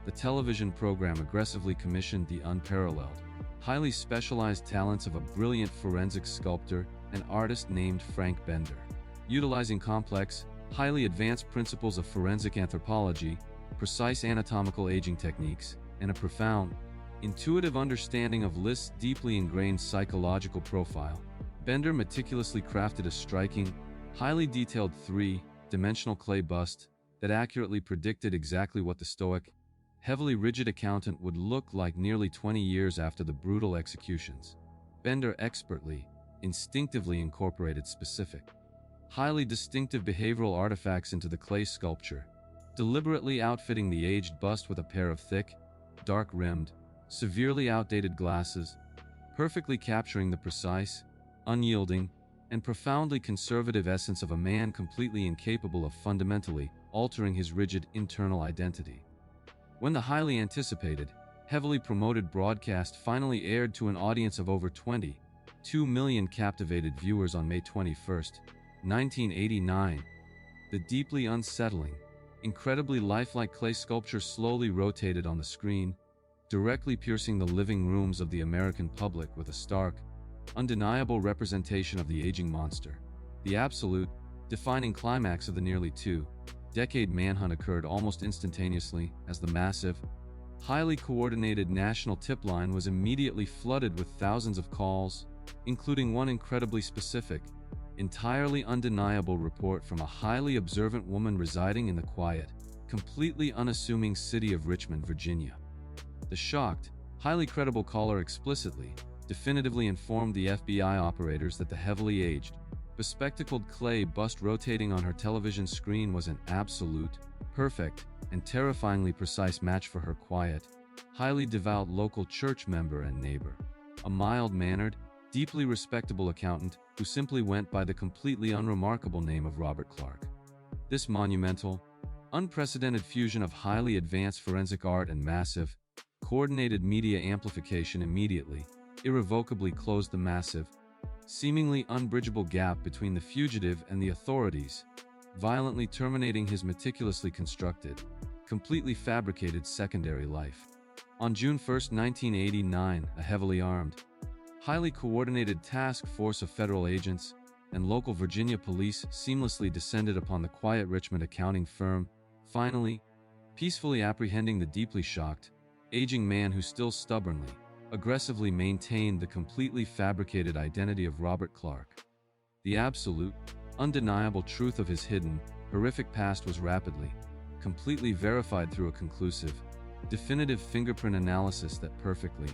the television program aggressively commissioned the unparalleled, highly specialized talents of a brilliant forensic sculptor and artist named Frank Bender. Utilizing complex, highly advanced principles of forensic anthropology, precise anatomical aging techniques, and a profound, intuitive understanding of List's deeply ingrained psychological profile, Bender meticulously crafted a striking, highly detailed 3-dimensional clay bust that accurately predicted exactly what the stoic, heavily rigid accountant would look like nearly 20 years after the brutal executions. Bender expertly, instinctively incorporated specific, highly distinctive behavioral artifacts into the clay sculpture, deliberately outfitting the aged bust with a pair of thick, dark-rimmed, severely outdated glasses, perfectly capturing the precise, unyielding, and profoundly conservative essence of a man completely incapable of fundamentally altering his rigid internal identity. When the highly anticipated, heavily promoted broadcast finally aired to an audience of over 22 million captivated viewers on May 21, 1989, the deeply unsettling, incredibly lifelike clay sculpture slowly rotated on the screen, directly piercing the living rooms of the American public with a stark, undeniable representation of the aging monster. The absolute, defining climax of the nearly two-decade manhunt occurred almost instantaneously as the massive, highly coordinated national tip line was immediately flooded with thousands of calls, including one incredibly specific, entirely undeniable report from a highly observant woman residing in the quiet, completely unassuming city of Richmond, Virginia. The shocked, highly credible caller explicitly, definitively informed the FBI operators that the heavily aged, bespectacled clay bust rotating on her television screen was an absolute, perfect, and terrifyingly precise match for her quiet, highly devout local church member and neighbor, a mild-mannered, deeply respectable accountant who simply went by the completely unremarkable name of Robert Clark. This monumental, unprecedented fusion of highly advanced forensic art and massive, coordinated media amplification immediately, irrevocably closed the massive, seemingly unbridgeable gap between the fugitive and the authorities, violently terminating his meticulously constructed, completely fabricated secondary life. On June 1, 1989, a heavily armed, highly coordinated task force of federal agents and local Virginia police seamlessly descended upon the quiet Richmond accounting firm, finally, peacefully apprehending the deeply shocked, aging man who still stubbornly, aggressively maintained the completely fabricated identity of Robert Clark. The absolute, undeniable truth of his hidden, horrific past was rapidly, completely verified through a conclusive, definitive fingerprint analysis that perfectly,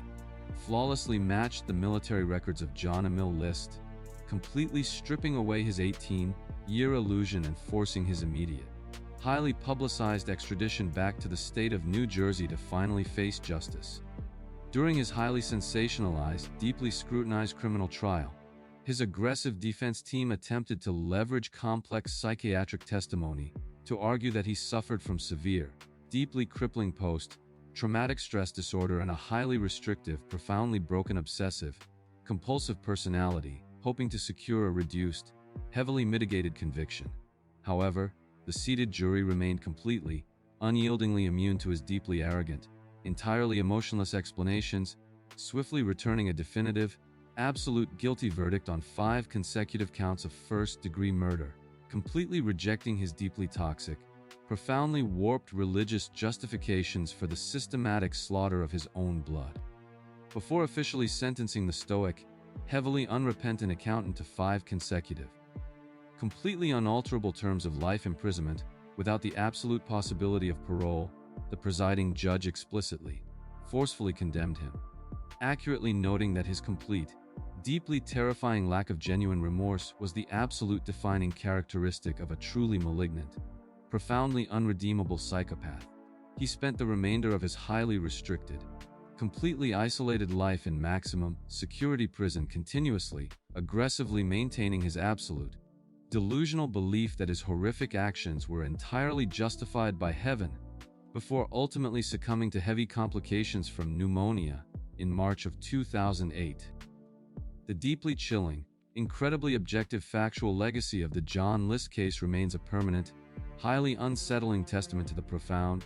flawlessly matched the military records of John Emil List, completely stripping away his 18-year illusion and forcing his immediate, highly publicized extradition back to the state of New Jersey to finally face justice. During his highly sensationalized, deeply scrutinized criminal trial, his aggressive defense team attempted to leverage complex psychiatric testimony to argue that he suffered from severe, deeply crippling post-traumatic stress disorder and a highly restrictive, profoundly broken obsessive, compulsive personality, hoping to secure a reduced, heavily mitigated conviction. However, the seated jury remained completely, unyieldingly immune to his deeply arrogant, entirely emotionless explanations, swiftly returning a definitive, absolute guilty verdict on 5 consecutive counts of first-degree murder, completely rejecting his deeply toxic, profoundly warped religious justifications for the systematic slaughter of his own blood. Before officially sentencing the stoic, heavily unrepentant accountant to 5 consecutive, completely unalterable terms of life imprisonment without the absolute possibility of parole, the presiding judge explicitly, forcefully condemned him, accurately noting that his complete, deeply terrifying lack of genuine remorse was the absolute defining characteristic of a truly malignant, profoundly unredeemable psychopath. He spent the remainder of his highly restricted, completely isolated life in maximum security prison, continuously, aggressively maintaining his absolute, delusional belief that his horrific actions were entirely justified by heaven, before ultimately succumbing to heavy complications from pneumonia in March of 2008. The deeply chilling, incredibly objective factual legacy of the John List case remains a permanent, highly unsettling testament to the profound,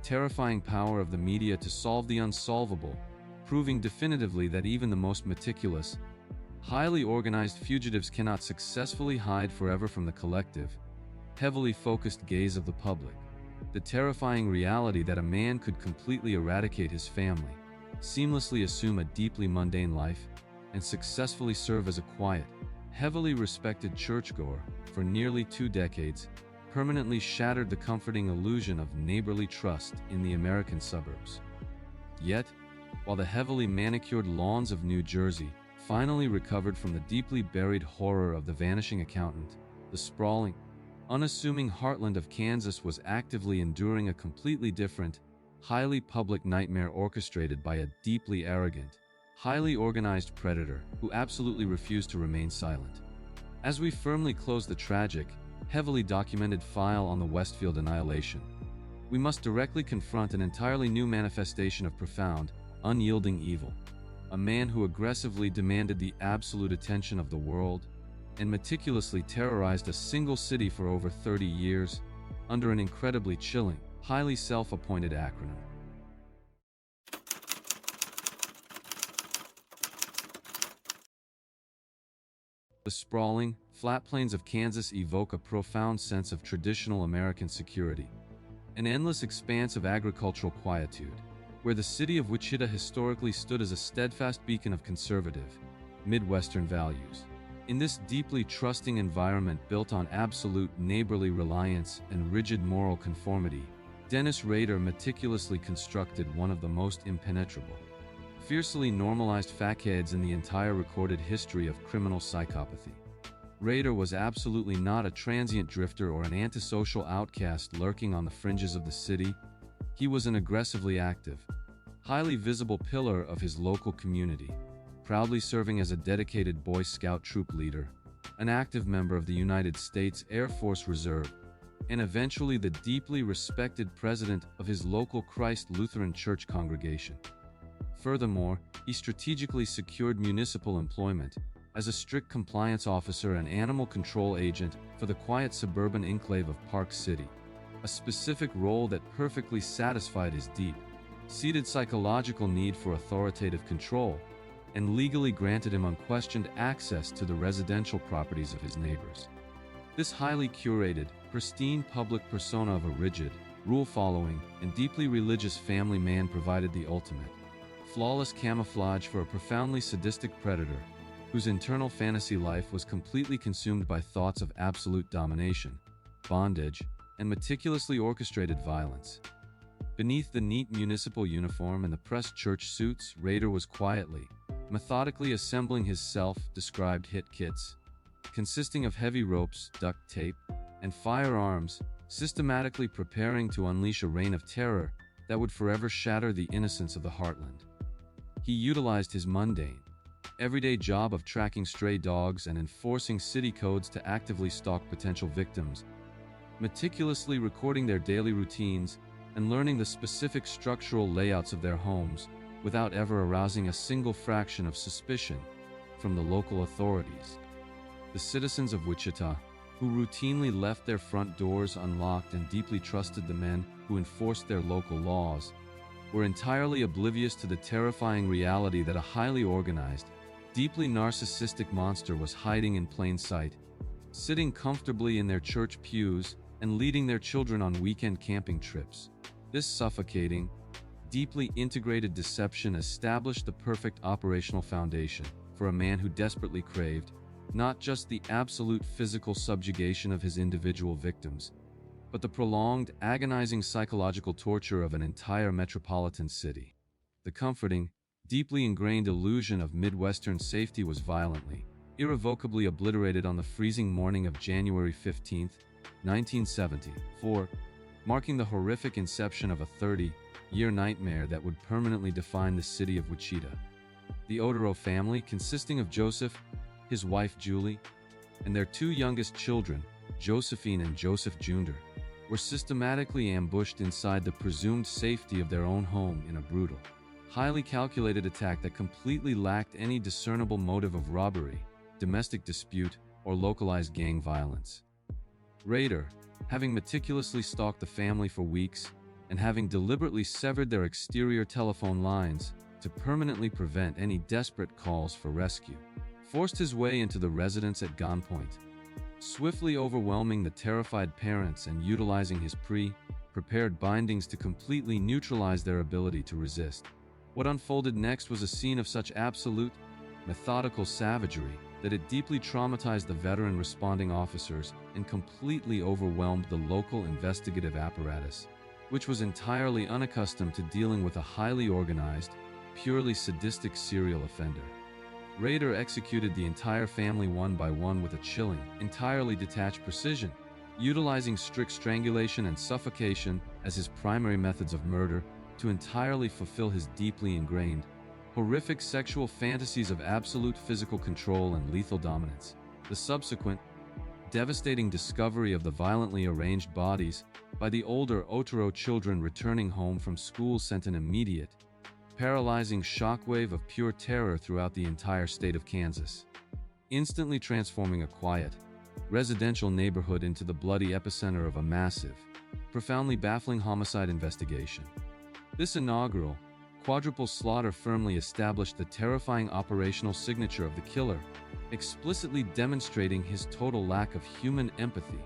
terrifying power of the media to solve the unsolvable, proving definitively that even the most meticulous, highly organized fugitives cannot successfully hide forever from the collective, heavily focused gaze of the public. The terrifying reality that a man could completely eradicate his family, seamlessly assume a deeply mundane life, and successfully serve as a quiet, heavily respected churchgoer for nearly 2 decades, permanently shattered the comforting illusion of neighborly trust in the American suburbs. Yet, while the heavily manicured lawns of New Jersey finally recovered from the deeply buried horror of the vanishing accountant, the sprawling, unassuming heartland of Kansas was actively enduring a completely different, highly public nightmare orchestrated by a deeply arrogant, highly organized predator who absolutely refused to remain silent. As we firmly close the tragic, heavily documented file on the Westfield annihilation, we must directly confront an entirely new manifestation of profound, unyielding evil. A man who aggressively demanded the absolute attention of the world and meticulously terrorized a single city for over 30 years under an incredibly chilling, highly self-appointed acronym. The sprawling, flat plains of Kansas evoke a profound sense of traditional American security, an endless expanse of agricultural quietude, where the city of Wichita historically stood as a steadfast beacon of conservative, Midwestern values. In this deeply trusting environment built on absolute neighborly reliance and rigid moral conformity, Dennis Rader meticulously constructed one of the most impenetrable, fiercely normalized facades in the entire recorded history of criminal psychopathy. Rader was absolutely not a transient drifter or an antisocial outcast lurking on the fringes of the city. He was an aggressively active, highly visible pillar of his local community, proudly serving as a dedicated Boy Scout troop leader, an active member of the United States Air Force Reserve, and eventually the deeply respected president of his local Christ Lutheran Church congregation. Furthermore, he strategically secured municipal employment as a strict compliance officer and animal control agent for the quiet suburban enclave of Park City, a specific role that perfectly satisfied his deep-seated psychological need for authoritative control and legally granted him unquestioned access to the residential properties of his neighbors. This highly curated, pristine public persona of a rigid, rule-following, and deeply religious family man provided the ultimate, flawless camouflage for a profoundly sadistic predator whose internal fantasy life was completely consumed by thoughts of absolute domination, bondage, and meticulously orchestrated violence. Beneath the neat municipal uniform and the pressed church suits, Rader was quietly, methodically assembling his self-described hit kits, consisting of heavy ropes, duct tape, and firearms, systematically preparing to unleash a reign of terror that would forever shatter the innocence of the heartland. He utilized his mundane, everyday job of tracking stray dogs and enforcing city codes to actively stalk potential victims, meticulously recording their daily routines and learning the specific structural layouts of their homes without ever arousing a single fraction of suspicion from the local authorities. The citizens of Wichita, who routinely left their front doors unlocked and deeply trusted the men who enforced their local laws, were entirely oblivious to the terrifying reality that a highly organized, deeply narcissistic monster was hiding in plain sight, sitting comfortably in their church pews and leading their children on weekend camping trips. This suffocating, deeply integrated deception established the perfect operational foundation for a man who desperately craved not just the absolute physical subjugation of his individual victims, but the prolonged, agonizing psychological torture of an entire metropolitan city. The comforting, deeply ingrained illusion of Midwestern safety was violently, irrevocably obliterated on the freezing morning of January 15, 1974, marking the horrific inception of a 30-year nightmare that would permanently define the city of Wichita. The Odero family, consisting of Joseph, his wife Julie, and their two youngest children, Josephine and Joseph Jr., were systematically ambushed inside the presumed safety of their own home in a brutal, highly calculated attack that completely lacked any discernible motive of robbery, domestic dispute, or localized gang violence. Rader, having meticulously stalked the family for weeks and having deliberately severed their exterior telephone lines to permanently prevent any desperate calls for rescue, forced his way into the residence at gunpoint, swiftly overwhelming the terrified parents and utilizing his prepared bindings to completely neutralize their ability to resist. What unfolded next was a scene of such absolute, methodical savagery that it deeply traumatized the veteran responding officers and completely overwhelmed the local investigative apparatus, which was entirely unaccustomed to dealing with a highly organized, purely sadistic serial offender. Rader executed the entire family one by one with a chilling, entirely detached precision, utilizing strict strangulation and suffocation as his primary methods of murder to entirely fulfill his deeply ingrained, horrific sexual fantasies of absolute physical control and lethal dominance. The subsequent, devastating discovery of the violently arranged bodies by the older Otero children returning home from school sent an immediate, paralyzing shockwave of pure terror throughout the entire state of Kansas, instantly transforming a quiet, residential neighborhood into the bloody epicenter of a massive, profoundly baffling homicide investigation. This inaugural, quadruple slaughter firmly established the terrifying operational signature of the killer, explicitly demonstrating his total lack of human empathy,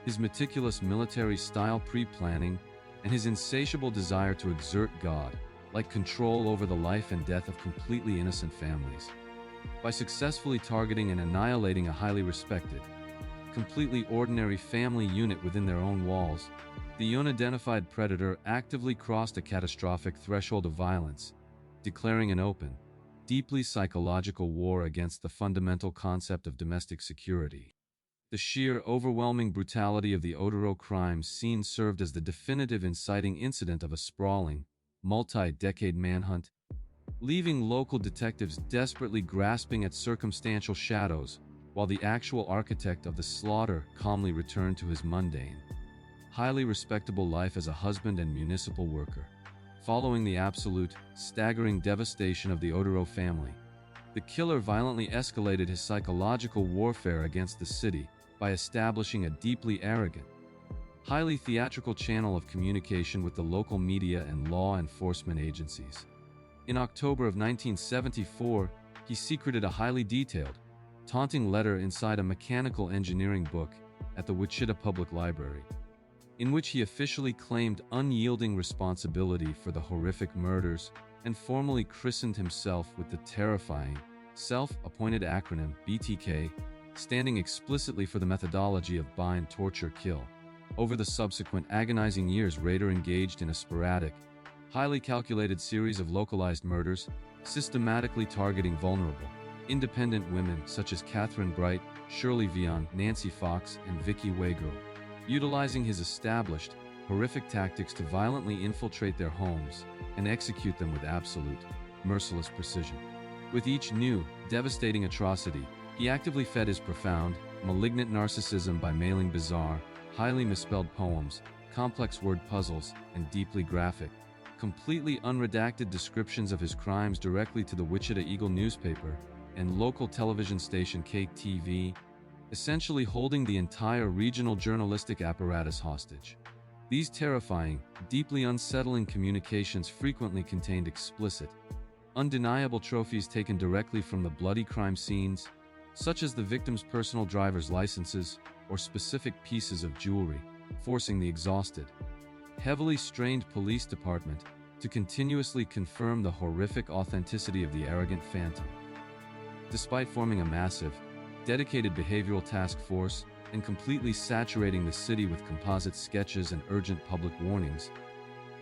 his meticulous military-style pre-planning, and his insatiable desire to exert God-like control over the life and death of completely innocent families. By successfully targeting and annihilating a highly respected, completely ordinary family unit within their own walls, the unidentified predator actively crossed a catastrophic threshold of violence, declaring an open, deeply psychological war against the fundamental concept of domestic security. The sheer, overwhelming brutality of the Otero crime scene served as the definitive inciting incident of a sprawling, multi-decade manhunt, leaving local detectives desperately grasping at circumstantial shadows, while the actual architect of the slaughter calmly returned to his mundane, highly respectable life as a husband and municipal worker. Following the absolute, staggering devastation of the Otero family, the killer violently escalated his psychological warfare against the city by establishing a deeply arrogant, highly theatrical channel of communication with the local media and law enforcement agencies. In October of 1974, he secreted a highly detailed, taunting letter inside a mechanical engineering book at the Wichita Public Library, in which he officially claimed unyielding responsibility for the horrific murders and formally christened himself with the terrifying, self-appointed acronym BTK, standing explicitly for the methodology of bind, torture, kill. Over the subsequent agonizing years, Rader engaged in a sporadic, highly calculated series of localized murders, systematically targeting vulnerable, independent women such as Catherine Bright, Shirley Vian, Nancy Fox, and Vicky Wago, utilizing his established, horrific tactics to violently infiltrate their homes and execute them with absolute, merciless precision. With each new, devastating atrocity, he actively fed his profound, malignant narcissism by mailing bizarre, highly misspelled poems, complex word puzzles, and deeply graphic, completely unredacted descriptions of his crimes directly to the Wichita Eagle newspaper and local television station KTV, essentially holding the entire regional journalistic apparatus hostage. These terrifying, deeply unsettling communications frequently contained explicit, undeniable trophies taken directly from the bloody crime scenes, such as the victim's personal driver's licenses or specific pieces of jewelry, forcing the exhausted, heavily strained police department to continuously confirm the horrific authenticity of the arrogant phantom. Despite forming a massive, dedicated behavioral task force and completely saturating the city with composite sketches and urgent public warnings,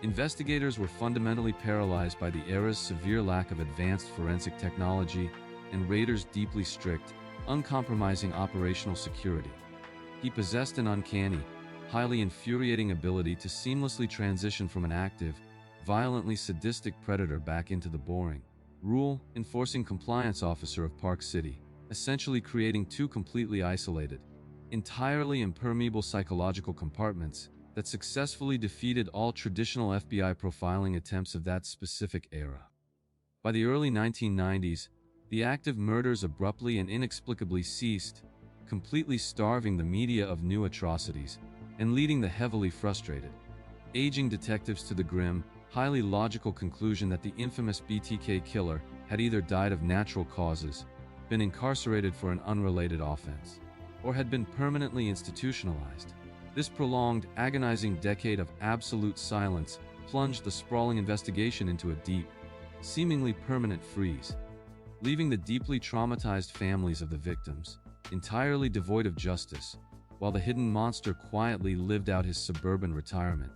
investigators were fundamentally paralyzed by the era's severe lack of advanced forensic technology and Rader's deeply strict, uncompromising operational security. He possessed an uncanny, highly infuriating ability to seamlessly transition from an active, violently sadistic predator back into the boring, rule-enforcing compliance officer of Park City, essentially creating two completely isolated, entirely impermeable psychological compartments that successfully defeated all traditional FBI profiling attempts of that specific era. By the early 1990s, the active murders abruptly and inexplicably ceased, completely starving the media of new atrocities and leading the heavily frustrated, aging detectives to the grim, highly logical conclusion that the infamous BTK killer had either died of natural causes, been incarcerated for an unrelated offense, or had been permanently institutionalized. This prolonged, agonizing decade of absolute silence plunged the sprawling investigation into a deep, seemingly permanent freeze, leaving the deeply traumatized families of the victims entirely devoid of justice, while the hidden monster quietly lived out his suburban retirement,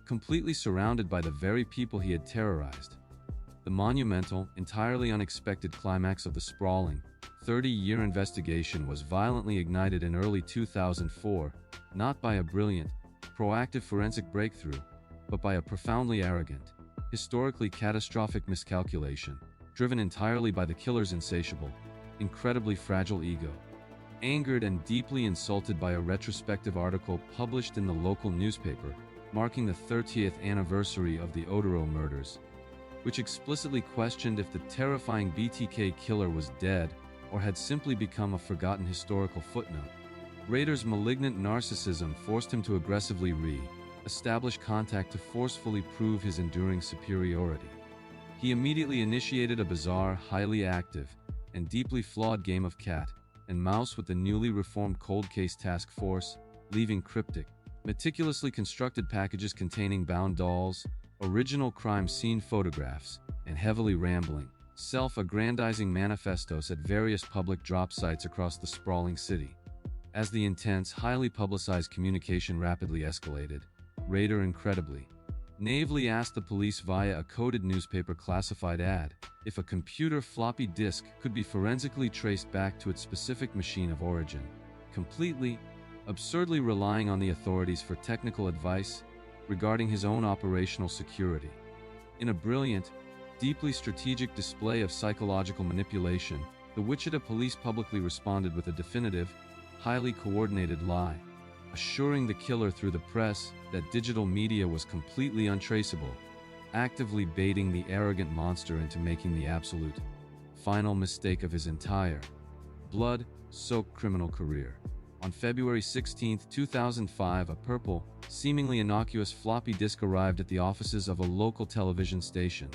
completely surrounded by the very people he had terrorized. The monumental, entirely unexpected climax of the sprawling, 30-year investigation was violently ignited in early 2004, not by a brilliant, proactive forensic breakthrough, but by a profoundly arrogant, historically catastrophic miscalculation, driven entirely by the killer's insatiable, incredibly fragile ego. Angered and deeply insulted by a retrospective article published in the local newspaper, marking the 30th anniversary of the Odero murders, which explicitly questioned if the terrifying BTK killer was dead or had simply become a forgotten historical footnote. Rader's malignant narcissism forced him to aggressively re-establish contact to forcefully prove his enduring superiority. He immediately initiated a bizarre, highly active, and deeply flawed game of cat and mouse with the newly reformed cold case task force, leaving cryptic, meticulously constructed packages containing bound dolls, original crime scene photographs, and heavily rambling, self-aggrandizing manifestos at various public drop sites across the sprawling city. As the intense, highly publicized communication rapidly escalated, Rader incredibly, naively asked the police via a coded newspaper classified ad if a computer floppy disk could be forensically traced back to its specific machine of origin, completely, absurdly relying on the authorities for technical advice regarding his own operational security. In a brilliant, deeply strategic display of psychological manipulation, the Wichita police publicly responded with a definitive, highly coordinated lie, assuring the killer through the press that digital media was completely untraceable, actively baiting the arrogant monster into making the absolute, final mistake of his entire, blood-soaked criminal career. On February 16, 2005, a purple, seemingly innocuous floppy disk arrived at the offices of a local television station,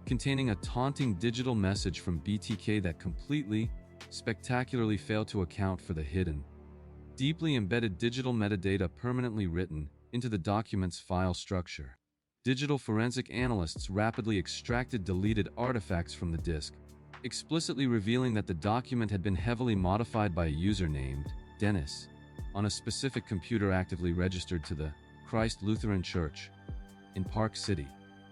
containing a taunting digital message from BTK that completely, spectacularly failed to account for the hidden, deeply embedded digital metadata permanently written into the document's file structure. Digital forensic analysts rapidly extracted deleted artifacts from the disk, explicitly revealing that the document had been heavily modified by a user named Dennis on a specific computer actively registered to the Christ Lutheran Church in Park City,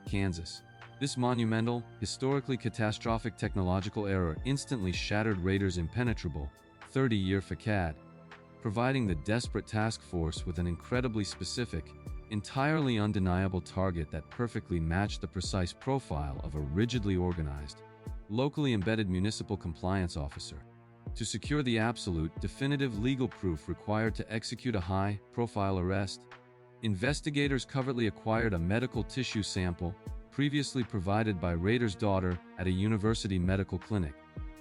Kansas. This monumental, historically catastrophic technological error instantly shattered Rader's impenetrable, 30-year facade, providing the desperate task force with an incredibly specific, entirely undeniable target that perfectly matched the precise profile of a rigidly organized, locally embedded municipal compliance officer. To secure the absolute, definitive legal proof required to execute a high-profile arrest, investigators covertly acquired a medical tissue sample previously provided by Rader's daughter at a university medical clinic,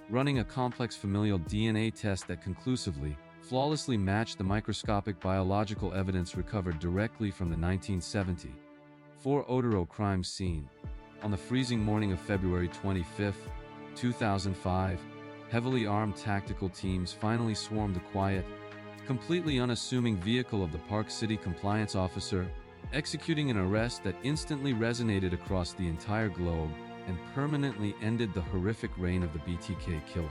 running a complex familial DNA test that conclusively, flawlessly matched the microscopic biological evidence recovered directly from the 1974 Odero crime scene. On the freezing morning of February 25, 2005, heavily armed tactical teams finally swarmed the quiet, completely unassuming vehicle of the Park City compliance officer, executing an arrest that instantly resonated across the entire globe and permanently ended the horrific reign of the BTK killer.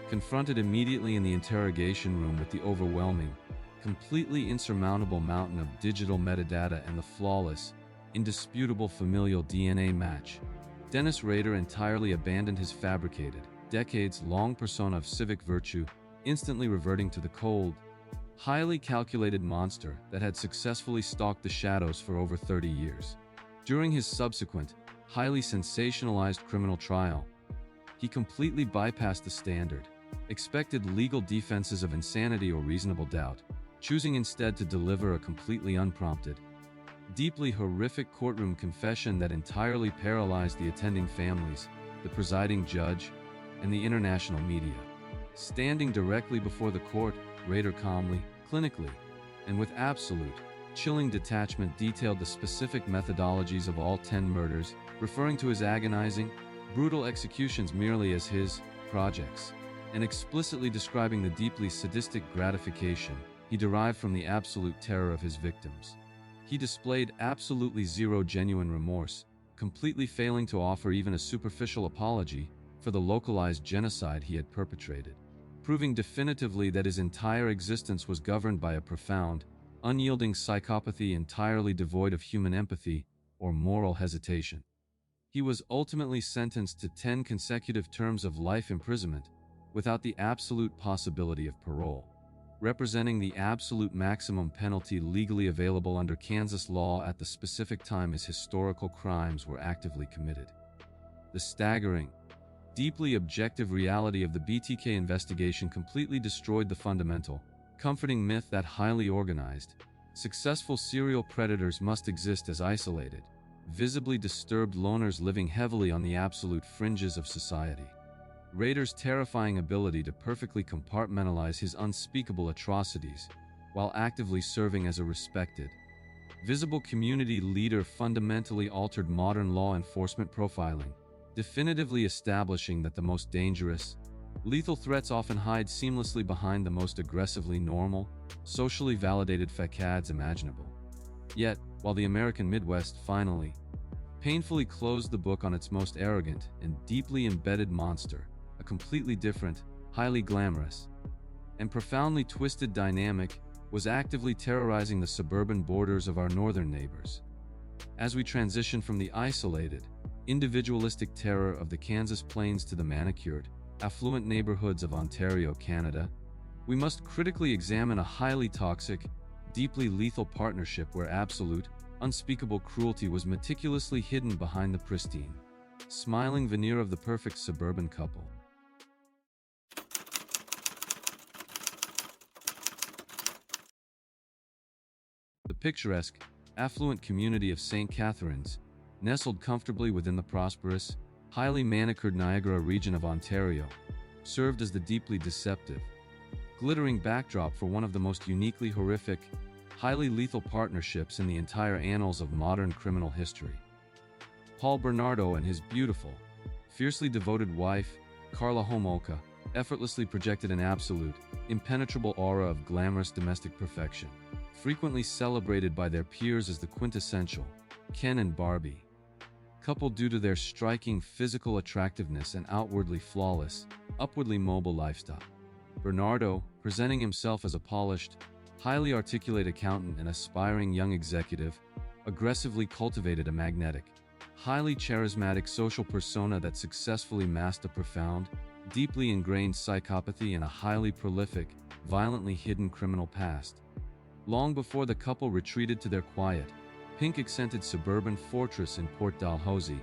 Confronted immediately in the interrogation room with the overwhelming, completely insurmountable mountain of digital metadata and the flawless, indisputable familial DNA match, Dennis Rader entirely abandoned his fabricated, decades-long persona of civic virtue, instantly reverting to the cold, highly calculated monster that had successfully stalked the shadows for over 30 years. During his subsequent, highly sensationalized criminal trial, he completely bypassed the standard, expected legal defenses of insanity or reasonable doubt, choosing instead to deliver a completely unprompted, deeply horrific courtroom confession that entirely paralyzed the attending families, the presiding judge, and the international media. Standing directly before the court, Rader calmly, clinically, and with absolute, chilling detachment detailed the specific methodologies of all 10 murders, referring to his agonizing, brutal executions merely as his projects, and explicitly describing the deeply sadistic gratification he derived from the absolute terror of his victims. He displayed absolutely zero genuine remorse, completely failing to offer even a superficial apology for the localized genocide he had perpetrated, proving definitively that his entire existence was governed by a profound, unyielding psychopathy entirely devoid of human empathy or moral hesitation. He was ultimately sentenced to 10 consecutive terms of life imprisonment, without the absolute possibility of parole, representing the absolute maximum penalty legally available under Kansas law at the specific time his historical crimes were actively committed. The staggering, deeply objective reality of the BTK investigation completely destroyed the fundamental, comforting myth that highly organized, successful serial predators must exist as isolated, visibly disturbed loners living heavily on the absolute fringes of society. Rader's terrifying ability to perfectly compartmentalize his unspeakable atrocities, while actively serving as a respected, visible community leader fundamentally altered modern law enforcement profiling, definitively establishing that the most dangerous, lethal threats often hide seamlessly behind the most aggressively normal, socially validated facades imaginable. Yet, while the American Midwest finally, painfully closed the book on its most arrogant and deeply embedded monster, a completely different, highly glamorous, and profoundly twisted dynamic was actively terrorizing the suburban borders of our northern neighbors. As we transition from the isolated, individualistic terror of the Kansas plains to the manicured, affluent neighborhoods of Ontario, Canada, we must critically examine a highly toxic, deeply lethal partnership where absolute, unspeakable cruelty was meticulously hidden behind the pristine, smiling veneer of the perfect suburban couple. The picturesque, affluent community of St. Catharines, nestled comfortably within the prosperous, highly manicured Niagara region of Ontario, served as the deeply deceptive, glittering backdrop for one of the most uniquely horrific, highly lethal partnerships in the entire annals of modern criminal history. Paul Bernardo and his beautiful, fiercely devoted wife, Carla Homolka, effortlessly projected an absolute, impenetrable aura of glamorous domestic perfection, frequently celebrated by their peers as the quintessential Ken and Barbie couple due to their striking physical attractiveness and outwardly flawless, upwardly mobile lifestyle. Bernardo, presenting himself as a polished, highly articulate accountant and aspiring young executive, aggressively cultivated a magnetic, highly charismatic social persona that successfully masked a profound, deeply ingrained psychopathy and a highly prolific, violently hidden criminal past. Long before the couple retreated to their quiet, pink-accented suburban fortress in Port Dalhousie,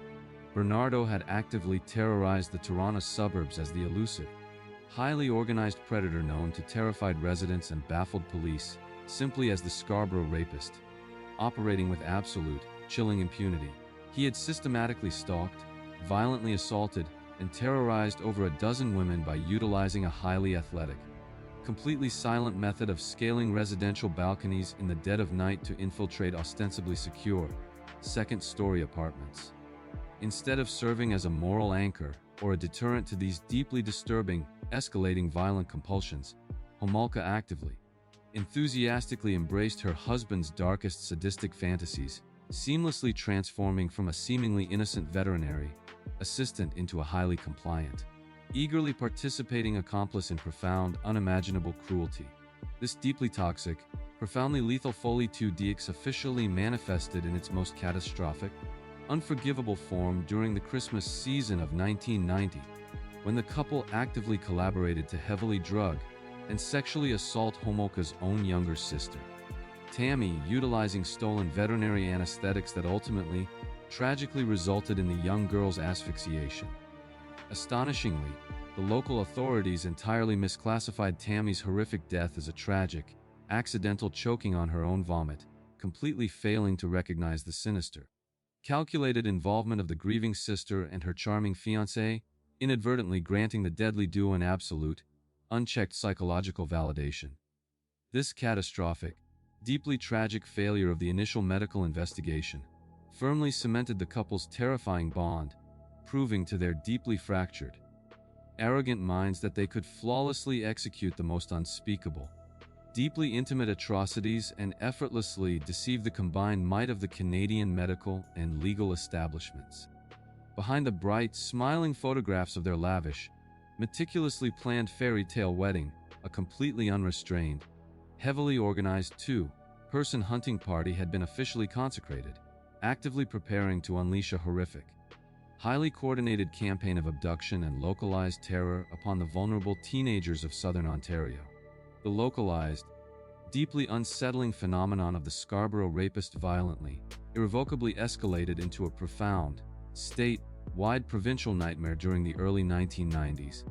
Bernardo had actively terrorized the Toronto suburbs as the elusive, highly organized predator known to terrified residents and baffled police, simply as the Scarborough Rapist. Operating with absolute, chilling impunity, he had systematically stalked, violently assaulted, and terrorized over a dozen women by utilizing a highly athletic, completely silent method of scaling residential balconies in the dead of night to infiltrate ostensibly secure, second-story apartments. Instead of serving as a moral anchor or a deterrent to these deeply disturbing, escalating violent compulsions, Homolka actively, enthusiastically embraced her husband's darkest sadistic fantasies, seamlessly transforming from a seemingly innocent veterinary assistant into a highly compliant, eagerly participating accomplice in profound, unimaginable cruelty. This deeply toxic, profoundly lethal Folie 2DX officially manifested in its most catastrophic, unforgivable form during the Christmas season of 1990, when the couple actively collaborated to heavily drug and sexually assault Homolka's own younger sister, Tammy, utilizing stolen veterinary anesthetics that ultimately, tragically resulted in the young girl's asphyxiation. Astonishingly, the local authorities entirely misclassified Tammy's horrific death as a tragic, accidental choking on her own vomit, completely failing to recognize the sinister, calculated involvement of the grieving sister and her charming fiancé, inadvertently granting the deadly duo an absolute, unchecked psychological validation. This catastrophic, deeply tragic failure of the initial medical investigation firmly cemented the couple's terrifying bond, proving to their deeply fractured, arrogant minds that they could flawlessly execute the most unspeakable, deeply intimate atrocities and effortlessly deceive the combined might of the Canadian medical and legal establishments. Behind the bright, smiling photographs of their lavish, meticulously planned fairy tale wedding, a completely unrestrained, heavily organized two-person hunting party had been officially consecrated, actively preparing to unleash a horrific, highly coordinated campaign of abduction and localized terror upon the vulnerable teenagers of southern Ontario. The localized, deeply unsettling phenomenon of the Scarborough Rapist violently, irrevocably escalated into a profound, state, wide provincial nightmare during the early 1990s,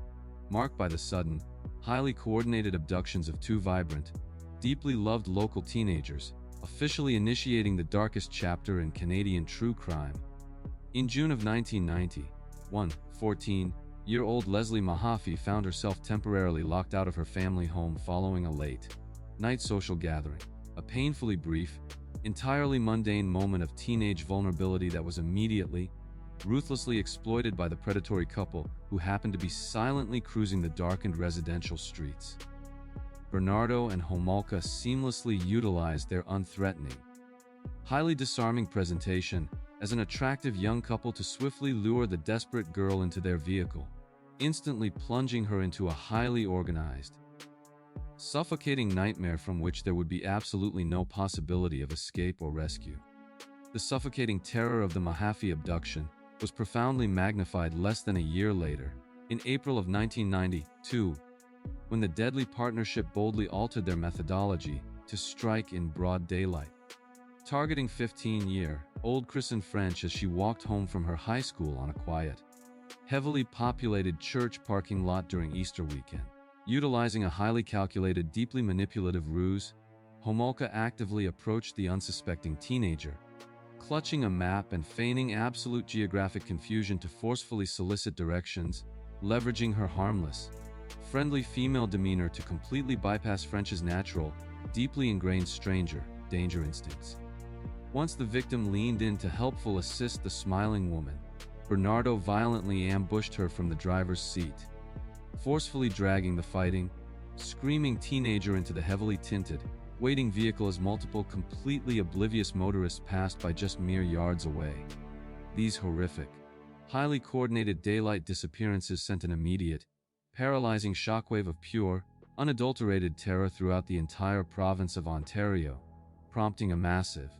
marked by the sudden, highly coordinated abductions of two vibrant, deeply loved local teenagers, officially initiating the darkest chapter in Canadian true crime. In June of 1990, 14-year-old Leslie Mahaffey found herself temporarily locked out of her family home following a late-night social gathering, a painfully brief, entirely mundane moment of teenage vulnerability that was immediately, ruthlessly exploited by the predatory couple who happened to be silently cruising the darkened residential streets. Bernardo and Homolka seamlessly utilized their unthreatening, highly disarming presentation as an attractive young couple to swiftly lure the desperate girl into their vehicle, instantly plunging her into a highly organized, suffocating nightmare from which there would be absolutely no possibility of escape or rescue. The suffocating terror of the Mahaffey abduction was profoundly magnified less than a year later, in April of 1992, when the deadly partnership boldly altered their methodology to strike in broad daylight, targeting 15-year-old Kristen French as she walked home from her high school on a quiet, heavily populated church parking lot during Easter weekend. Utilizing a highly calculated, deeply manipulative ruse, Homolka actively approached the unsuspecting teenager, clutching a map and feigning absolute geographic confusion to forcefully solicit directions, leveraging her harmless, friendly female demeanor to completely bypass French's natural, deeply ingrained stranger danger instincts. Once the victim leaned in to helpfully assist the smiling woman, Bernardo violently ambushed her from the driver's seat, forcefully dragging the fighting, screaming teenager into the heavily tinted, waiting vehicle as multiple completely oblivious motorists passed by just mere yards away. These horrific, highly coordinated daylight disappearances sent an immediate, paralyzing shockwave of pure, unadulterated terror throughout the entire province of Ontario, prompting a massive,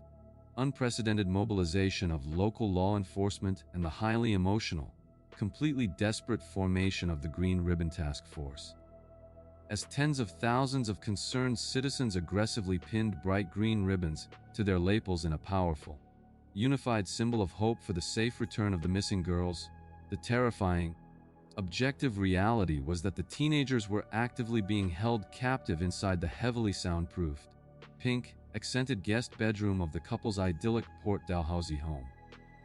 unprecedented mobilization of local law enforcement and the highly emotional, completely desperate formation of the Green Ribbon Task Force. As tens of thousands of concerned citizens aggressively pinned bright green ribbons to their lapels in a powerful, unified symbol of hope for the safe return of the missing girls, the terrifying, objective reality was that the teenagers were actively being held captive inside the heavily soundproofed, pink, accented guest bedroom of the couple's idyllic Port Dalhousie home.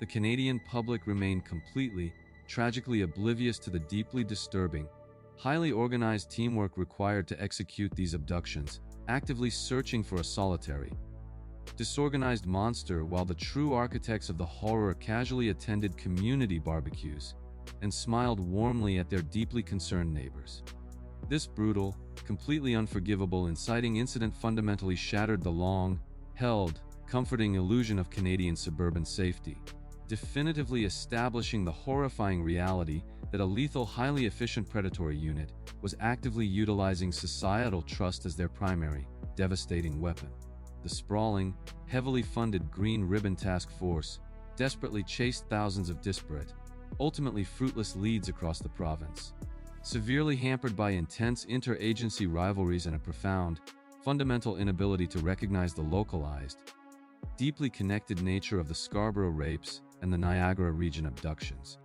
The Canadian public remained completely, tragically oblivious to the deeply disturbing, highly organized teamwork required to execute these abductions, actively searching for a solitary, disorganized monster while the true architects of the horror casually attended community barbecues and smiled warmly at their deeply concerned neighbors. This brutal, completely unforgivable inciting incident fundamentally shattered the long-held, comforting illusion of Canadian suburban safety, definitively establishing the horrifying reality that a lethal, highly efficient predatory unit was actively utilizing societal trust as their primary, devastating weapon. The sprawling, heavily funded Green Ribbon Task Force desperately chased thousands of disparate, ultimately fruitless leads across the province, severely hampered by intense interagency rivalries and a profound, fundamental inability to recognize the localized, deeply connected nature of the Scarborough rapes and the Niagara region abductions.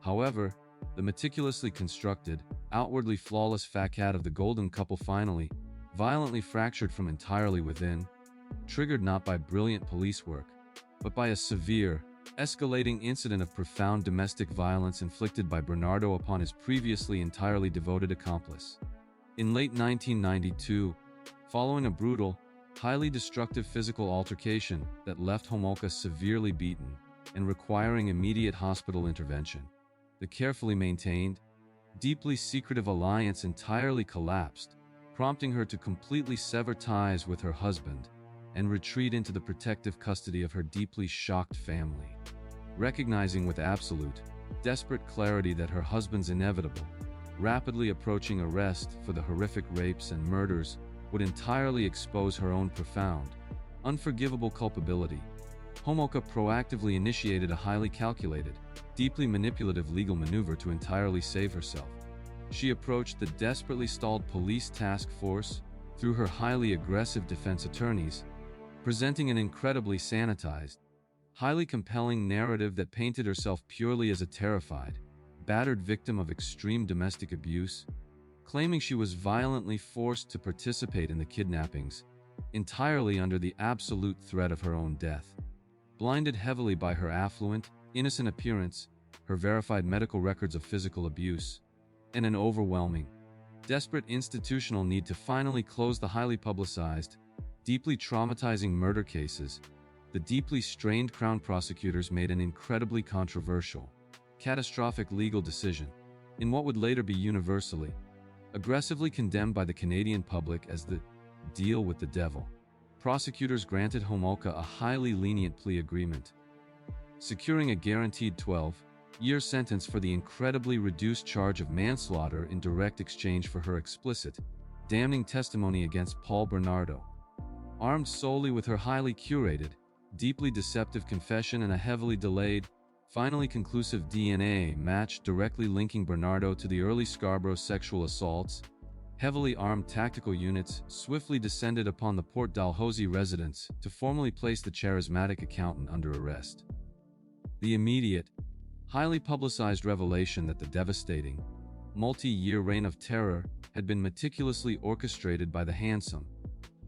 However, the meticulously constructed, outwardly flawless facade of the golden couple finally, violently fractured from entirely within, triggered not by brilliant police work, but by a severe, escalating incident of profound domestic violence inflicted by Bernardo upon his previously entirely devoted accomplice. In late 1992, following a brutal, highly destructive physical altercation that left Homolka severely beaten and requiring immediate hospital intervention, the carefully maintained, deeply secretive alliance entirely collapsed, prompting her to completely sever ties with her husband and retreat into the protective custody of her deeply shocked family. Recognizing with absolute, desperate clarity that her husband's inevitable, rapidly approaching arrest for the horrific rapes and murders would entirely expose her own profound, unforgivable culpability, Homolka proactively initiated a highly calculated, deeply manipulative legal maneuver to entirely save herself. She approached the desperately stalled police task force through her highly aggressive defense attorneys, presenting an incredibly sanitized, highly compelling narrative that painted herself purely as a terrified, battered victim of extreme domestic abuse, claiming she was violently forced to participate in the kidnappings, entirely under the absolute threat of her own death. Blinded heavily by her affluent, innocent appearance, her verified medical records of physical abuse, and an overwhelming, desperate institutional need to finally close the highly publicized, deeply traumatizing murder cases, the deeply strained Crown prosecutors made an incredibly controversial, catastrophic legal decision, in what would later be universally, aggressively condemned by the Canadian public as the deal with the devil. Prosecutors granted Homolka a highly lenient plea agreement, securing a guaranteed 12-year sentence for the incredibly reduced charge of manslaughter in direct exchange for her explicit, damning testimony against Paul Bernardo. Armed solely with her highly curated, deeply deceptive confession and a heavily delayed, finally conclusive DNA match directly linking Bernardo to the early Scarborough sexual assaults, heavily armed tactical units swiftly descended upon the Port Dalhousie residence to formally place the charismatic accountant under arrest. The immediate, highly publicized revelation that the devastating, multi-year reign of terror had been meticulously orchestrated by the handsome,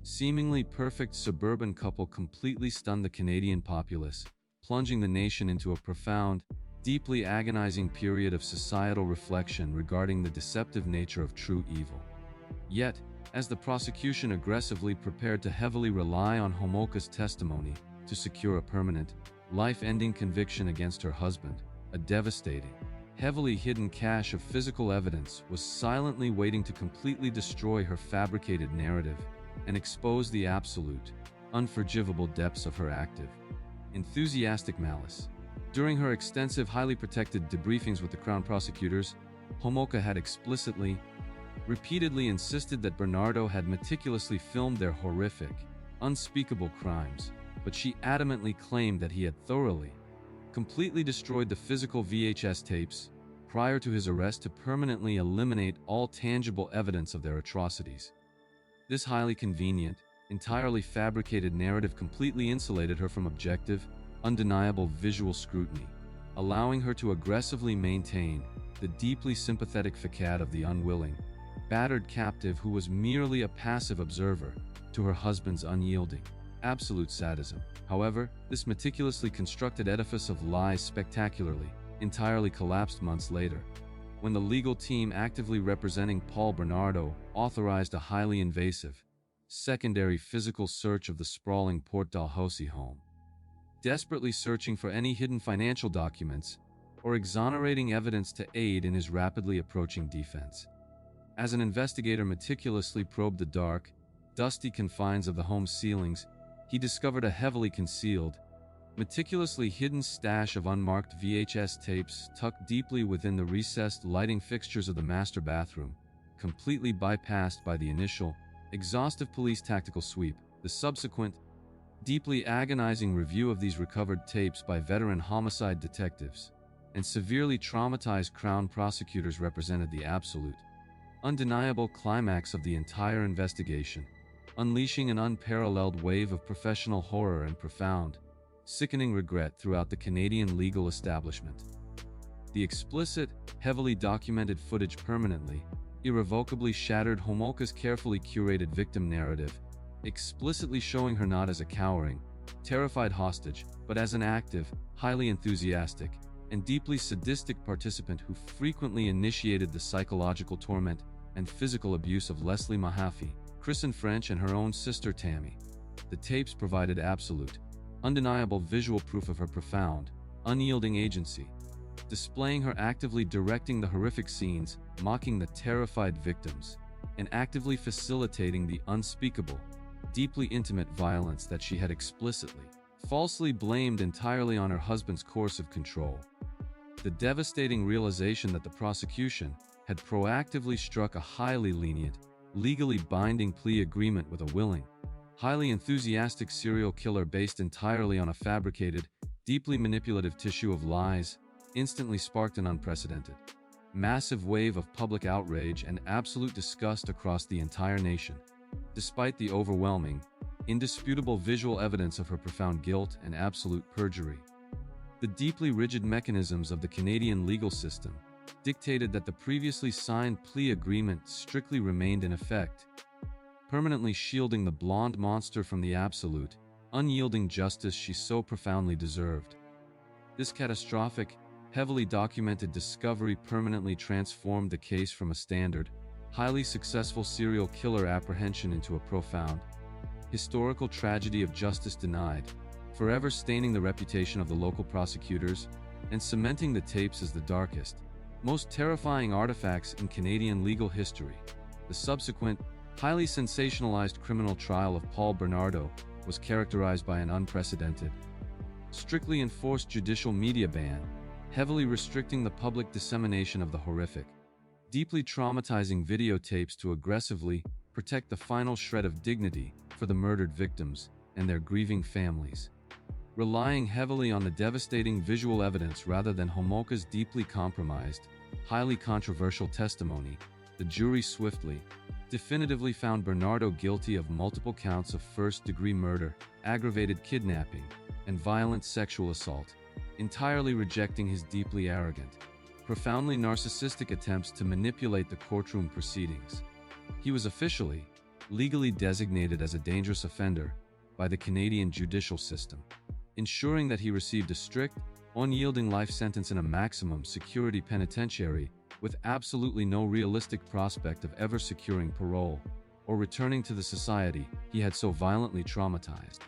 seemingly perfect suburban couple completely stunned the Canadian populace, plunging the nation into a profound, deeply agonizing period of societal reflection regarding the deceptive nature of true evil. Yet, as the prosecution aggressively prepared to heavily rely on Homolka's testimony to secure a permanent, life-ending conviction against her husband, a devastating, heavily hidden cache of physical evidence was silently waiting to completely destroy her fabricated narrative and expose the absolute, unforgivable depths of her active, enthusiastic malice. During her extensive, highly protected debriefings with the Crown prosecutors, Homolka had explicitly, repeatedly insisted that Bernardo had meticulously filmed their horrific, unspeakable crimes, but she adamantly claimed that he had thoroughly, completely destroyed the physical VHS tapes prior to his arrest to permanently eliminate all tangible evidence of their atrocities. This highly convenient, entirely fabricated narrative completely insulated her from objective, undeniable visual scrutiny, allowing her to aggressively maintain the deeply sympathetic facade of the unwilling, battered captive who was merely a passive observer to her husband's unyielding, absolute sadism. However, this meticulously constructed edifice of lies spectacularly, entirely collapsed months later, when the legal team actively representing Paul Bernardo authorized a highly invasive, secondary physical search of the sprawling Port Dalhousie home, desperately searching for any hidden financial documents or exonerating evidence to aid in his rapidly approaching defense. As an investigator meticulously probed the dark, dusty confines of the home's ceilings, he discovered a heavily concealed, meticulously hidden stash of unmarked VHS tapes tucked deeply within the recessed lighting fixtures of the master bathroom, completely bypassed by the initial, exhaustive police tactical sweep. The subsequent, deeply agonizing review of these recovered tapes by veteran homicide detectives and severely traumatized Crown prosecutors represented the absolute, undeniable climax of the entire investigation, unleashing an unparalleled wave of professional horror and profound, sickening regret throughout the Canadian legal establishment. The explicit, heavily documented footage permanently, irrevocably shattered Homolka's carefully curated victim narrative, explicitly showing her not as a cowering, terrified hostage, but as an active, highly enthusiastic, and deeply sadistic participant who frequently initiated the psychological torment and physical abuse of Leslie Mahaffey, Kristen French, and her own sister Tammy. The tapes provided absolute, undeniable visual proof of her profound, unyielding agency, displaying her actively directing the horrific scenes, mocking the terrified victims, and actively facilitating the unspeakable, deeply intimate violence that she had explicitly, falsely blamed entirely on her husband's course of control. The devastating realization that the prosecution had proactively struck a highly lenient, legally binding plea agreement with a willing, highly enthusiastic serial killer based entirely on a fabricated, deeply manipulative tissue of lies, instantly sparked an unprecedented, massive wave of public outrage and absolute disgust across the entire nation. Despite the overwhelming, indisputable visual evidence of her profound guilt and absolute perjury. The deeply rigid mechanisms of the Canadian legal system dictated that the previously signed plea agreement strictly remained in effect, permanently shielding the blonde monster from the absolute, unyielding justice she so profoundly deserved. This catastrophic, heavily documented discovery permanently transformed the case from a standard, highly successful serial killer apprehension into a profound, historical tragedy of justice denied, forever staining the reputation of the local prosecutors and cementing the tapes as the darkest, most terrifying artifacts in Canadian legal history. The subsequent, highly sensationalized criminal trial of Paul Bernardo was characterized by an unprecedented, strictly enforced judicial media ban, heavily restricting the public dissemination of the horrific, deeply traumatizing videotapes to aggressively protect the final shred of dignity for the murdered victims and their grieving families. Relying heavily on the devastating visual evidence rather than Homolka's deeply compromised, highly controversial testimony, the jury swiftly, definitively found Bernardo guilty of multiple counts of first-degree murder, aggravated kidnapping, and violent sexual assault, entirely rejecting his deeply arrogant, profoundly narcissistic attempts to manipulate the courtroom proceedings. He was officially, legally designated as a dangerous offender by the Canadian judicial system, ensuring that he received a strict, unyielding life sentence in a maximum security penitentiary with absolutely no realistic prospect of ever securing parole or returning to the society he had so violently traumatized.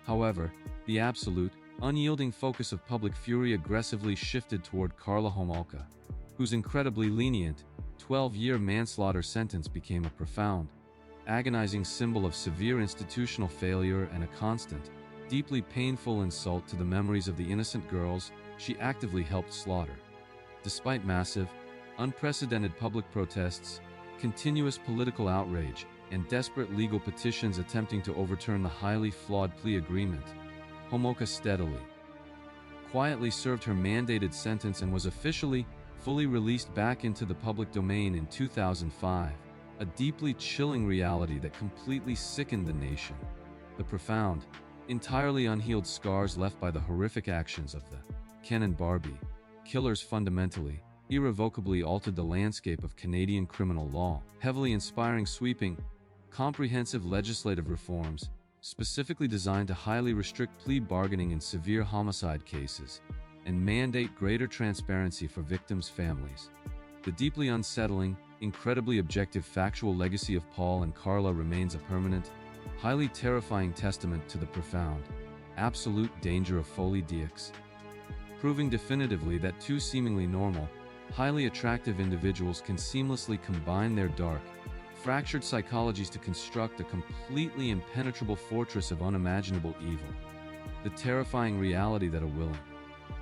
However, the absolute, unyielding focus of public fury aggressively shifted toward Karla Homolka, whose incredibly lenient, 12-year manslaughter sentence became a profound, agonizing symbol of severe institutional failure and a constant, deeply painful insult to the memories of the innocent girls she actively helped slaughter. Despite massive, unprecedented public protests, continuous political outrage, and desperate legal petitions attempting to overturn the highly flawed plea agreement, Homolka steadily, quietly served her mandated sentence and was officially, fully released back into the public domain in 2005, a deeply chilling reality that completely sickened the nation. The profound, entirely unhealed scars left by the horrific actions of the Ken and Barbie killers fundamentally, irrevocably altered the landscape of Canadian criminal law, heavily inspiring sweeping, comprehensive legislative reforms, specifically designed to highly restrict plea bargaining in severe homicide cases, and mandate greater transparency for victims' families. The deeply unsettling, incredibly objective factual legacy of Paul and Karla remains a permanent, highly terrifying testament to the profound, absolute danger of folie deux, proving definitively that two seemingly normal, highly attractive individuals can seamlessly combine their dark, fractured psychologies to construct a completely impenetrable fortress of unimaginable evil. The terrifying reality that a willing,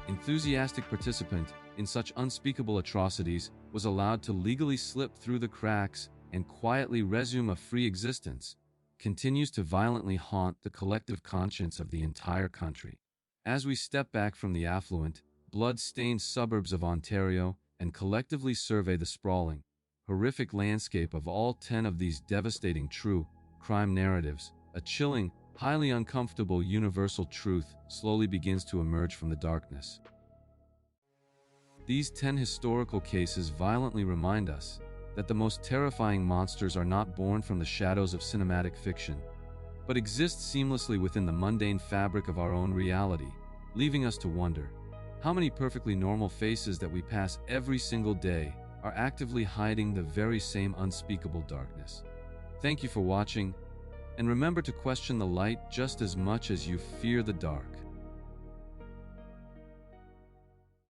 enthusiastic participant in such unspeakable atrocities was allowed to legally slip through the cracks and quietly resume a free existence continues to violently haunt the collective conscience of the entire country. As we step back from the affluent, blood-stained suburbs of Ontario and collectively survey the sprawling, horrific landscape of all 10 of these devastating true crime narratives, a chilling, highly uncomfortable universal truth slowly begins to emerge from the darkness. These 10 historical cases violently remind us that the most terrifying monsters are not born from the shadows of cinematic fiction, but exist seamlessly within the mundane fabric of our own reality, leaving us to wonder, how many perfectly normal faces that we pass every single day are actively hiding the very same unspeakable darkness? Thank you for watching, and remember to question the light just as much as you fear the dark.